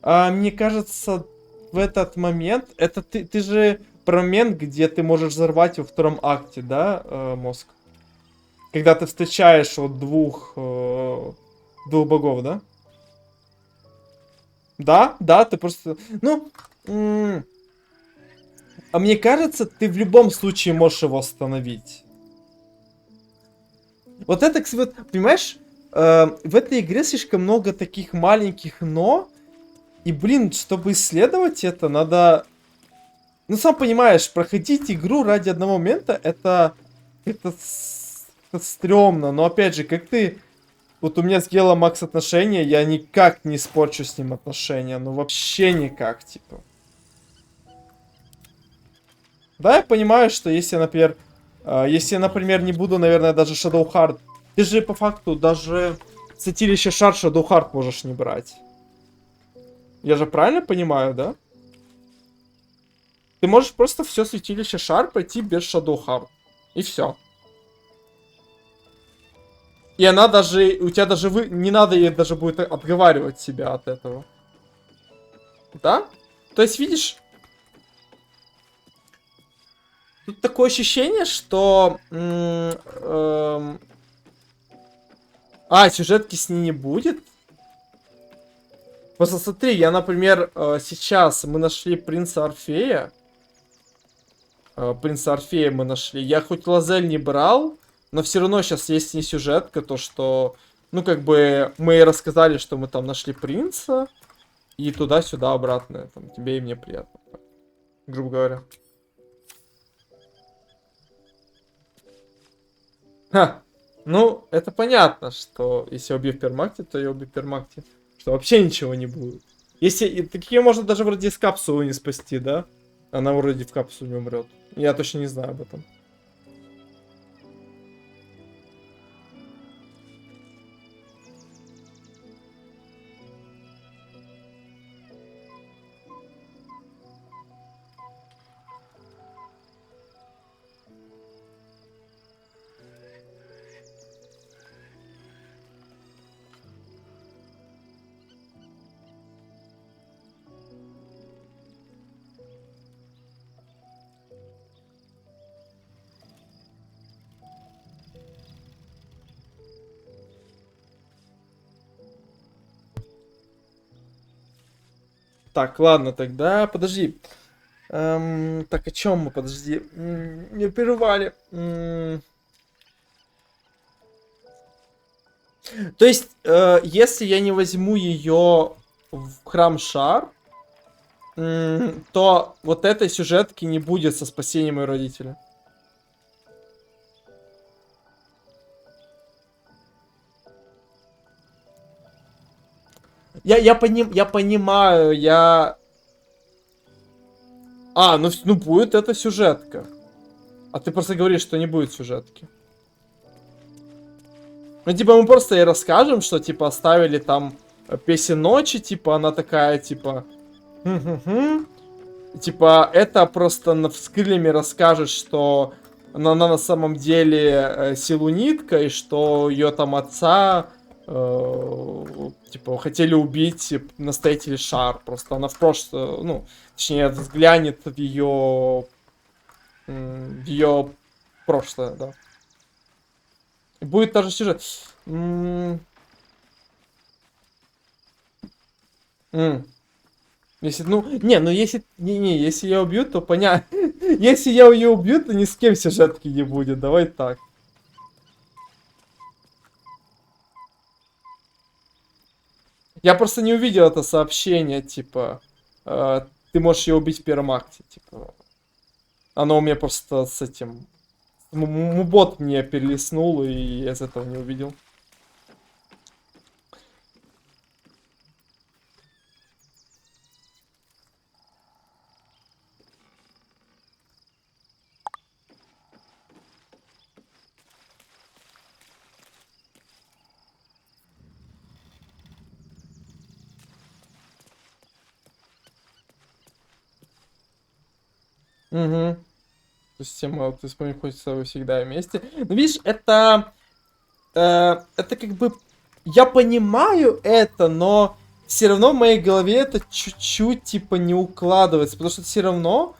Мне кажется, в этот момент, это ты же про момент, где ты можешь взорвать во втором акте, да, мозг? Когда ты встречаешь вот двух богов, да? Да, ты просто... Ну... А мне кажется, ты в любом случае можешь его остановить. Вот это, кстати, вот, понимаешь, в этой игре слишком много таких маленьких «но». И, блин, чтобы исследовать это, надо... Ну, сам понимаешь, проходить игру ради одного момента, это стрёмно. Но, опять же, как ты... Вот у меня с Гелом Макс отношения, я никак не испорчу с ним отношения. Ну, вообще никак, типа. Да, я понимаю, что если, например... если я, например, не буду, наверное, даже Shadow Heart... Ты же, по факту, даже Святилище Шар Shadow Heart можешь не брать. Я же правильно понимаю, да? Ты можешь просто все Святилище Шар пройти без Shadow Heart. И все. И она даже... У тебя даже... Не надо ей даже будет отговаривать себя от этого. Да? То есть, видишь... Тут такое ощущение, что... сюжетки с ней не будет. Просто смотри, я, например, сейчас мы нашли принца Орфея. Принца Орфея мы нашли. Я хоть Лазель не брал, но все равно сейчас есть не сюжетка, то что... Ну, как бы, мы рассказали, что мы там нашли принца. И туда-сюда, обратно. Там, тебе и мне приятно. Грубо говоря. Ха. Ну, это понятно, что если я убью в пермакте, то я убью в пермакте. Что вообще ничего не будет. Если... Такие можно даже вроде из капсулы не спасти, да? Она вроде в капсуле не умрет. Я точно не знаю об этом. Так, ладно, тогда подожди. Так, о чем мы? Подожди. Не прерывали. То есть, если я не возьму ее в храм Шар, то вот этой сюжетки не будет со спасением ее родителя. Я понимаю, ну будет эта сюжетка. А ты просто говоришь, что не будет сюжетки. Ну, типа, мы просто ей расскажем, что, типа, оставили там песен ночи, типа, она такая, типа... Типа, это просто с крыльями расскажет, что она на самом деле силунитка, и что ее там отца, типа, хотели убить настоятели Шар. Просто она в прошлое, ну, точнее, взглянет в ее прошлое, да. Будет даже сюжет. Если, ну, если я убью, то понятно. Если я ее убью, то ни с кем сюжетки не будет. Давай так. Я просто не увидел это сообщение, типа, ты можешь ее убить в первом акте, типа. Оно у меня просто с этим... Бот мне перелистнул, и я из этого не увидел. Угу. Система, ты вспомни, хоть с тобой всегда вместе. Ну, видишь, это как бы... Я понимаю это, но все равно в моей голове это чуть-чуть, типа, не укладывается. Потому что все равно,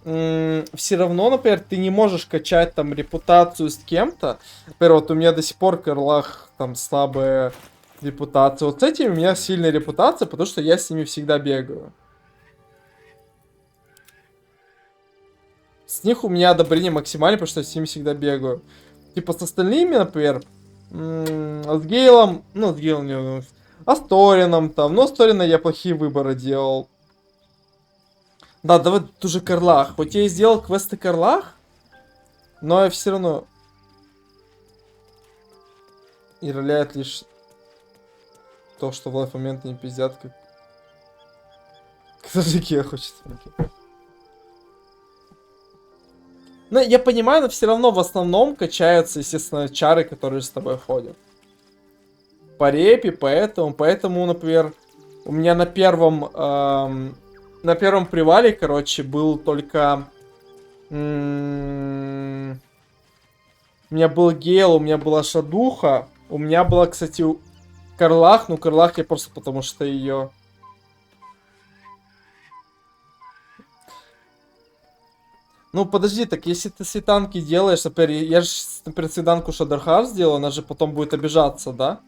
например, ты не можешь качать там репутацию с кем-то. Например, вот у меня до сих пор в Карлах там слабая репутация. Вот с этим у меня сильная репутация, потому что я с ними всегда бегаю. С них у меня одобрение максимальное, потому что я с ними всегда бегаю. Типа с остальными, например, с Гейлом, ну, с Гейлом не... А с Торином там, но с Торина я плохие выборы делал. Да, давай тут же Карлах. Хоть я и сделал квесты Карлах, но я все равно... И роляет лишь то, что в лайф момент не пиздят, как... Кто такие хочет? Ну, я понимаю, но все равно в основном качаются, естественно, чары, которые с тобой ходят. По репе, поэтому, например, у меня на первом привале, короче, был только... У меня был Гейл, у меня была Шадуха, у меня была, кстати, Карлах, ну, Карлах я просто потому что ее... Ну, подожди, так если ты светанки делаешь, например, я же, например, светанку Шадерхар сделал, она же потом будет обижаться, да?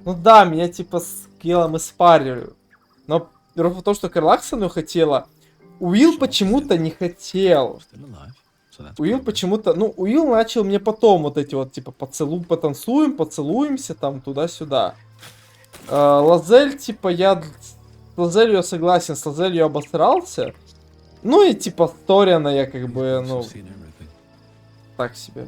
Ну да, меня типа с Гелом испарили. Но дело в том, что Карлак со мной хотела. Уилл почему-то не хотел. Уилл почему-то... Ну, Уилл начал мне потом вот эти вот, типа, потанцуем, поцелуемся, там, туда-сюда. Лазель, типа, я... С Лазелью я согласен, с Лазелью я обосрался. Ну и типа с Ториана я как бы, ну... Так себе.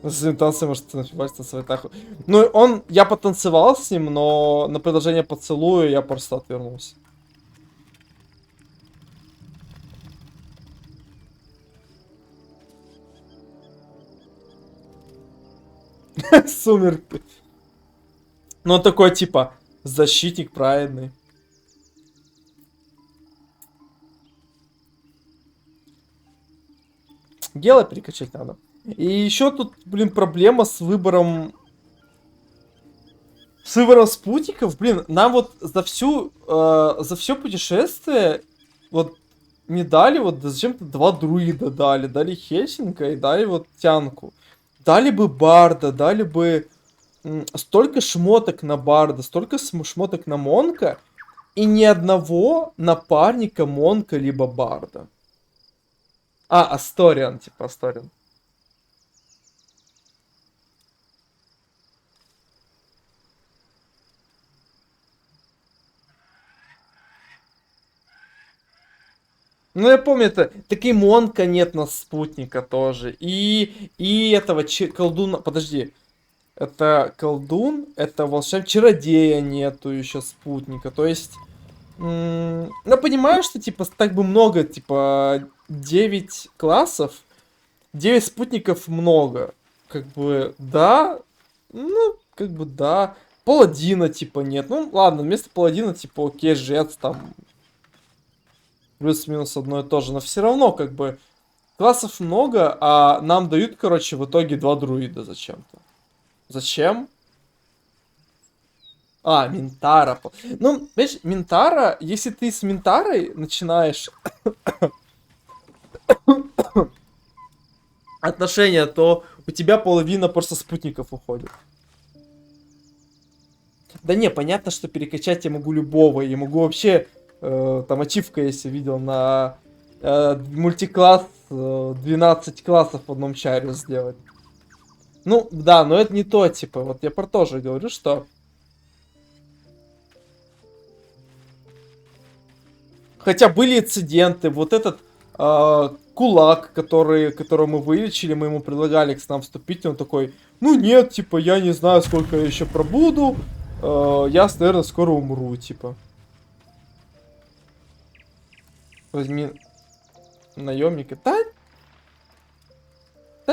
С ним танцем может напивать на светах. Ну, я потанцевал с ним, но на продолжение поцелуя я просто отвернулся. Сумерки. Ну, он такой, типа, защитник праведный. Гела перекачать надо. И еще тут, блин, проблема с выбором... С выбором спутников. Блин, нам вот за все путешествие... Вот не дали вот зачем-то 2 друида дали. Дали Хельсинга и дали вот Тянку. Дали бы Барда, дали бы столько шмоток на Барда, столько шмоток на Монка и ни одного напарника Монка либо Барда. Асториан, типа Асториан. Ну, я помню, это таки Монка нет на спутника тоже. И этого колдуна... Подожди. Это колдун, это волшебник, чародея нету еще спутника. То есть... Ну, понимаешь, что, типа, так бы много, типа, 9 классов, 9 спутников много. Как бы, да, ну, как бы, да. Паладина, типа, нет. Ну, ладно, вместо паладина, типа, окей, жрец, там, плюс-минус одно и то же. Но все равно, как бы, классов много, а нам дают, короче, в итоге 2 друида зачем-то. Зачем? Минтара. Ну, видишь, Минтара, если ты с Минтарой начинаешь отношения, то у тебя половина просто спутников уходит. Да не, понятно, что перекачать я могу любого. Я могу вообще, там, ачивка, если видел, на мультикласс 12 классов в одном чаре сделать. Ну, да, но это не то, типа, вот я про то же говорю, что... Хотя были инциденты, вот этот кулак, которого мы вылечили, мы ему предлагали к нам вступить, он такой, ну нет, типа, я не знаю, сколько я еще пробуду, я, наверное, скоро умру, типа. Возьми наемника. Да,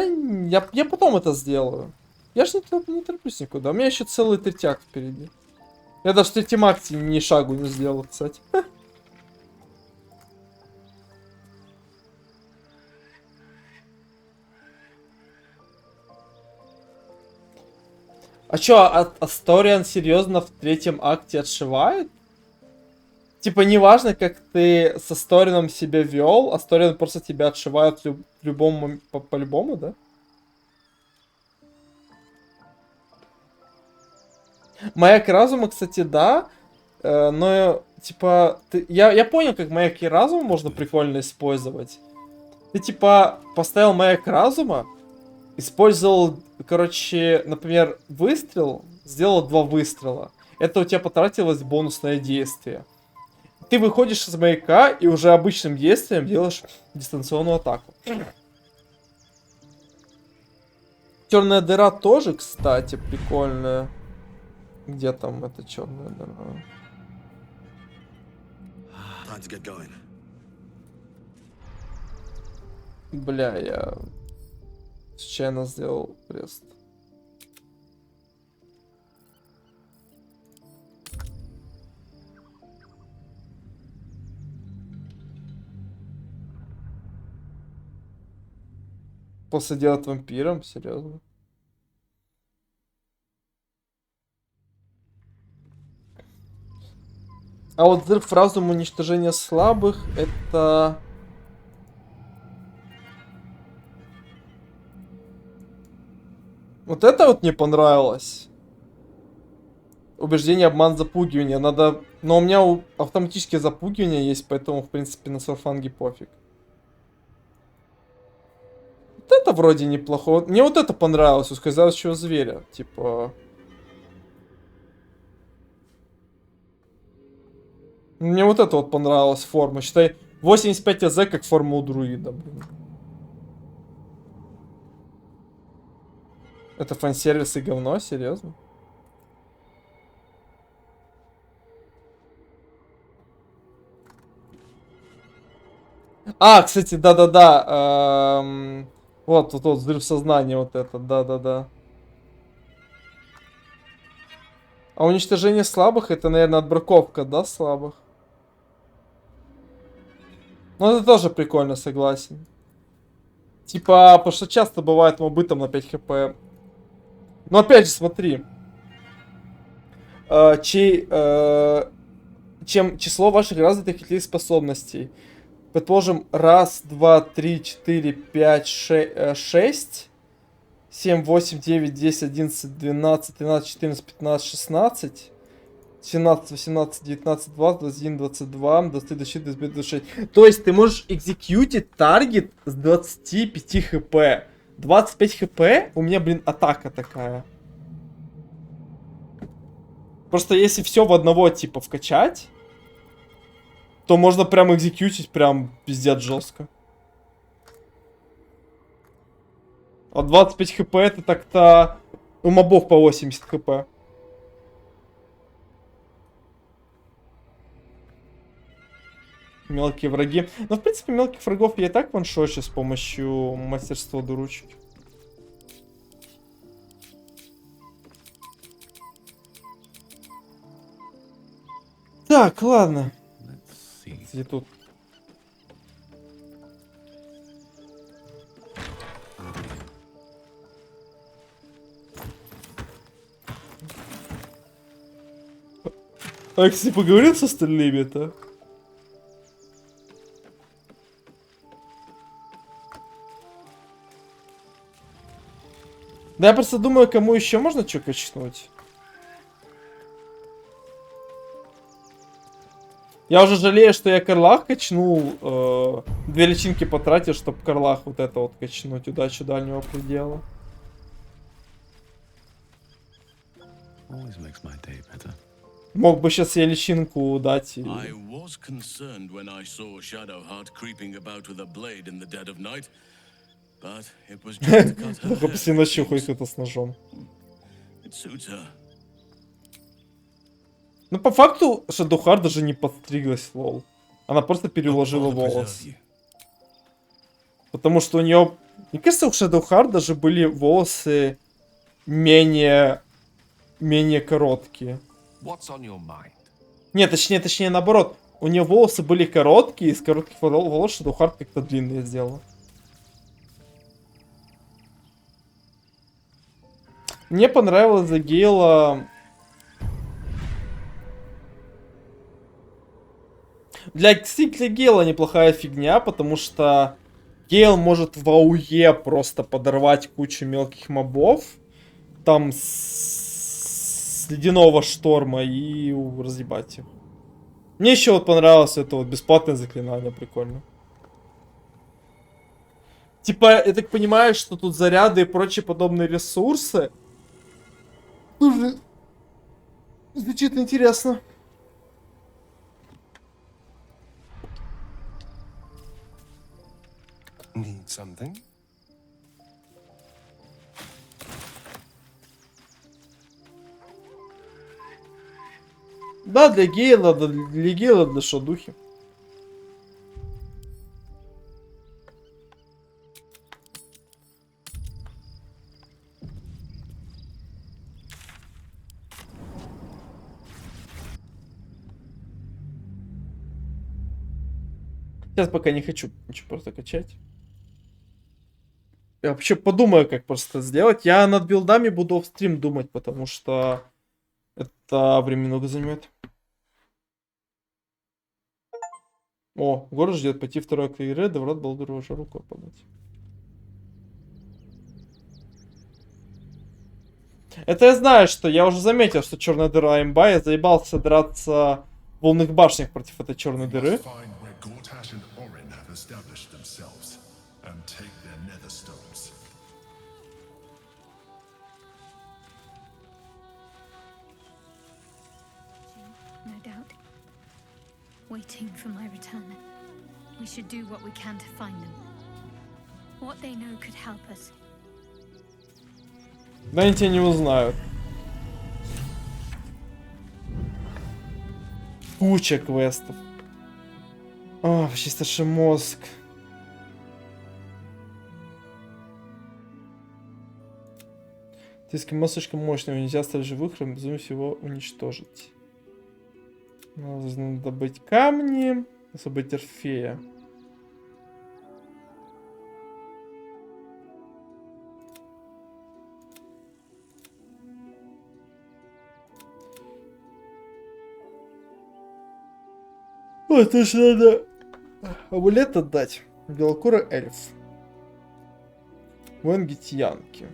я потом это сделаю. Я ж не тороплюсь никуда, у меня еще целый третьяк впереди. Я даже в третьем акте ни шагу не сделал, кстати. А чё, Асториан серьезно в третьем акте отшивает? Типа, неважно, как ты с Асторианом себя вел, Асториан просто тебя отшивает любому, по-любому, да? Маяк разума, кстати, да. Но, типа, я понял, как маяк разума можно прикольно использовать. Ты, типа, поставил маяк разума, использовал, короче, например, выстрел, сделал 2 выстрела. Это у тебя потратилось бонусное действие. Ты выходишь из маяка и уже обычным действием делаешь дистанционную атаку. Черная дыра тоже, кстати, прикольная. Где там эта черная дыра? Бля, я случайно сделал крест. После делать вампиром? Серьезно? А вот взрыв разума, уничтожение слабых, это... Вот это вот мне понравилось. Убеждение, обман, запугивание. Надо... Но у меня автоматические запугивания есть, поэтому, в принципе, на сорфанге пофиг. Вот это вроде неплохо. Мне вот это понравилось, ускользающего зверя. Типа... Мне вот это вот понравилась форма. Считай, 85 АЗ как форма у друида, блин. Это фан-сервис и говно, серьезно? Кстати, да-да-да. Вот взрыв сознания, вот это, да-да-да. А уничтожение слабых, это, наверное, отбраковка, да, слабых? Ну, это тоже прикольно, согласен. Типа, потому что часто бывает мобы там на 5 хп. Но опять же, смотри. Чем число ваших развитых способностей. Предположим, 1, 2, 3, 4, 5, 6, 7, 8, 9, 10, 11, 12, 13, 14, 15, 16, 17, 18, 19, 20, 21, 22, 23, 24, 25, 26. То есть ты можешь экзекьютить таргет с 25 хп. 25 хп? У меня, блин, атака такая. Просто если все в одного типа вкачать, то можно прям экзекьютить прям пиздец жестко. А 25 хп это так-то у мобов по 80 хп. Мелкие враги. Но в принципе мелких врагов я и так ваншочу с помощью мастерства дуручки. Так, ладно. Где тут? А, кстати, поговорил с остальными-то? Да я просто думаю, кому еще можно что качнуть. Я уже жалею, что я Карлах качнул. 2 личинки потратил, чтобы Карлах вот это вот качнуть. Удачу дальнего предела. Мог бы сейчас я личинку дать. И... Только после ночи хоть кто-то с ножом. Ну, по факту, Шадухар даже не подстриглась, лол. Она просто переложила волосы. Потому что у нее... Мне кажется, у Шадухар даже были волосы менее короткие. Нет, точнее наоборот. У нее волосы были короткие, из коротких волос Шадухар как-то длинные сделала. Мне понравилось за Гейла... Для Гейла неплохая фигня, потому что Гейл может в АУЕ просто подорвать кучу мелких мобов. Там с ледяного шторма и разъебать их. Мне еще вот понравилось это вот бесплатное заклинание, прикольно. Типа, я так понимаю, что тут заряды и прочие подобные ресурсы. Тоже звучит интересно. Need something? Да, для Гейла, для шадухи. Сейчас пока не хочу ничего просто качать. Я вообще подумаю, как просто сделать. Я над билдами буду в стрим думать, потому что это время много займет. О, город ждет пойти второй к игре, до врат Балдуру уже рукой подать. Это я знаю, что я уже заметил, что черная дыра имба. Я заебался драться в лунных башнях против этой черной дыры. No doubt. Waiting for my return. We should do what we can to find them. What they know could help us. Да они тебя не узнают. Куча квестов. О, чистейший мозг. Эскимо слишком мощный, нельзя оставить живых, разумеем всего уничтожить. Нужно добыть камни, забыть Орфея. Ой, точно надо Амулет отдать. Белокурый эльф. Воин гитьянки.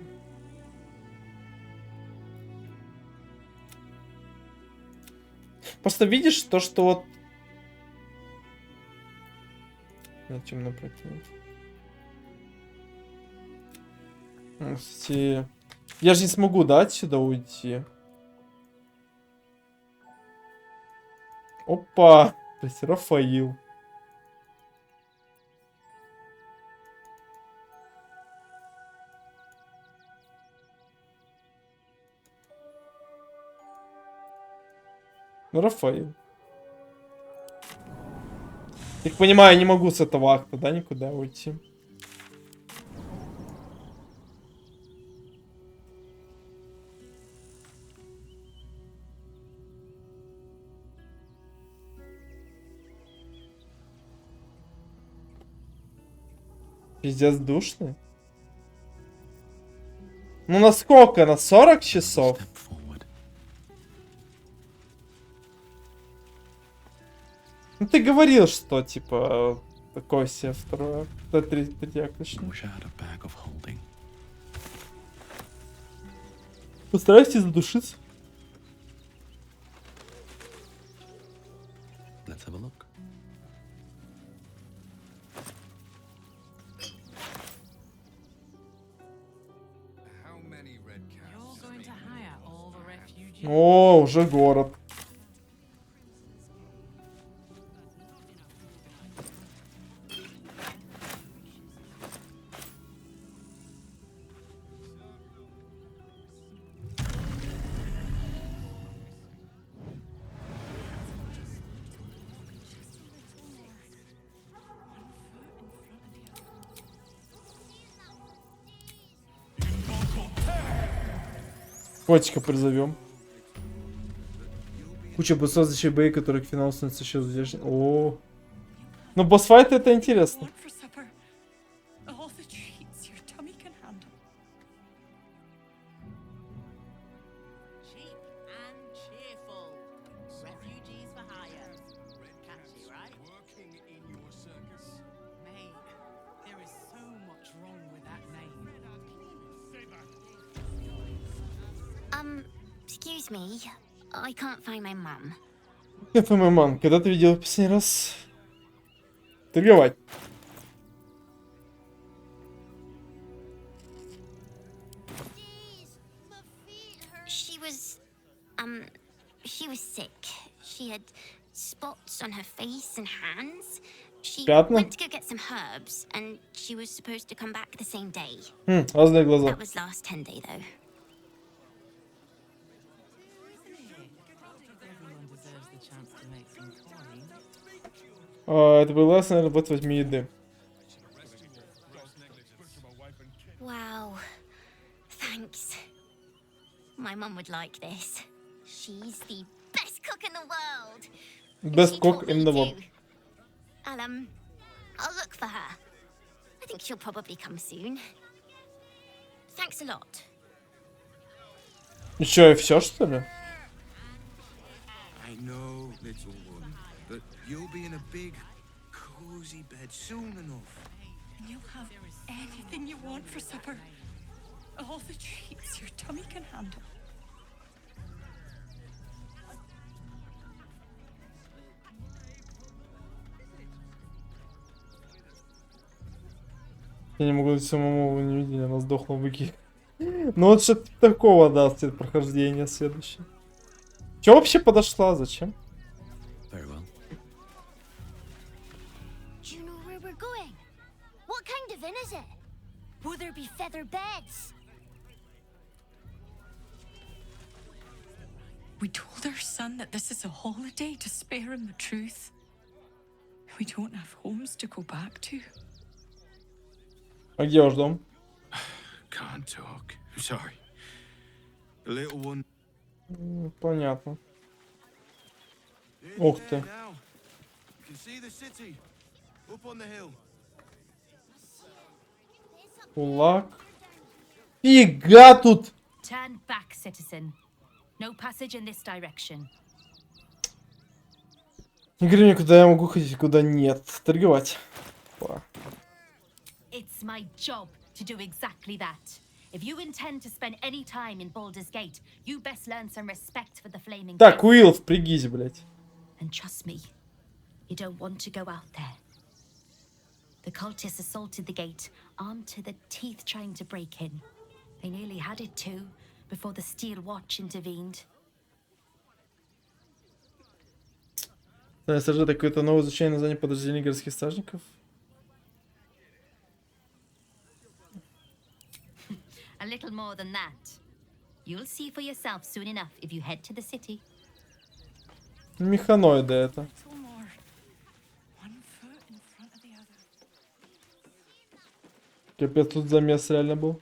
Просто видишь то, что вот... На темно прокинуть. Кстати... Я же не смогу, да, отсюда уйти? Опа! То есть Рафаил. Ну, Рафаил. Так понимаю, я не могу с этого акта, да, никуда уйти. Пиздец душный. Ну на сколько? На 40 часов? Ну ты говорил, что типа такой себе второй акт, третий акт точнее. Постарайся задушиться. Let's have a look. О, уже город. Котика призовем. Куча боссов за чебей, которые к финалу становятся еще задержаны. О, ну босс-файт это интересно. Excuse me, I can't find my mum. Это мой мам. Когда ты видел в последний раз? Торговать. She was sick. She had spots on her face and hands. She Пятна? went to go get some herbs, and she was supposed to come back the same day. Разные глаза. That was last 10 day though. Это был лаз, наверное, вот возьми еды. Wow. Thanks. My mum would like this. She's the best cook in the world. Best cook in the world. I'll look for her. I think she'll probably come soon. Thanks a lot. И чё, и всё, что ли? I know, little one, but you'll be in a big, cozy bed soon enough. And you'll have anything you want for supper. All the treats your tummy can handle. Я не могу самому, вы не видели, она сдохла в быке. Ну вот что-то такого даст это прохождение следующее. Чё вообще подошла? Зачем? Do you know where we're going? What kind of inn is it? Will there be feather beds? We told our son that this is a holiday to spare him the truth. We don't have homes to go back to. А где ваш дом? Can't talk. I'm sorry. The little one. Понятно. Ух ты. Now. You can see the city up on the hill. Кулак. Фига тут! Turn back, citizen. No passage in this direction. Не говори мне, куда я могу ходить, куда нет. Торговать. Опа. It's my job to do exactly that. If you intend to spend any time in Baldur's Gate, you best learn some respect for the Flaming Так, Crest. Уилл, впрягись, блядь. And trust me, you don't want to go out there. The cultists assaulted the gate, armed to the teeth trying to break in. They nearly had it too, before the Steel Watch intervened. СЖ какое-то новое изучение названия подразделений городских стражников. A little more than that. You'll see for yourself soon enough if you head to the city. Механоиды это. Капец, тут замес реально был.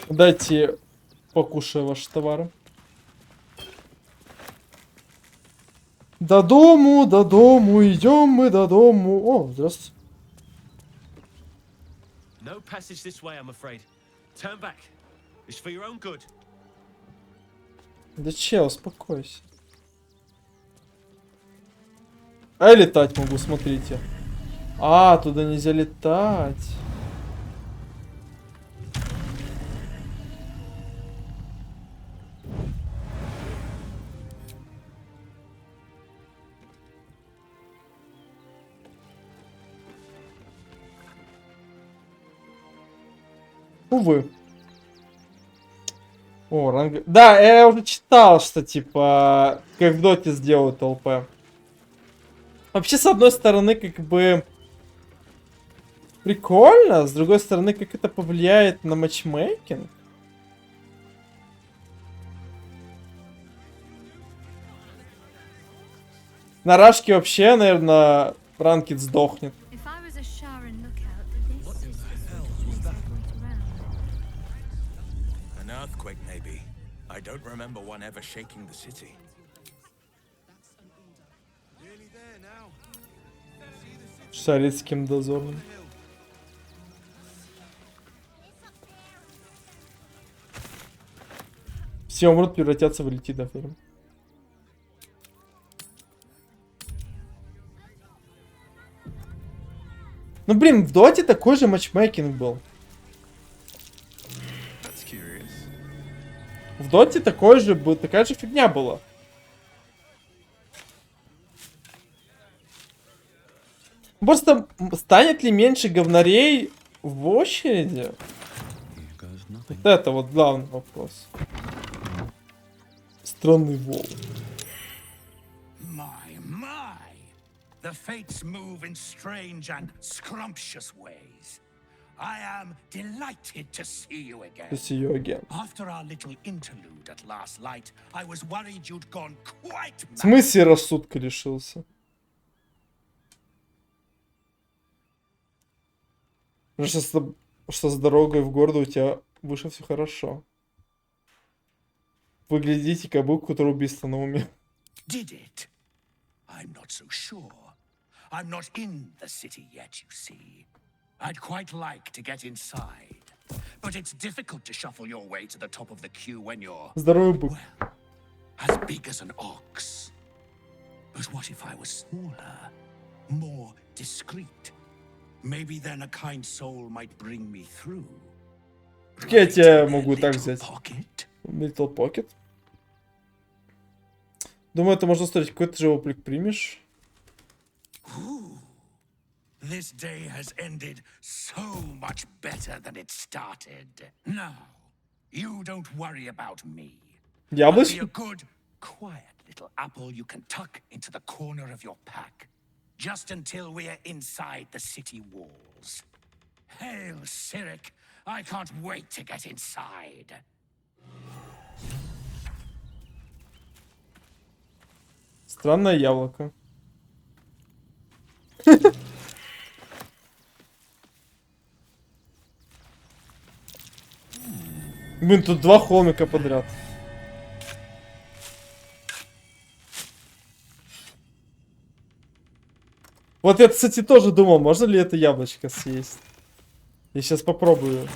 Дайте покушаю ваши товары. До дому, идем мы до дому. О, здравствуйте. No passage this way, I'm afraid. Turn back. It's for your own good. Да че, успокойся. А я летать могу, смотрите. А, туда нельзя летать. Увы. О, ранг... Да, я уже читал, что типа, как в доте сделают ЛП. Вообще, с одной стороны, как бы прикольно, с другой стороны, как это повлияет на матчмейкинг. На рашке вообще, наверное, ранкет сдохнет. An earthquake, maybe. I don't remember one ever shaking the city. Шарицким дозорным. Все умрут, превратятся в летидов. Ну блин, в доте такой же матчмейкинг был. В доте такой же был, такая же фигня была. Просто станет ли меньше говнарей в очереди? Вот это вот главный вопрос. Странный волк. My. The fates move in strange and scrumptious ways. I am delighted to see you again. To see you again. After our little interlude at last light, I was worried you'd gone quite mad. В смысле рассудка лишился? Что с дорогой в город у тебя вышло все хорошо. Вы глядите, как будто который убийство на уме. Did it? I'm not so sure. I'm not in the city yet, you see. I'd quite like to get inside. But it's difficult to shuffle your way to the top of the queue when you're... Здоровый бык. Well, as big as an ox. But what if I was smaller? More discreet? Maybe then a kind soul might bring me through. Так я тебя могу так взять. Little Pocket. Думаю, это можно устроить. Какой ты же облик примешь? This day has ended so much better than it started. Now, you don't worry about me. I'll be a good, quiet little apple you can tuck into the corner of your pack. Just until we're inside the city walls. Hail, Cyric! I can't wait to get inside. Странное яблоко. Блин, тут два холмика подряд. Вот я, кстати, тоже думал, можно ли это яблочко съесть. Я сейчас попробую.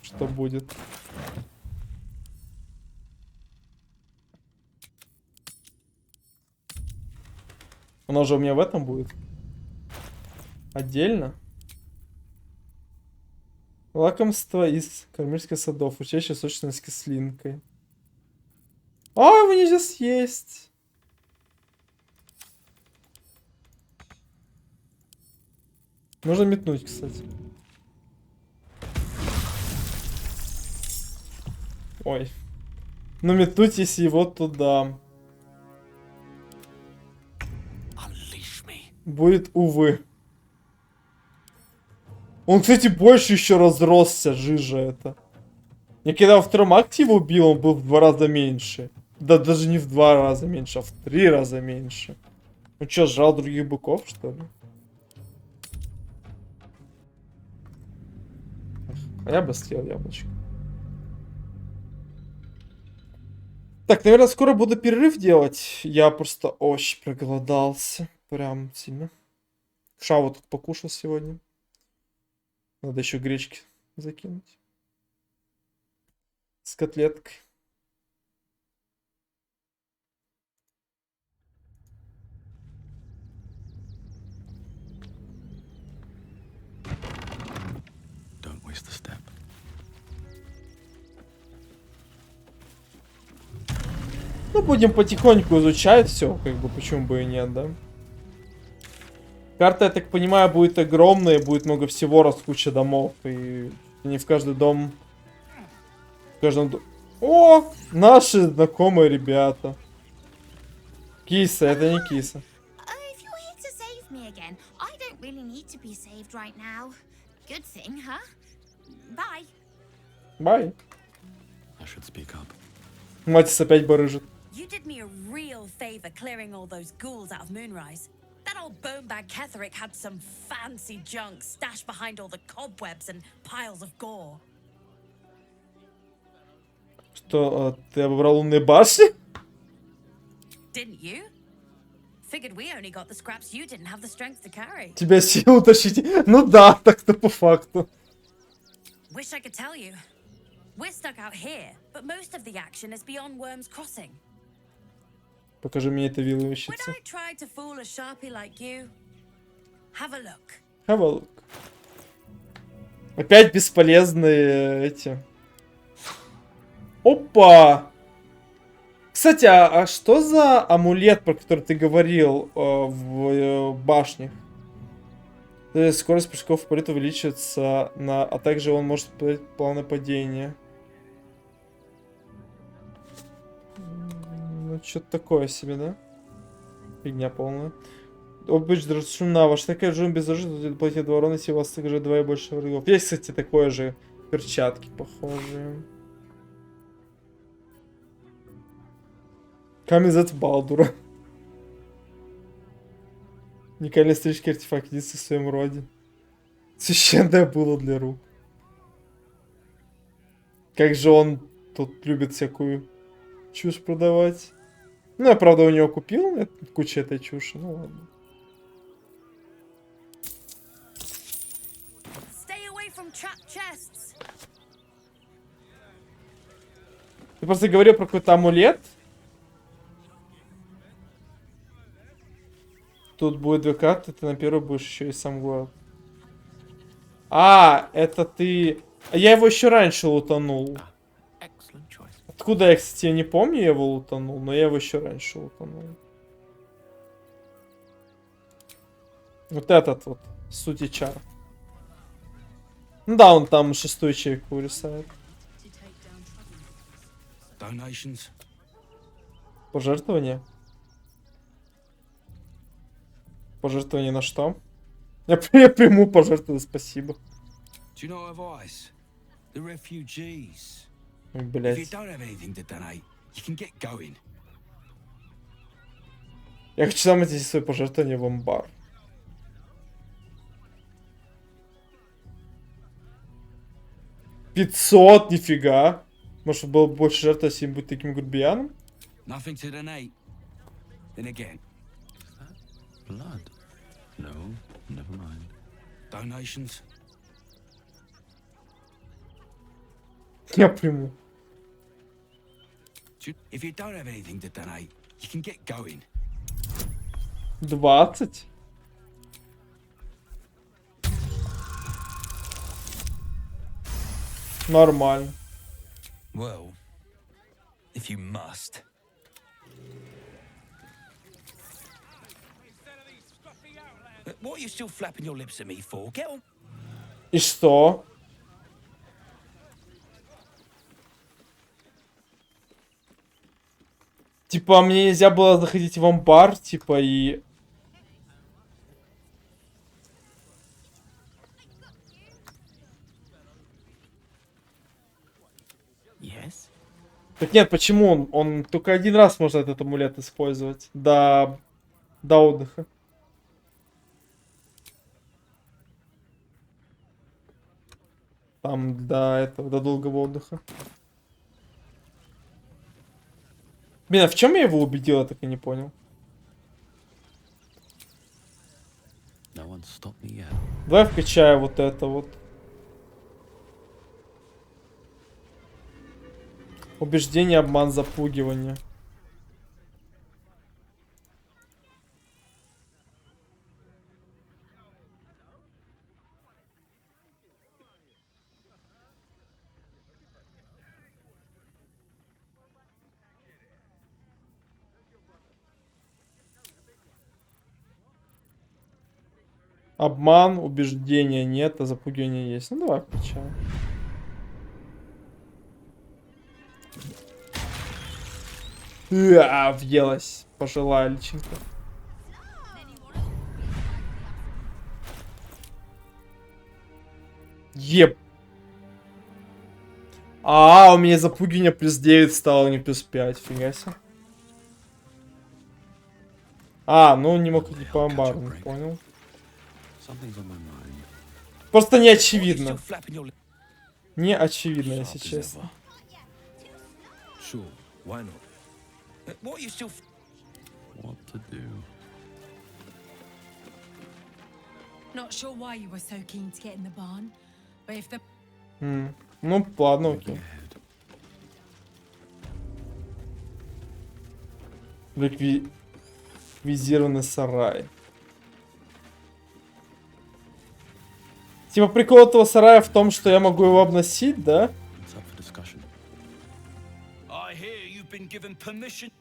Что будет. Оно же у меня в этом будет. Отдельно. Лакомство из кармельских садов, учащее сочной с кислинкой. А, его нельзя съесть. Можно метнуть, кстати. Ой. Ну метнуть, если его туда. Будет, увы. Он, кстати, больше еще разросся, жижа это. Я когда во втором акте его убил, он был в 2 раза меньше. Да даже не в 2 раза меньше, а в 3 раза меньше. Ну что, сжал других быков, что ли? А я бы съел яблочко. Так, наверное, скоро буду перерыв делать. Я просто очень проголодался. Прям сильно. Шаву тут покушал сегодня. Надо еще гречки закинуть. С котлеткой. Don't waste a step. Ну, будем потихоньку изучать все, как бы, почему бы и нет, да? Карта, я так понимаю, будет огромная, будет много всего, раз куча домов, и не в каждый дом... В каждом доме... О! Наши знакомые ребята. Киса, это не киса. Бай. Матис опять барыжит. You did me a real favor clearing all those ghouls out of Moonrise. That old bonebag Ketherick had some fancy junk stashed behind all the cobwebs and piles of gore. Что, ты обобрал лунные башни? Didn't you? Figured we only got the scraps you didn't have the strength to carry. Тебя силу тащить? Ну да, так-то по факту. Wish I could tell you. We're stuck out here, but most of the action is beyond Worm's Crossing. Покажи мне это вилла When вещица. I tried to fool a sharpie like you, have a look. Have a look. Опять бесполезные эти. Опа! Кстати, а что за амулет, про который ты говорил в башнях? Скорость прыжков в полет увеличивается, а также он может подать планы падения. Ну, что-то такое себе, да? Фигня полная. Обыч шумна. Ваш такая жум без оружия, платит 2 урона, если у вас также 2 и больше врагов. Есть, кстати, такое же. Перчатки похожие. Камень от Балдура. Уникальная стрижка артефакт, единственный в своем роде. Священное было для рук. Как же он тут любит всякую чушь продавать. Ну, я, правда, у него купил кучу этой чуши, ну ладно. Ты просто говорил про какой-то амулет. Тут будет 2 карты, ты на первую будешь еще и сам город. А, это ты... Я его еще раньше лутанул. Откуда я, кстати, не помню, я его лутанул, но я его еще раньше лутанул. Вот этот вот, сути чар. Ну да, он там 6-ю ячейку рисует. Пожертвование? Пожертвование на что? Я приму пожертвование, спасибо. Блять. Я хочу сам эти свои пожертвования в амбар. $500, нифига. Может, было бы больше жертв, если им быть таким грубияном? Blood? No, never mind. Donations? Я приму. If you don't have anything to donate, you can get going. 20? Нормально. Well, if you must. What are you still flapping your lips at me for? Get on. И что? Типа, мне нельзя было заходить в амбар, типа, и... Yes. Так нет, почему он? Он только один раз может этот амулет использовать. До отдыха. Там до долгого отдыха. Блин, а в чем я его убедил, я так и не понял. No one stopped me yet. Давай вкачаю вот это вот. Убеждение, обман, запугивание. Обман, убеждения нет, а запугивание есть. Ну давай включаем. Въелась пожилая личинка. Еп. У меня запугивание плюс 9 стало, не плюс 5. Фига себе. Ну не мог идти по амбару, не понял. Просто не очевидно. Не очевидно, если честно. What to do? Not sure why you were so keen to get in the barn, but if the Ну, ладно, окей. Реквизированный сарай. Типа прикол этого сарая в том, что я могу его обносить, да? I hear you've been given permission.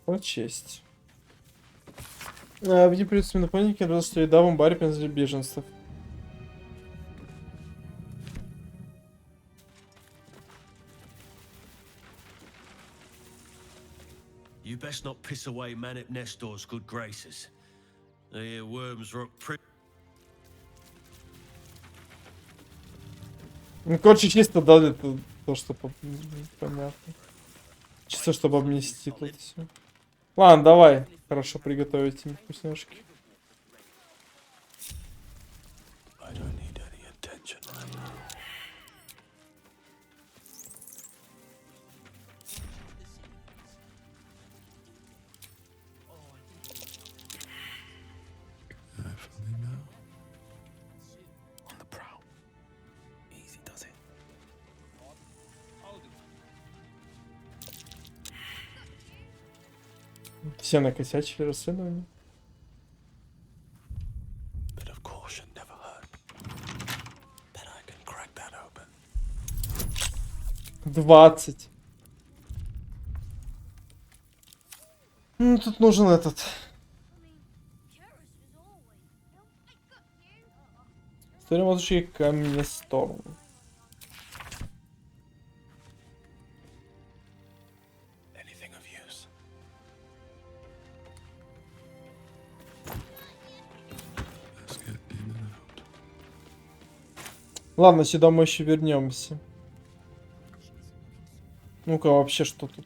Прочесть. В непредставленном напоминке я что еда в амбаре принадлежит беженцев. You best not piss away Manip Nestor's good graces. I hear worms rock pretty. Ну, короче, чисто дали то, что понятно. Чисто, чтобы обнести тут все. Ладно, давай. Хорошо приготовить им вкусняшки. Все накосячили расследование. 20. Ну, тут нужен этот. История матушки Камнесторм. Ладно, сюда мы еще вернемся. Ну-ка, вообще что тут?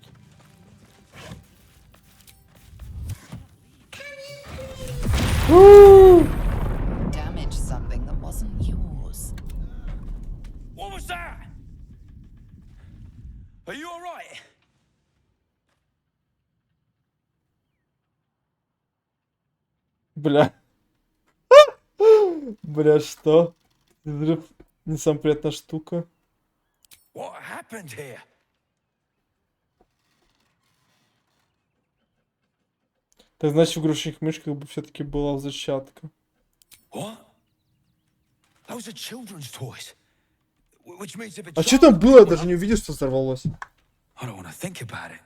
Damage something that wasn't yours. Бля. Бля, что? Взрыв не самая приятная штука. What happened here? Так значит, в игрушечных мышках бы все-таки была взрывчатка. What? Those are children's toys. Which means if a А что child там could было? Я pick one даже up- не увидел, что взорвалось. I don't want to think about it.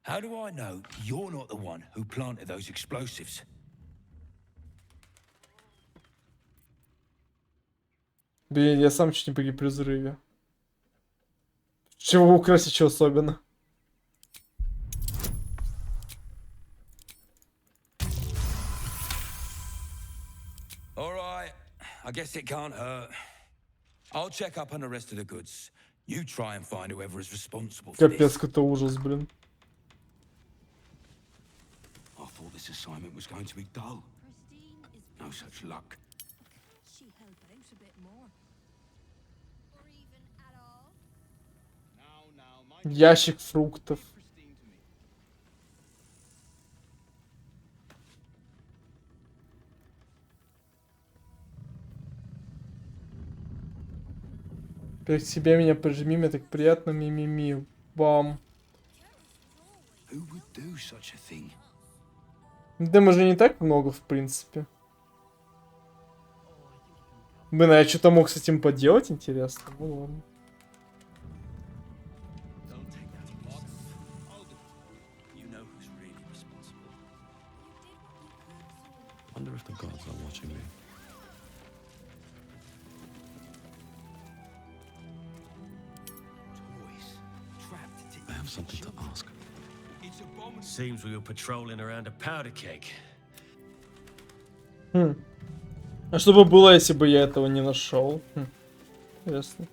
How do I know you're not the one who planted those explosives? Блин, я сам чуть не погиб при взрыве. Чего украсить, что особенно? All right. I guess it can't hurt. I'll check up on the rest of the goods. You try and find whoever is responsible for Капец, this. какой-то ужас, блин. I thought this assignment was going to be dull. No such luck. Ящик фруктов. К себе меня прижми, мне так приятно, мимими. Бам. Who would do such a thing? Дым уже не так много, в принципе. Блин, а я что-то мог с этим поделать, интересно? Ну ладно. Wonder if the gods are watching me. I have something to ask. Seems we were patrolling around a powder keg. А что бы было, если бы я этого не нашел? Интересно.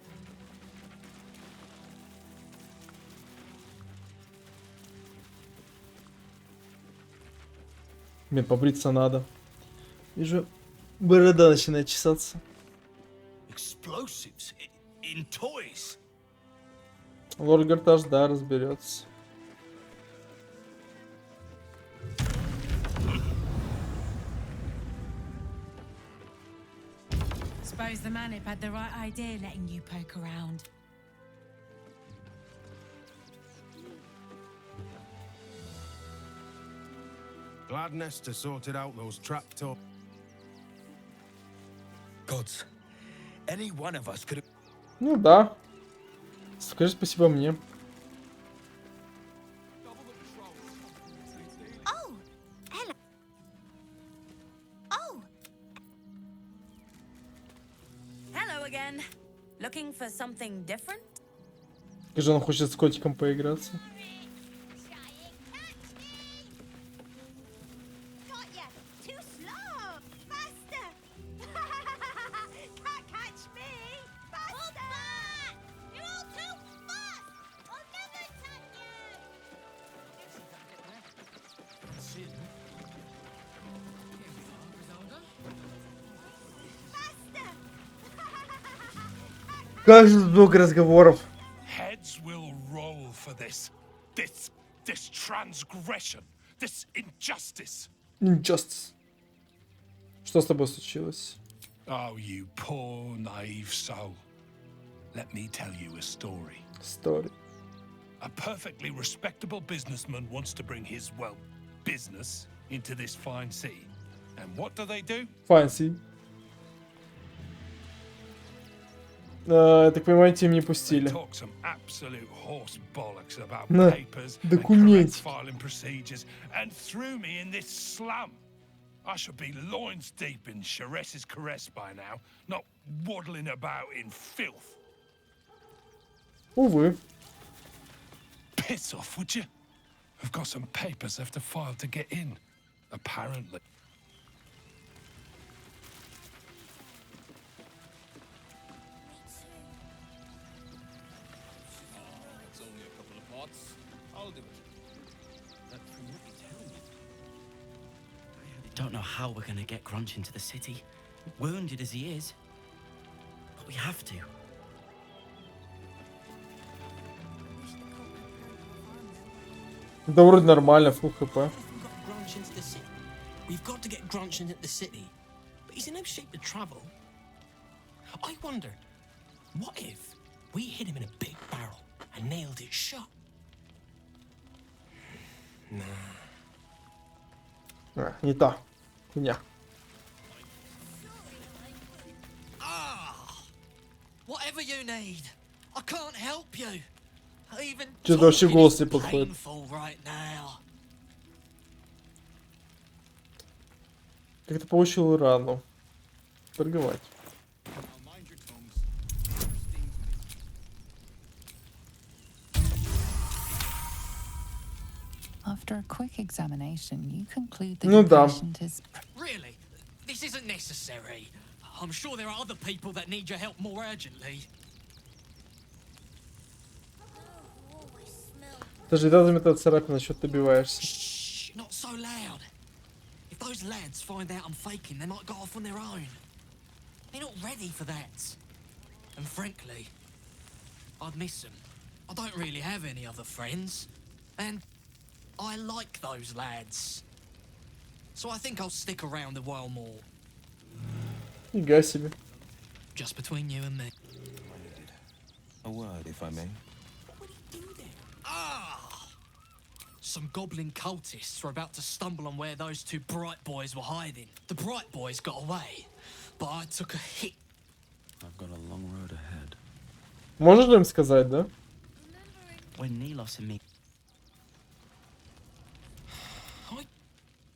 Мне побриться надо. Вижу, борода начинает чесаться. Explosives in toys. Лорд Гарташ, да, разберется. Suppose the Manip had the right idea letting you poke around. Glad Nesta sorted out those trapdoors. Gods, any one of us could have. Ну да. Скажи спасибо мне. Oh, hello. Oh, Hello again. Looking for something different? Скажи, он хочет с котиком поиграться. got ya. Too slow. Faster. Can't catch me. Faster. You're all too fast. I'll never touch you. Кажется, много разговоров. Heads will roll for this. This transgression. This injustice. Injustice. Что с тобой случилось? Oh, you poor, naive soul. Let me tell you a story. Story. A perfectly respectable businessman wants to bring his, well, business into this fine city. And what do? Фанси. Я так понимаю, им не пустили. Talk some absolute horse bollocks about На, papers документики. and correct filing procedures and threw me in this slum. I should be loins deep in Sharess's caress by now, not waddling about in filth. Увы. Piss off, would you? I've got some papers I have to file to get in, apparently. It's only a couple of pots. I'll do it. From what you're telling me, I don't know how we're gonna get Grunch into the city, wounded as he is. But we have to. Да вроде нормально, фул хп. Grunch into the city. We've got to get Grunch into the city, but he's in no shape to travel. I wonder, what if we hit him in a big barrel and nailed it shut? Nah. Не та. Хуйня. Whatever you need, I can't help you. Even Что-то вообще talking голос is не подходит. painful right now. Как ты получил рану? Торговать. After a quick examination, you conclude that Ну your да. patient is Really? This isn't necessary. I'm sure there are other people that need your help more urgently. Даже рядом заметила царапина, что ты добиваешься. Shh, not so loud. If those lads find out I'm faking, they might go off on their own. They're not ready for that. And frankly, I'd miss them. I don't really have any other friends. And I like those lads. So I think I'll stick around a while more. Фига себе. Just between you and me. A word, if I may. Some goblin cultists were about to stumble on where those two bright boys were hiding. The bright boys got away, but I took a hit. I've got a long road ahead. Можешь им сказать, да? When Nilos and me.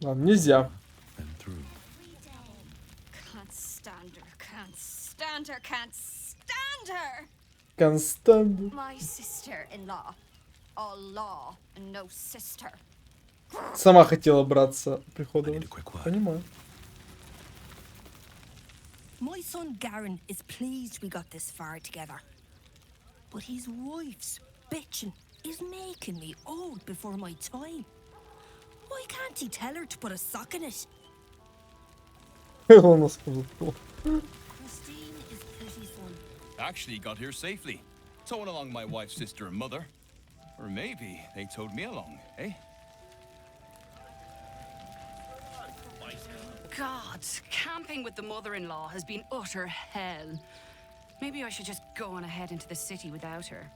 Ладно, нельзя. Can't stand her, can't stand her, can't stand her! Констант. My sister-in-law. All law and no sister. Сама хотела браться приходовать. Понимаю. My son Garen is pleased we got this far together. But his wife's bitching is making me old before my time. Why can't he tell her to put a sock in it? Он нас сказал. Christine is pretty fun. Actually got here safely. Towing along my wife's sister and mother. Or maybe they towed me along, eh? God, camping with the mother-in-law has been utter hell. Maybe I should just go on ahead into the city without her.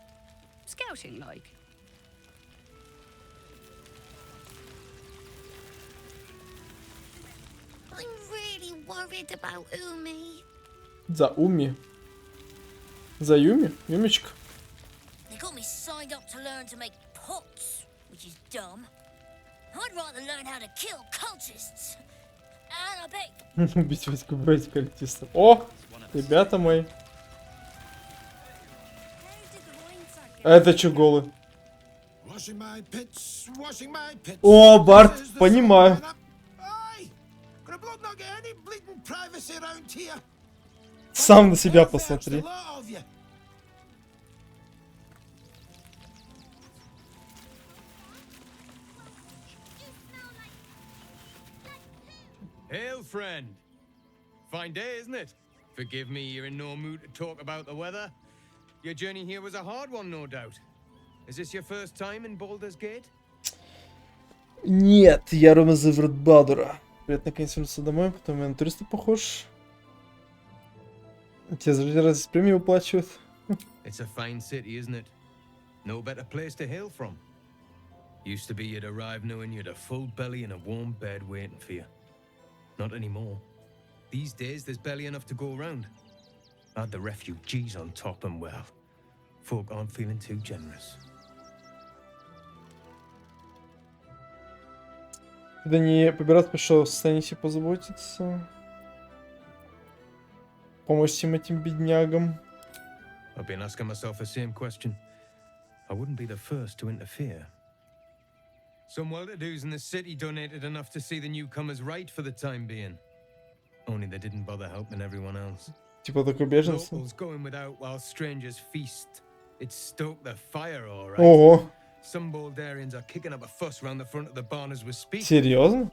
Scouting, like. I'm really worried about Umi. За Уми. За Юми? Юмичка. They got me signed up to learn to make pots, which is dumb. I'd rather learn how to kill cultists. And I bet Убить войску брать культистов. О! Ребята мои. А это чё голый? О, Барт, понимаю. Сам на себя посмотри. Hail, friend. Fine day, isn't it? Forgive me, you're in no mood to talk about the weather. Your journey here was a hard one, no doubt. Is this your first time in Baldur's Gate? Нет, я ровно за Балдура. Привет, наконец вернулся домой, потом я на туриста похож. Тебе за раз премию выплачивают. It's a fine city, isn't it? No better place to hail from. Used to be you'd arrive knowing you'd a full belly and a warm bed waiting for you. Not anymore. These days, there's barely enough to go around. Add the refugees on top and well, folk aren't feeling too generous. Когда не побирать, пришел в состоянии себе позаботиться. Помочь всем этим беднягам. I've been asking myself the same question. I wouldn't be the first to interfere. Some well-to-dos in the city donated enough to see the newcomers right for the time being. Only they didn't bother helping everyone else. Типа такой беженцы. Locals going without while strangers feast. It stoked the fire, all right. Ого. Some Baldurians are kicking up a fuss round the front of the barn as we speak. Серьезно?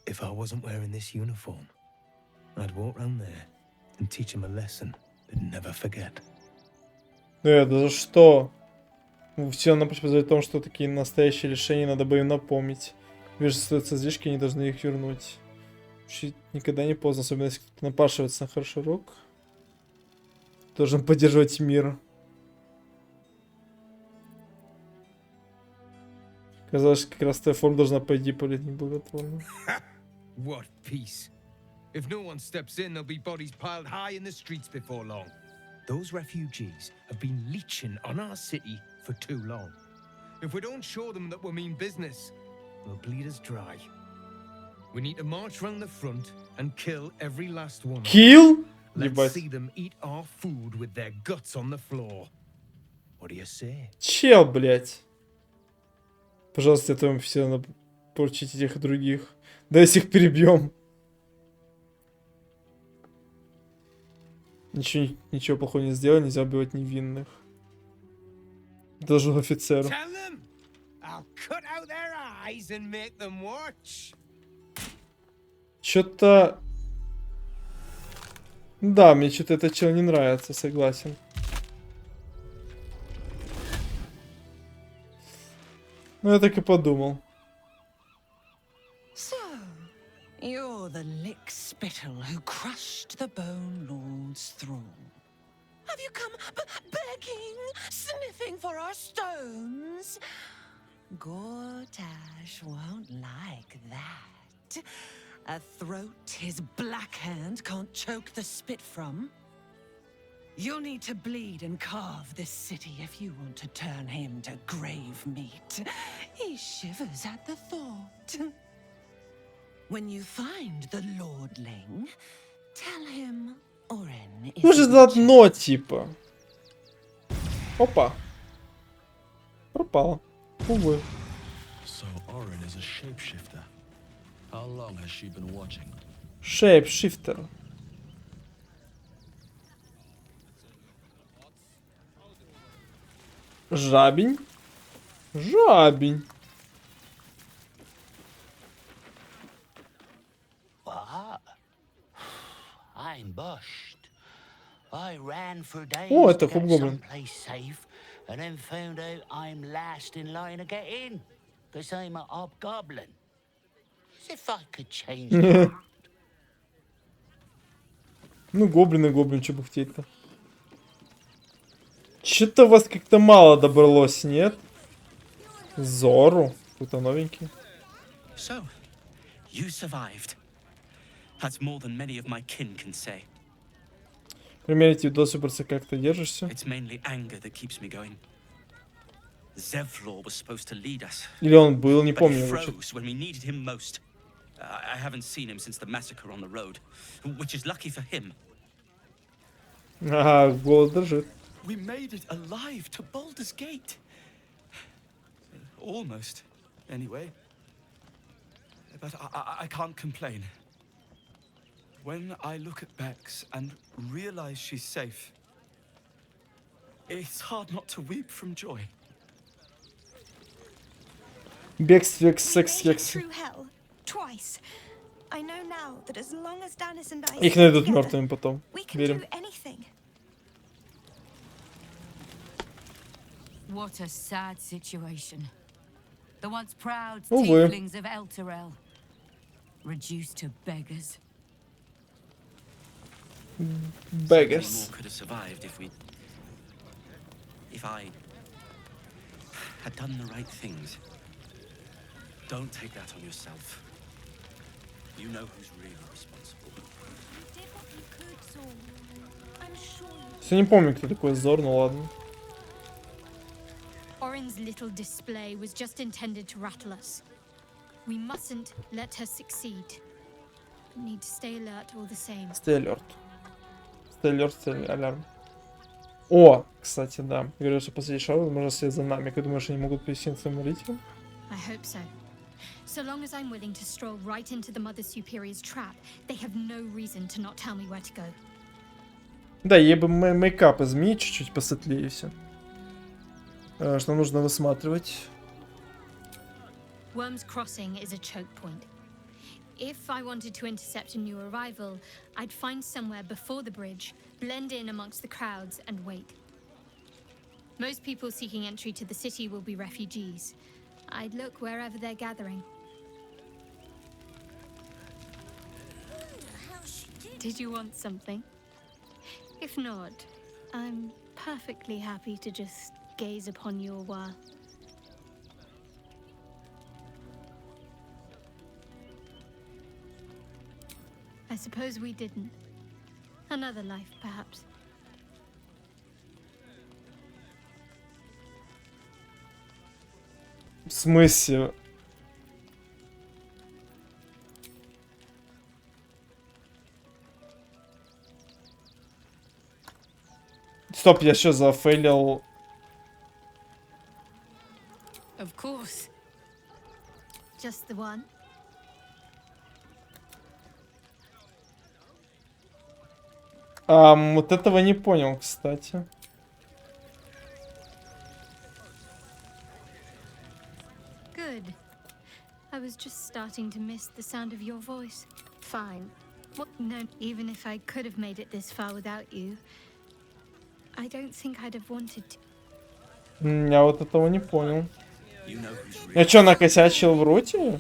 If I wasn't wearing this uniform, I'd walk round there and teach them a lesson they'd never forget. Да за что? Все на о том, что такие настоящие решения надо бы им напомнить. Вежествуются излишки, они должны их вернуть. Учить никогда не поздно, особенно если кто-то напашивается на хороший урок. Должен поддерживать мир. Казалось, как раз твоя форма должна пойти полить неблаготворно. What peace? If no one steps in, there'll be bodies piled high in the streets before long. Those refugees have been leeching on our city for too long. If we don't show them that we mean business, they'll bleed us dry. We need to march round the front and kill every last one. Kill? Let's see them eat our food with their guts on the floor. What do you say? Чел, блядь. Пожалуйста, это вам все надо порчить этих и других. Давайте их перебьем. Ничего плохого не сделал, нельзя убивать невинных. Должен офицеру. Что-то... Да, мне что-то этот чел не нравится, согласен. Ну, я так и подумал. So, you're the lick-spittle who crushed the Bone Lord's thrall. Have you come begging, sniffing for our stones? Gortash won't like that. A throat his black hand can't choke the spit from. You'll need to bleed and carve this city if you want to turn him to grave meat. He shivers at the thought. When you find the Lordling, tell him Oren is... Ну же заодно, типа. Опа. Пропало. Увы. So Oren is a shapeshifter. How long has she been watching? Shapeshifter. Жабень. Жабень. What? I'm bushed. I ran for days О, to это get Хобгоблин. someplace safe, and then found out I'm last in line to get in, because I'm a hobgoblin. As if I could change that. Ну, гоблин и гоблин, что бы хотеть-то. Что-то у вас как-то мало добралось, нет? Зору. Какой-то новенький. So, you survived. That's more than many of my kin can say. Примерите видос, выбраться, как ты держишься. It's mainly anger that keeps me going. Zevlor was supposed to lead us. Или он был, не But he помню. froze when we needed him most. I haven't seen him since the massacre on the road, which is lucky for him. Ага, голос дрожит. We made it alive to Baldur's Gate. Almost, anyway. But I can't complain. When I look at Bex and realize she's safe, it's hard not to weep from joy. Бекс, векс, секс, We made it хекс. through hell twice. I know now that as long as Danis and I Их stay найдут together, мертвыми потом. we can Верим. do anything. What a sad situation. The once proud Увы. tieflings of Elturel, reduced to beggars. Beggars. Could have survived if I had done the right things. Don't take that on yourself. You know who's really responsible. You did what you could, Saul. I'm sure you... Я не помню, кто такой Зор, ну ладно. Oren's little display was just intended to rattle us. We mustn't let her succeed. Need to stay alert all the same. Stay alert. Stay alert, stay alarm. О, кстати, да. Говорят, что после шоу можно следить за нами. Как думаешь, они могут привести к своему молитвам? I hope so. So long as I'm willing to stroll right into the Mother Superior's trap, they have no reason to not tell me where to go. Да, ей бы мейкап изменить чуть-чуть посветлее все. Что нужно высматривать. Worm's Crossing is a choke point. If I wanted to intercept a new arrival, I'd find somewhere before the bridge, blend in amongst the crowds, and wait. Most people seeking entry to the city will be refugees. I'd look wherever they're gathering. Did you want something? If not, I'm perfectly happy to just gaze upon you a while. I suppose we didn't. Another life, perhaps. В смысле? Стоп, я что, зафейлил? Of course. Just the one. Вот этого не понял, кстати. Good. I was just starting to miss the sound of your voice. Fine. What? No, even if I could have made it this far without you, I don't think I'd have wanted to. Я вот этого не понял. Я что, накосячил в роте?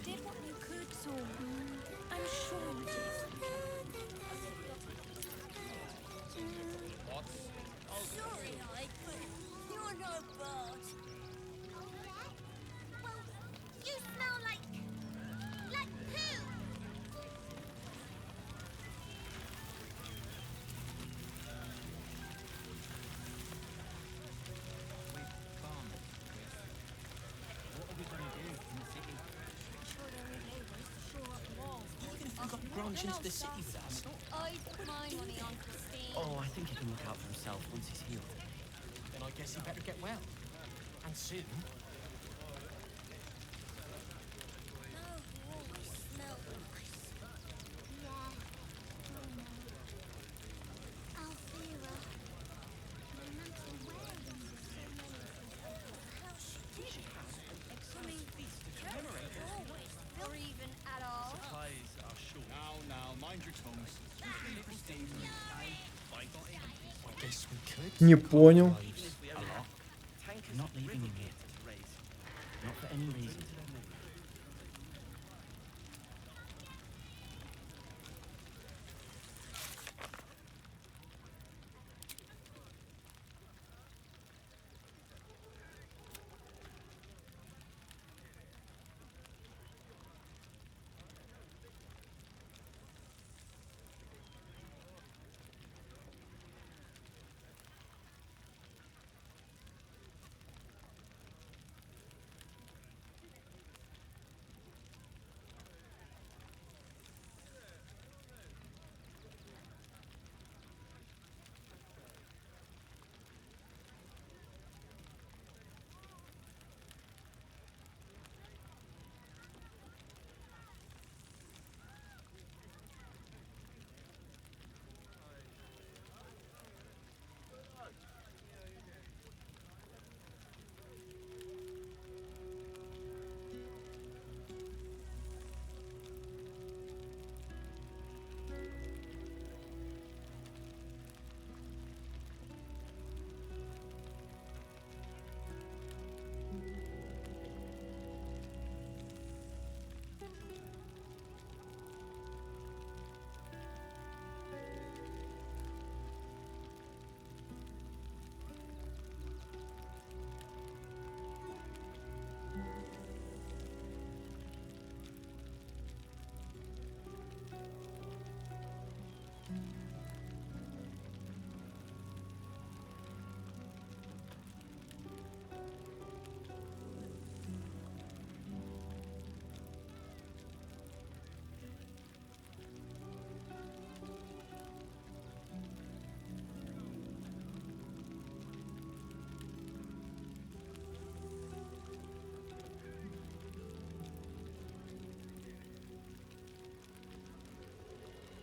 Grunge into the city with us. Oh, I think he can look out for himself once he's healed. Then I guess he better get well. And soon. Не понял. Not leaving him here. Not for any reason.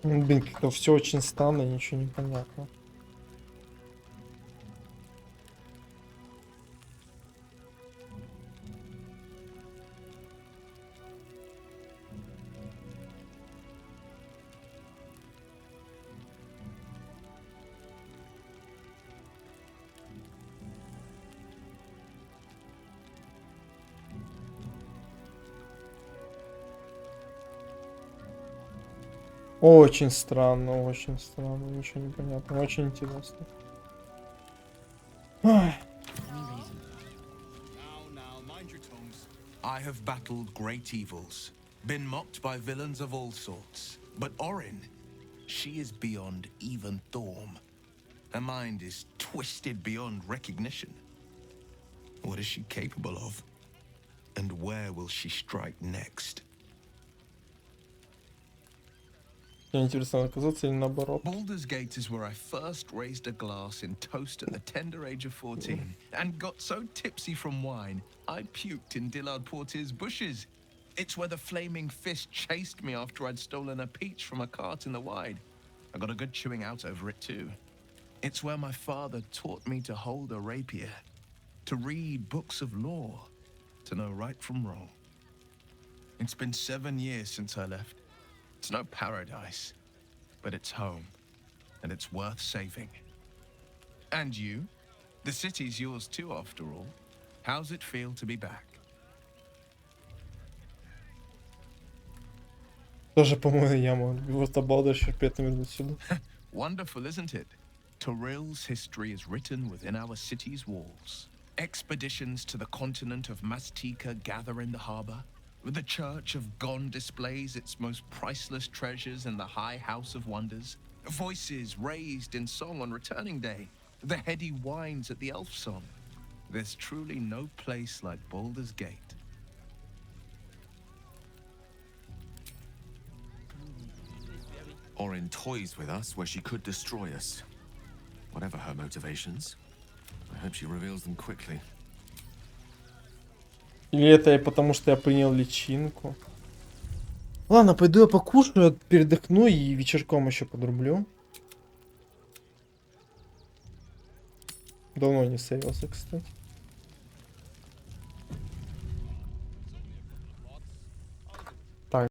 Блин, как-то все очень странно, ничего не понятно. Очень странно, ничего не понятно, очень интересно. Ой. I have battled great evils, been mocked by villains of all sorts. But Orin, she is beyond even Thorm. Her mind is twisted beyond recognition. What is she capable of? And where will she strike next? Baldur's Gate is where I first raised a glass in toast at the tender age of 14 and got so tipsy from wine, I puked in Dillard Portier's bushes. It's where the flaming fist chased me after I'd stolen a peach from a cart in the Wide. I got a good chewing out over it too. It's where my father taught me to hold a rapier, to read books of law, to know right from wrong. It's been 7 years since I left. It's no paradise, but it's home, and it's worth saving. And you? The city's yours too, after all. How's it feel to be back? Тоже, по-моему, яма. Вот Baldur терпеть вернуть сюда. Wonderful, isn't it? Torill's history is written within our city's walls. Expeditions to the continent of Mastika gather in the harbor. The Church of Gon displays its most priceless treasures in the High House of Wonders. Voices raised in song on Returning Day. The heady whines at the Elf Song. There's truly no place like Baldur's Gate. Orin toys with us where she could destroy us. Whatever her motivations, I hope she reveals them quickly. Или это потому, что я принял личинку? Ладно, пойду я покушаю, передохну и вечерком еще подрублю. Давно не сейвился, кстати.